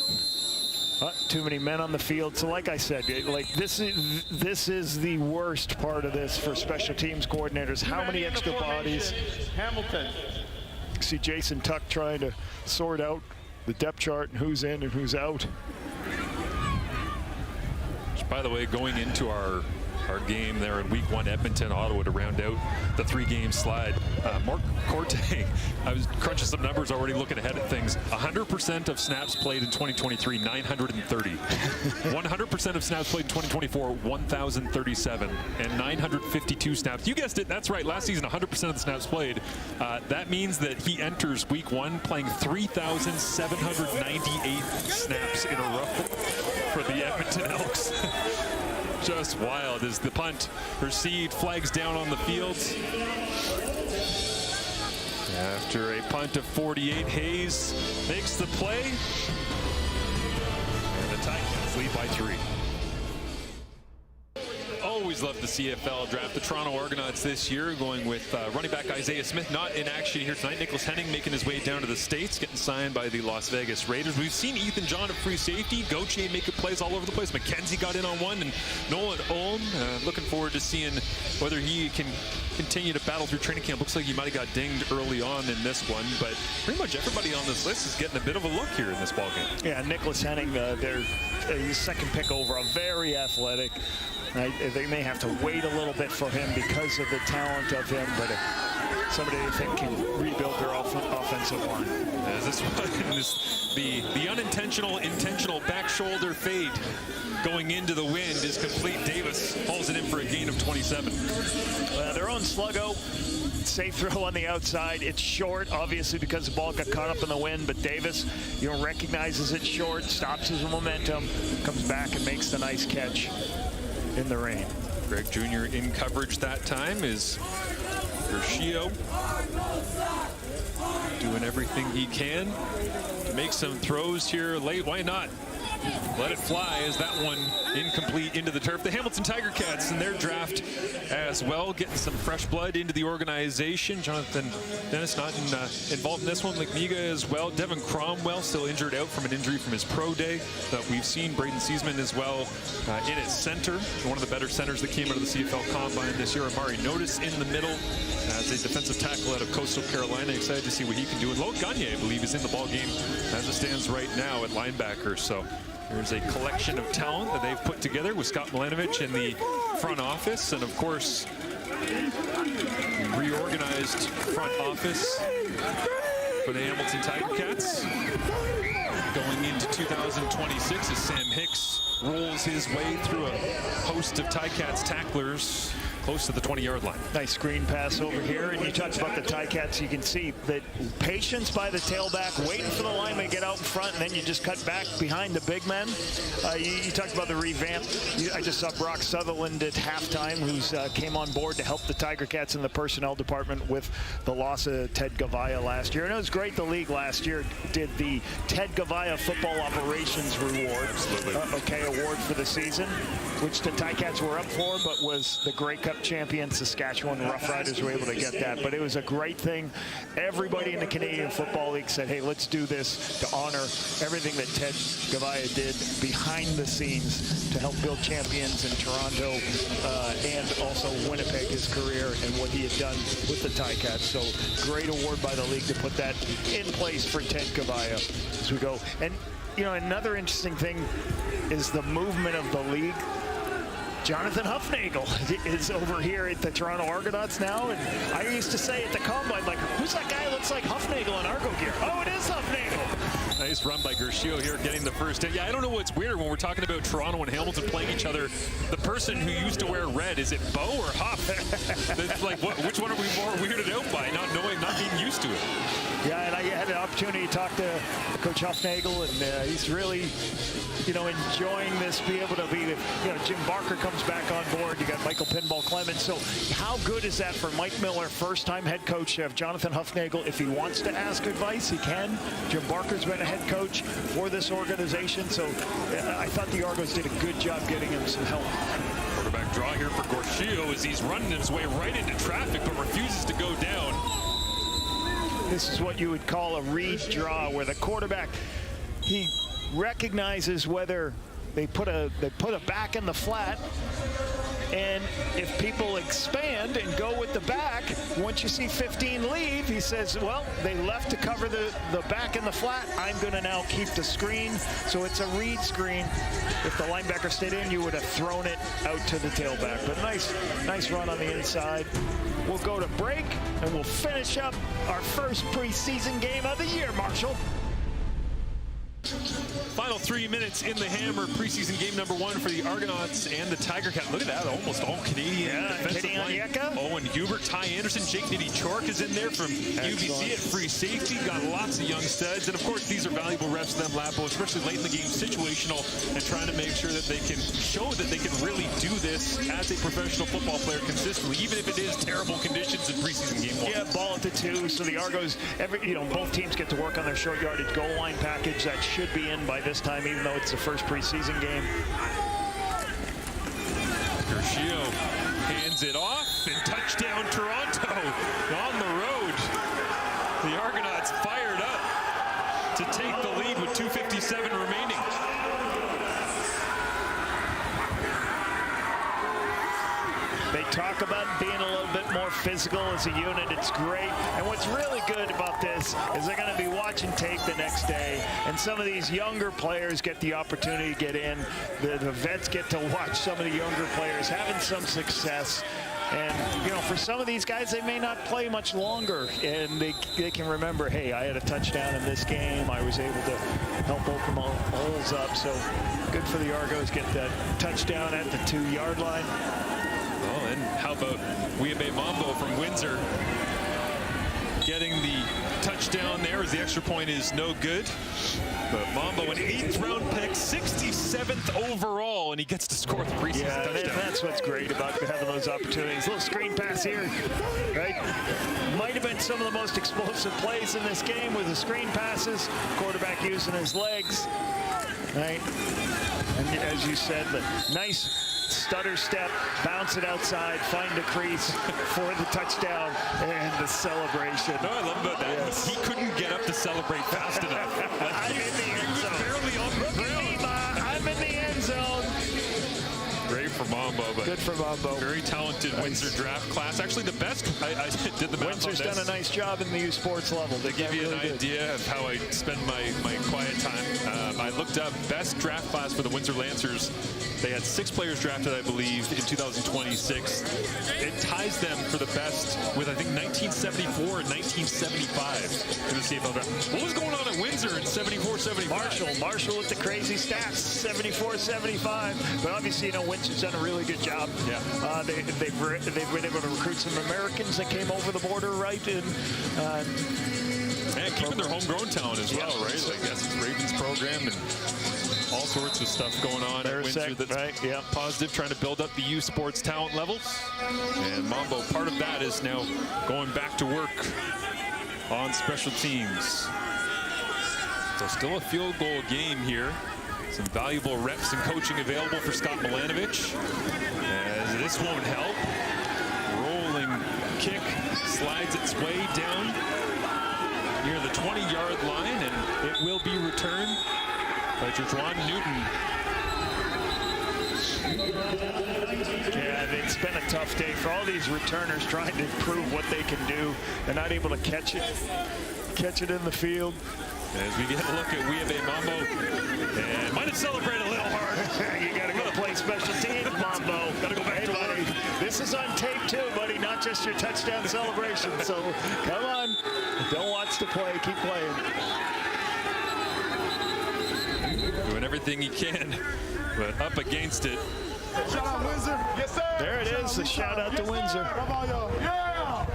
Too many men on the field. So like I said, like this is the worst part of this for special teams coordinators. How many extra bodies? Hamilton. See Jason Tuck trying to sort out the depth chart and who's in and who's out. Which, by the way, going into our game there in week 1, Edmonton, Ottawa, to round out the 3-game slide. Mark Corte, I was crunching some numbers already, looking ahead at things. 100% of snaps played in 2023, 930. 100% of snaps played in 2024, 1,037. And 952 snaps. You guessed it, that's right. Last season, 100% of the snaps played. That means that he enters week 1 playing 3,798 snaps in a row for the Edmonton Elks. Just wild as the punt received, flags down on the field. After a punt of 48, Hayes makes the play. And the Tigers lead by 3. Always always love the CFL draft. The Toronto Argonauts this year going with running back Isaiah Smith, not in action here tonight. Nicholas Henning making his way down to the States, getting signed by the Las Vegas Raiders. We've seen Ethan John at free safety. Gauthier making plays all over the place. McKenzie got in on one, and Nolan Ulm, looking forward to seeing whether he can continue to battle through training camp. Looks like he might have got dinged early on in this one, but pretty much everybody on this list is getting a bit of a look here in this ballgame. Yeah, Nicholas Henning, their second pick over, very athletic. They may have to wait a little bit for him because of the talent of him, but somebody they think can rebuild their offensive line. As this one is the unintentional, intentional back shoulder fade going into the wind is complete. Davis hauls it in for a gain of 27. Their own Sluggo. Safe throw on the outside. It's short, obviously, because the ball got caught up in the wind, but Davis, recognizes it's short, stops his momentum, comes back and makes the nice catch in the rain. Greg Jr. in coverage that time is Gershio doing everything he can to make some throws here late. Why not? Let it fly as that one incomplete into the turf. The Hamilton Tiger Cats in their draft as well, getting some fresh blood into the organization. Jonathan Dennis not involved in this one, like Miga as well. Devin Cromwell still injured out from an injury from his pro day that we've seen. Braden Seasman as well in at center. One of the better centers that came out of the CFL Combine this year. Amari Notice in the middle as a defensive tackle out of Coastal Carolina. Excited to see what he can do. And Lo Gagne, I believe, is in the ball game as it stands right now at linebacker. So there's a collection of talent that they've put together with Scott Milanovic in the front office, and of course, the reorganized front office for the Hamilton Tiger Cats going into 2026 as Sam Hicks rolls his way through a host of Ticats tacklers close to the 20-yard line. Nice screen pass over here, and you talked about the Ticats. You can see that patience by the tailback, waiting for the lineman to get out in front, and then you just cut back behind the big men. You talked about the revamp. I just saw Brock Sutherland at halftime, who's came on board to help the Tiger Cats in the personnel department with the loss of Ted Gavaya last year. And it was great the league last year did the Ted Gavaya Football Operations Reward, award for the season, which the Ticats were up for, but was the Grey Cup champion Saskatchewan Roughriders were able to get that. But it was a great thing. Everybody in the Canadian Football League said, hey, let's do this to honor everything that Ted Gavaya did behind the scenes to help build champions in Toronto and also Winnipeg, his career, and what he had done with the Ticats. So great award by the league to put that in place for Ted Gavaya as we go. And, another interesting thing is the movement of the league. Jonathan Huffnagel is over here at the Toronto Argonauts now, and I used to say at the Combine, like, who's that guy who looks like Huffnagel in Argo gear? Oh, it is Huffnagel! Nice run by Gershio here, getting the first hit. Yeah, I don't know what's weird when we're talking about Toronto and Hamilton playing each other. The person who used to wear red, is it Bo or Huff? It's like, which one are we more weirded out by, not knowing, not being used to it? Yeah, and I had an opportunity to talk to Coach Huffnagel, and he's really, enjoying this, be able to be, Jim Barker comes back on board. You got Michael Pinball Clemens. So how good is that for Mike Miller, first-time head coach, to have Jonathan Huffnagel? If he wants to ask advice, he can. Jim Barker's been a head coach for this organization, so I thought the Argos did a good job getting him some help. Quarterback draw here for Gershio as he's running his way right into traffic, but refuses to go down. This is what you would call a read draw, where the quarterback, he recognizes whether they put a back in the flat, and if people expand and go with the back, once you see 15 leave, he says, well, they left to cover the back in the flat. I'm going to now keep the screen. So it's a read screen. If the linebacker stayed in, you would have thrown it out to the tailback. But nice run on the inside. We'll go to break, and we'll finish up our first preseason game of the year, Marshall. Final 3 minutes in the Hammer, preseason game number 1 for the Argonauts and the Tiger Cat. Look at that, almost all Canadian defensive line. Owen Hubert, Ty Anderson, Jake Nitty-Chork is in there from UBC at free safety. Got lots of young studs, and of course these are valuable reps to them, Lapo, especially late in the game, situational, and trying to make sure that they can show that they can really do this as a professional football player consistently, even if it is terrible conditions in preseason game 1. Yeah, ball at the 2, so the Argos, both teams get to work on their short yardage goal line package. That should be in by this time, even though it's the first preseason game. Gershio Touchdown, Toronto on the road. The Argonauts fired up to take the lead with 2:57 remaining. They talk about being a little bit more physical as a unit. It's great. And what's really good about this is they're going to be watching tape the next day, and some of these younger players get the opportunity to get in. The vets get to watch some of the younger players having some success. And, you know, for some of these guys, they may not play much longer, and they can remember, hey, I had a touchdown in this game. I was able to help open the holes up. So good for the Argos, get that touchdown at the 2-yard line. Oh, and how about Weabay Mambo from Windsor getting the touchdown there as the extra point is no good. But Mambo, an 8th round pick, 67th overall, and he gets to score the preseason touchdown. That's what's great about having those opportunities. Little screen pass here, right? Might have been some of the most explosive plays in this game with the screen passes. Quarterback using his legs, right? And as you said, the nice stutter step, bounce it outside, find a crease for the touchdown and the celebration. No, I love about that. Yes. He couldn't get up to celebrate fast enough. I'm in the end zone. Barely on the ground. I'm in the end zone. Great for Mambo, but good for Mambo. Very talented Windsor draft class. Actually, the best. I did the math. Windsor's done a nice job in the U Sports level. They give you an idea of how I spend my quiet time. I looked up best draft class for the Windsor Lancers. They had 6 players drafted, I believe, in 2026. It ties them for the best with, I think, 1974 and 1975 in the CFL draft. What was going on at Windsor in 74-75? Marshall with the crazy stats, 74-75. But obviously, you know, Windsor's done a really good job. Yeah. They've been able to recruit some Americans that came over the border, right? And keeping their homegrown talent as well, right? Like that's Ravens program and all sorts of stuff going on at Windsor that's positive, trying to build up the U Sports talent levels. And Mambo, part of that is now going back to work on special teams. So still a field goal game here. Some valuable reps and coaching available for Scott Milanovich. As this won't help. Rolling kick slides its way down near the 20-yard line, and it will be returned by Jerjuan Newton. Yeah, it's been a tough day for all these returners trying to prove what they can do. They're not able to catch it in the field. As we get a look at Weabay Mambo, and might have celebrated a little hard. You got to go play special teams, Mambo. Got to go back to buddy. This is on tape too, buddy, not just your touchdown celebration. So come on, don't watch the play, keep playing. Doing everything he can, but up against it. Shout out Windsor. Yes, sir. There it is, the shout out to Windsor. Come on, y'all. Yeah.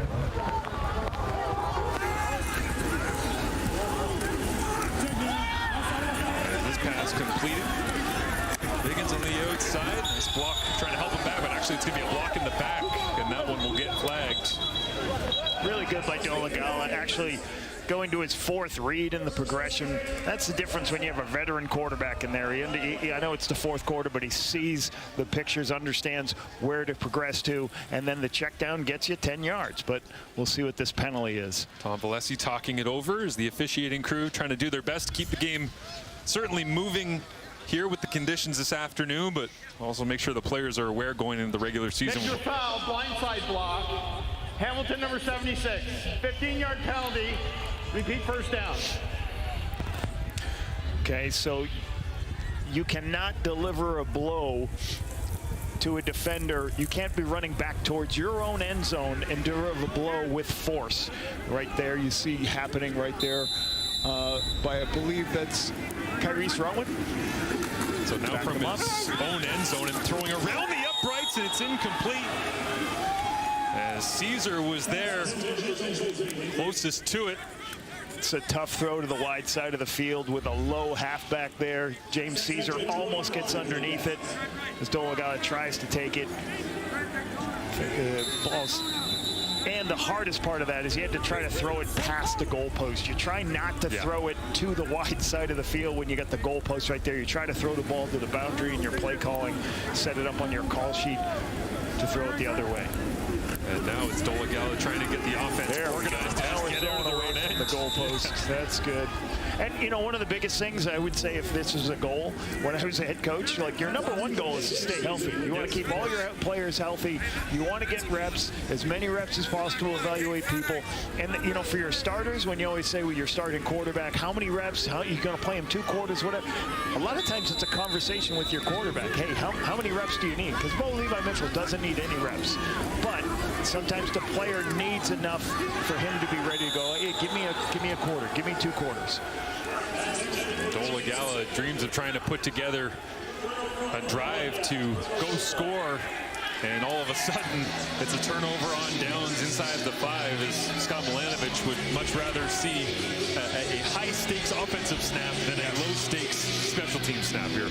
This pass completed. Higgins on the outside. Nice block, trying to help him back, but actually it's going to be a block in the back, and that one will get flagged. Really good by Dolagala, actually going to his 4th read in the progression. That's the difference when you have a veteran quarterback in there. I know it's the 4th quarter, but he sees the pictures, understands where to progress to, and then the check down gets you 10 yards. But we'll see what this penalty is. Tom Valesi talking it over as the officiating crew trying to do their best to keep the game certainly moving here with the conditions this afternoon, but also make sure the players are aware going into the regular season. Major foul, blindside block. Hamilton, number 76. 15-yard penalty. Repeat first down. Okay, so you cannot deliver a blow to a defender. You can't be running back towards your own end zone and deliver a blow with force. Right there, you see happening right there by, I believe that's Kyrese Rowan. So now from his own end zone and throwing around the uprights, and it's incomplete. As Caesar was there, closest to it. It's a tough throw to the wide side of the field with a low halfback there. James Caesar almost gets underneath it as Dolagala tries to take it. And the hardest part of that is you had to try to throw it past the goalpost. You try not to throw it to the wide side of the field when you got the goalpost right there. You try to throw the ball to the boundary in your play calling, set it up on your call sheet to throw it the other way. And now it's Dolegala trying to get the offense organized. Now Get over the road end. The goalpost. That's good. And, you know, one of the biggest things I would say if this was a goal, when I was a head coach, like your number one goal is to stay healthy. You want to keep all your players healthy. You want to get reps, as many reps as possible, evaluate people. And, you know, for your starters, when you always say with your starting quarterback, how many reps, how you going to play him 2 quarters, whatever. A lot of times it's a conversation with your quarterback. Hey, how many reps do you need? Because Bo Levi Mitchell doesn't need any reps. But sometimes the player needs enough for him to be ready to go, hey, give me a quarter, give me 2 quarters. Dolegala dreams of trying to put together a drive to go score, and all of a sudden it's a turnover on downs inside the 5 as Scott Milanovic would much rather see a high-stakes offensive snap than a low-stakes special team snap here.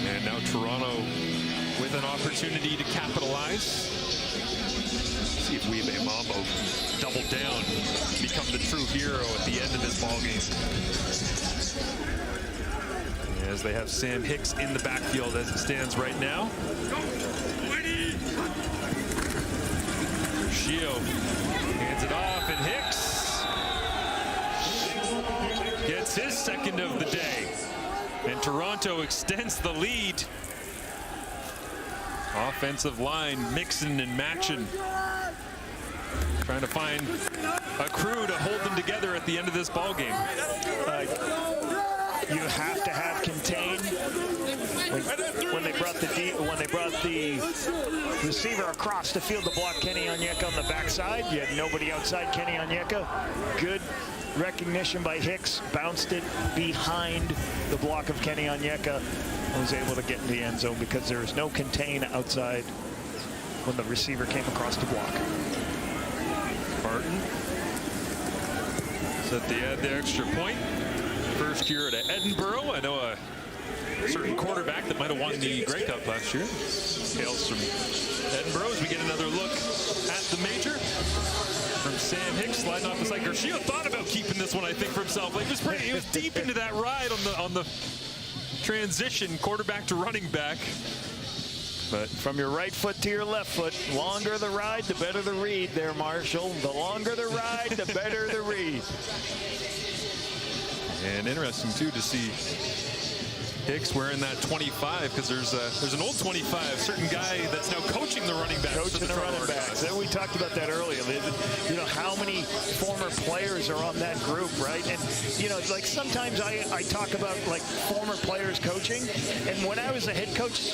And now Toronto with an opportunity to capitalize. See if Weave Mambo double down, become the true hero at the end of this ball game. As they have Sam Hicks in the backfield as it stands right now. Shio hands it off, and Hicks gets his second of the day. And Toronto extends the lead. Offensive line mixing and matching. Trying to find a crew to hold them together at the end of this ball game. You have to have contain. When they brought the receiver across the field to block Kenny Onyeka on the backside, you had nobody outside Kenny Onyeka. Good recognition by Hicks, bounced it behind the block of Kenny Onyeka, and was able to get in the end zone because there was no contain outside when the receiver came across the block. Barton set the extra point. First year at Edinburgh. I know a certain quarterback that might have won the Grey Cup last year. Hails from Edinburgh as we get another look at the major. From Sam Hicks sliding off the side. Garcia thought about keeping this one, I think, for himself. Like, he was deep into that ride on the transition, quarterback to running back. But from your right foot to your left foot, longer the ride, the better the read there, Marshall. The longer the ride, the better the read. And interesting, too, to see Hicks wearing that 25, because there's an old 25, certain guy that's now coaching the running backs. Coaching the running backs. And we talked about that earlier. You know, how many former players are on that group, right? And, you know, like sometimes I talk about, like, former players coaching. And when I was a head coach,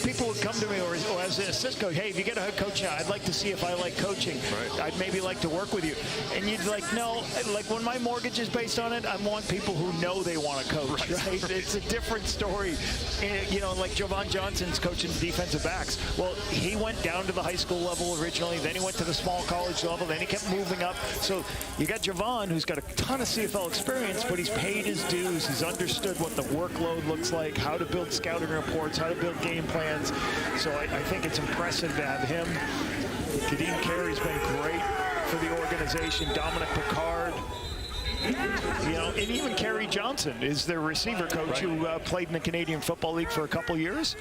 people would come to me, or as an assistant coach, hey, if you get a head coach now, I'd like to see if I like coaching. Right. I'd maybe like to work with you. And you'd like, no, like when my mortgage is based on it, I want people who know they want to coach, right? It's a different story. And, you know, like Jovan Johnson's coaching defensive backs. Well, he went down to the high school level originally, then he went to the small college level, then he kept moving up. So you got Jovan, who's got a ton of CFL experience, but he's paid his dues. He's understood what the workload looks like, how to build scouting reports, how to build game plans. So I think it's impressive to have him. Kadeem Carey's been great for the organization. Dominic Picard. You know, and even Kerry Johnson is their receiver coach, who played in the Canadian Football League for a couple years.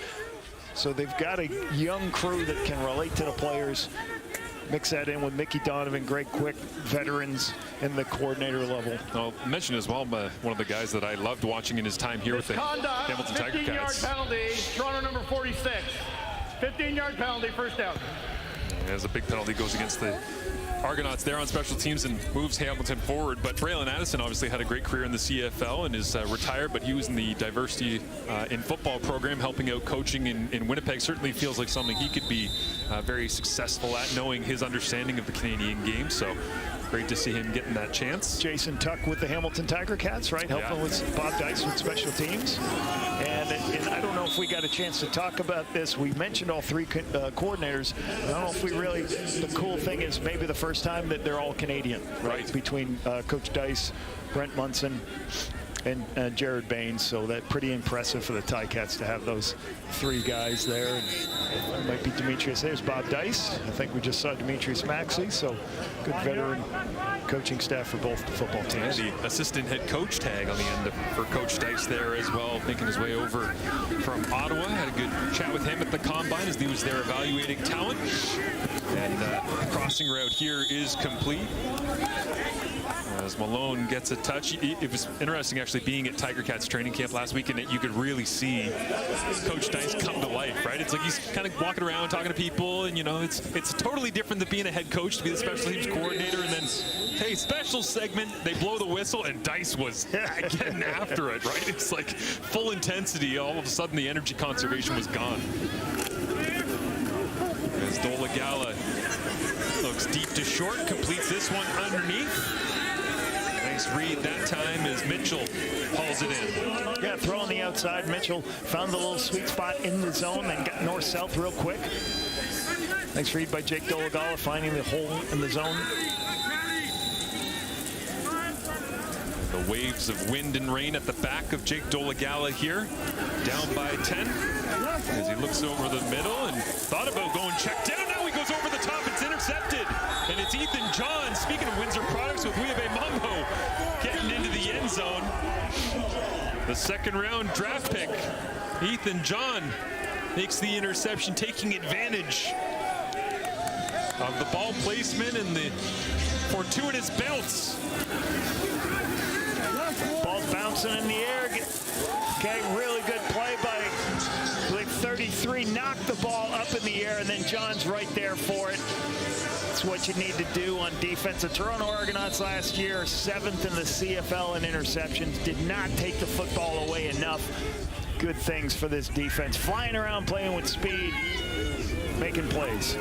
So they've got a young crew that can relate to the players. Mix that in with Mickey Donovan, Greg Quick, veterans in the coordinator level. I'll mention as well, one of the guys that I loved watching in his time here with the Hamilton Tiger Cats. 15-yard penalty, Toronto number 46. 15-yard penalty, first down. As a big penalty goes against the Argonauts there on special teams and moves Hamilton forward. But Braylon Addison obviously had a great career in the CFL and is retired, but he was in the diversity in football program, helping out coaching in Winnipeg. Certainly feels like something he could be very successful at, knowing his understanding of the Canadian game. So great to see him getting that chance. Jason Tuck with the Hamilton Tiger Cats, right? Helping with Bob Dice with special teams. And I don't know if we got a chance to talk about this. We mentioned all three coordinators. I don't know if we really, the cool thing is maybe the first time that they're all Canadian, right? Between Coach Dice, Brent Munson, and Jared Baines. So that's pretty impressive for the Ticats to have those three guys there. And it might be Demetrius. There's Bob Dice. I think we just saw Demetrius Maxey. So good veteran coaching staff for both football teams. And the assistant head coach tag on the end for Coach Dice there as well, making his way over from Ottawa. Had a good chat with him at the Combine as he was there evaluating talent. And the crossing route here is complete. As Malone gets a touch. It was interesting actually being at Tiger Cats training camp last week, and you could really see Coach Dice come to life, right? It's like he's kind of walking around talking to people, and it's totally different than being a head coach to be the special teams coordinator, and then, hey, special segment, they blow the whistle, and Dice was getting after it, right? It's like full intensity. All of a sudden, the energy conservation was gone. As Dolagala looks deep to short, completes this one underneath. Nice read that time as Mitchell hauls it in. Yeah, throw on the outside. Mitchell found the little sweet spot in the zone, then got north-south real quick. Nice read by Jake Dolagala, finding the hole in the zone. The waves of wind and rain at the back of Jake Dolagala here, down by 10. As he looks over the middle and thought about going check down. Now he goes over the top. It's intercepted. And it's Ethan John, speaking of Windsor products, with Weabe Mambo getting into the end zone. The second-round draft pick, Ethan John, makes the interception, taking advantage of the ball placement and the fortuitous bounce. Ball bouncing in the air. Okay, really good play by 33. Knocked the ball up in the air, and then John's right there for it. That's what you need to do on defense. The Toronto Argonauts last year, 7th in the CFL in interceptions. Did not take the football away enough. Good things for this defense. Flying around, playing with speed, making plays.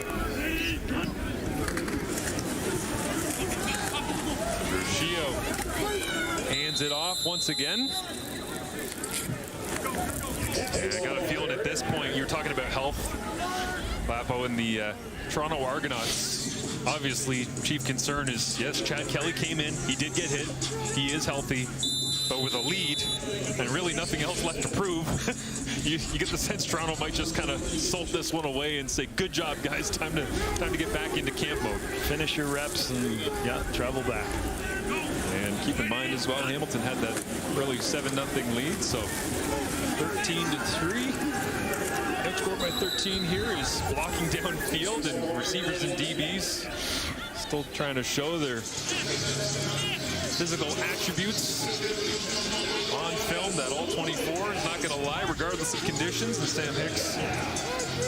Gio hands it off once again. Yeah, I got a feeling at this point, you're talking about health, Lapo, and the Toronto Argonauts. Obviously, chief concern is, yes, Chad Kelly came in. He did get hit. He is healthy. But with a lead and really nothing else left to prove, you get the sense Toronto might just kind of salt this one away and say, good job, guys. Time to get back into camp mode. Finish your reps and, yeah, travel back. And keep in mind as well, Hamilton had that early 7-0 lead, so 13-3. Outscored by 13 here is blocking downfield, and receivers and DBs still trying to show their physical attributes on film. That all 24 is not going to lie, regardless of conditions. And Sam Hicks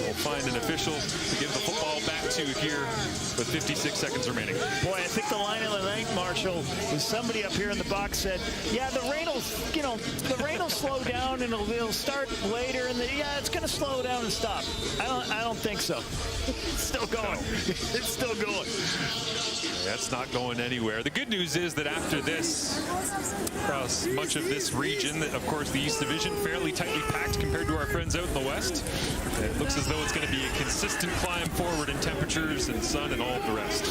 will find an official to give the football back to here with 56 seconds remaining. Boy, I think the line of the night, Marshall, was somebody up here in the box said, yeah, the rain will slow down and it'll start later, and it's going to slow down and stop. I don't think so. It's still going. It's still going. That's not going anywhere. The good news is that after this, across much of this region, of course, the East Division fairly tightly packed compared to our friends out in the West. It looks as though it's going to be a consistent climb forward in temperatures and sun and all of the rest.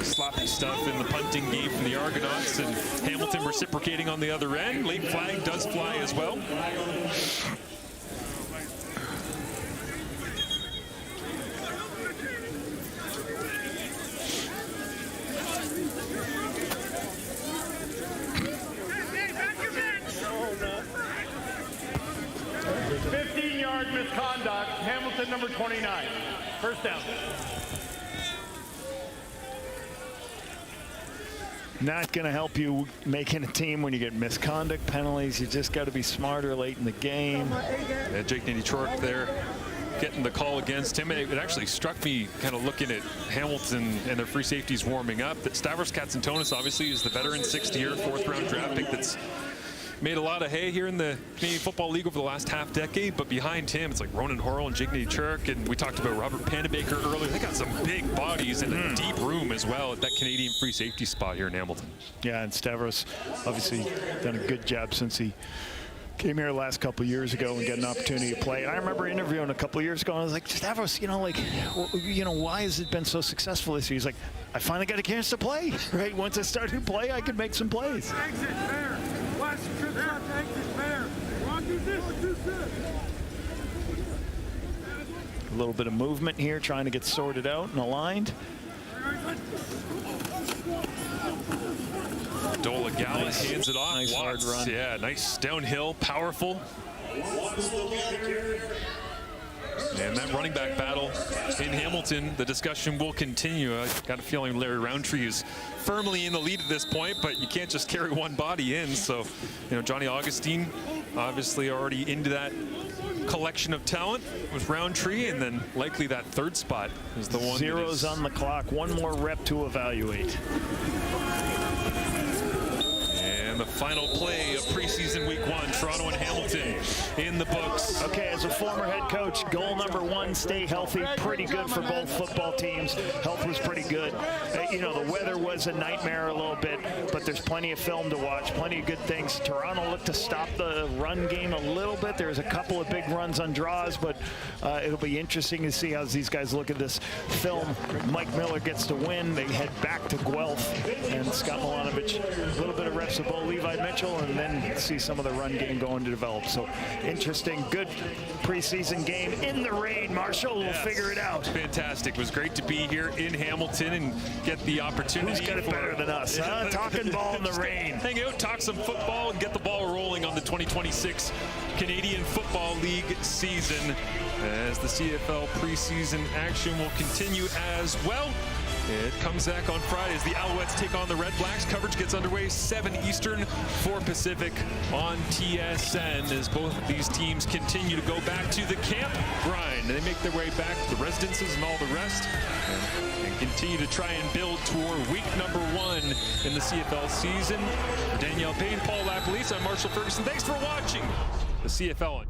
Sloppy stuff in the punting game from the Argonauts, and Hamilton reciprocating on the other end. Late flag does fly as well. Misconduct, Hamilton number 29. First down. Not going to help you making a team when you get misconduct penalties. You just got to be smarter late in the game. Yeah, Jake Nady-Chork there getting the call against him. It actually struck me kind of looking at Hamilton and their free safeties warming up that Stavros Katsantonis obviously is the veteran 6th-year, 4th-round draft pick that's made a lot of hay here in the Canadian Football League over the last half decade, but behind him, it's like Ronan Horrell and Jake Nady-Chork, and we talked about Robert Panabaker earlier. They got some big bodies and a deep room as well at that Canadian free safety spot here in Hamilton. Yeah, and Stavros obviously done a good job since he came here the last couple of years ago and got an opportunity to play. And I remember interviewing a couple of years ago, and I was like, Stavros, why has it been so successful this year? He's like, I finally got a chance to play, right? Once I started to play, I could make some plays. Exit fair. Watch trips out to exit fair. A little bit of movement here, trying to get sorted out and aligned. Dola Galley hands it off. Nice hard run. Yeah, nice downhill, powerful. And that running back battle in Hamilton, the discussion will continue. I got a feeling Larry Roundtree is firmly in the lead at this point, but you can't just carry one body in. So, you know, Johnny Augustine obviously already into that collection of talent with Roundtree, and then likely that third spot is the one. Zeros on the clock. One more rep to evaluate. And the final play of preseason week 1, Toronto and Hamilton in the books. Okay, as a former head coach, goal number 1, stay healthy. Pretty good for both football teams. Health was pretty good. You know, the weather was a nightmare a little bit, but there's plenty of film to watch, plenty of good things. Toronto looked to stop the run game a little bit. There's a couple of big runs on draws, but it'll be interesting to see how these guys look at this film. Mike Miller gets to win. They head back to Guelph, and Scott Milanovic, a little bit of reps of Bo Levi Mitchell, and then see some of the run game going to develop. So interesting, good preseason game in the rain. Marshall will figure it out. Fantastic. It was great to be here in Hamilton and get the opportunity. Who's got it better than us, huh? Talking ball in the rain. Hang out, talk some football, and get the ball rolling on the 2026 Canadian Football League season, as the CFL preseason action will continue as well. It comes back on Friday as the Alouettes take on the Red Blacks. Coverage gets underway 7 Eastern, 4 Pacific on TSN as both of these teams continue to go back to the camp grind. They make their way back to the residences and all the rest, and continue to try and build toward week number 1 in the CFL season. For Danielle Payne, Paul Lapalisse, I'm Marshall Ferguson. Thanks for watching the CFL.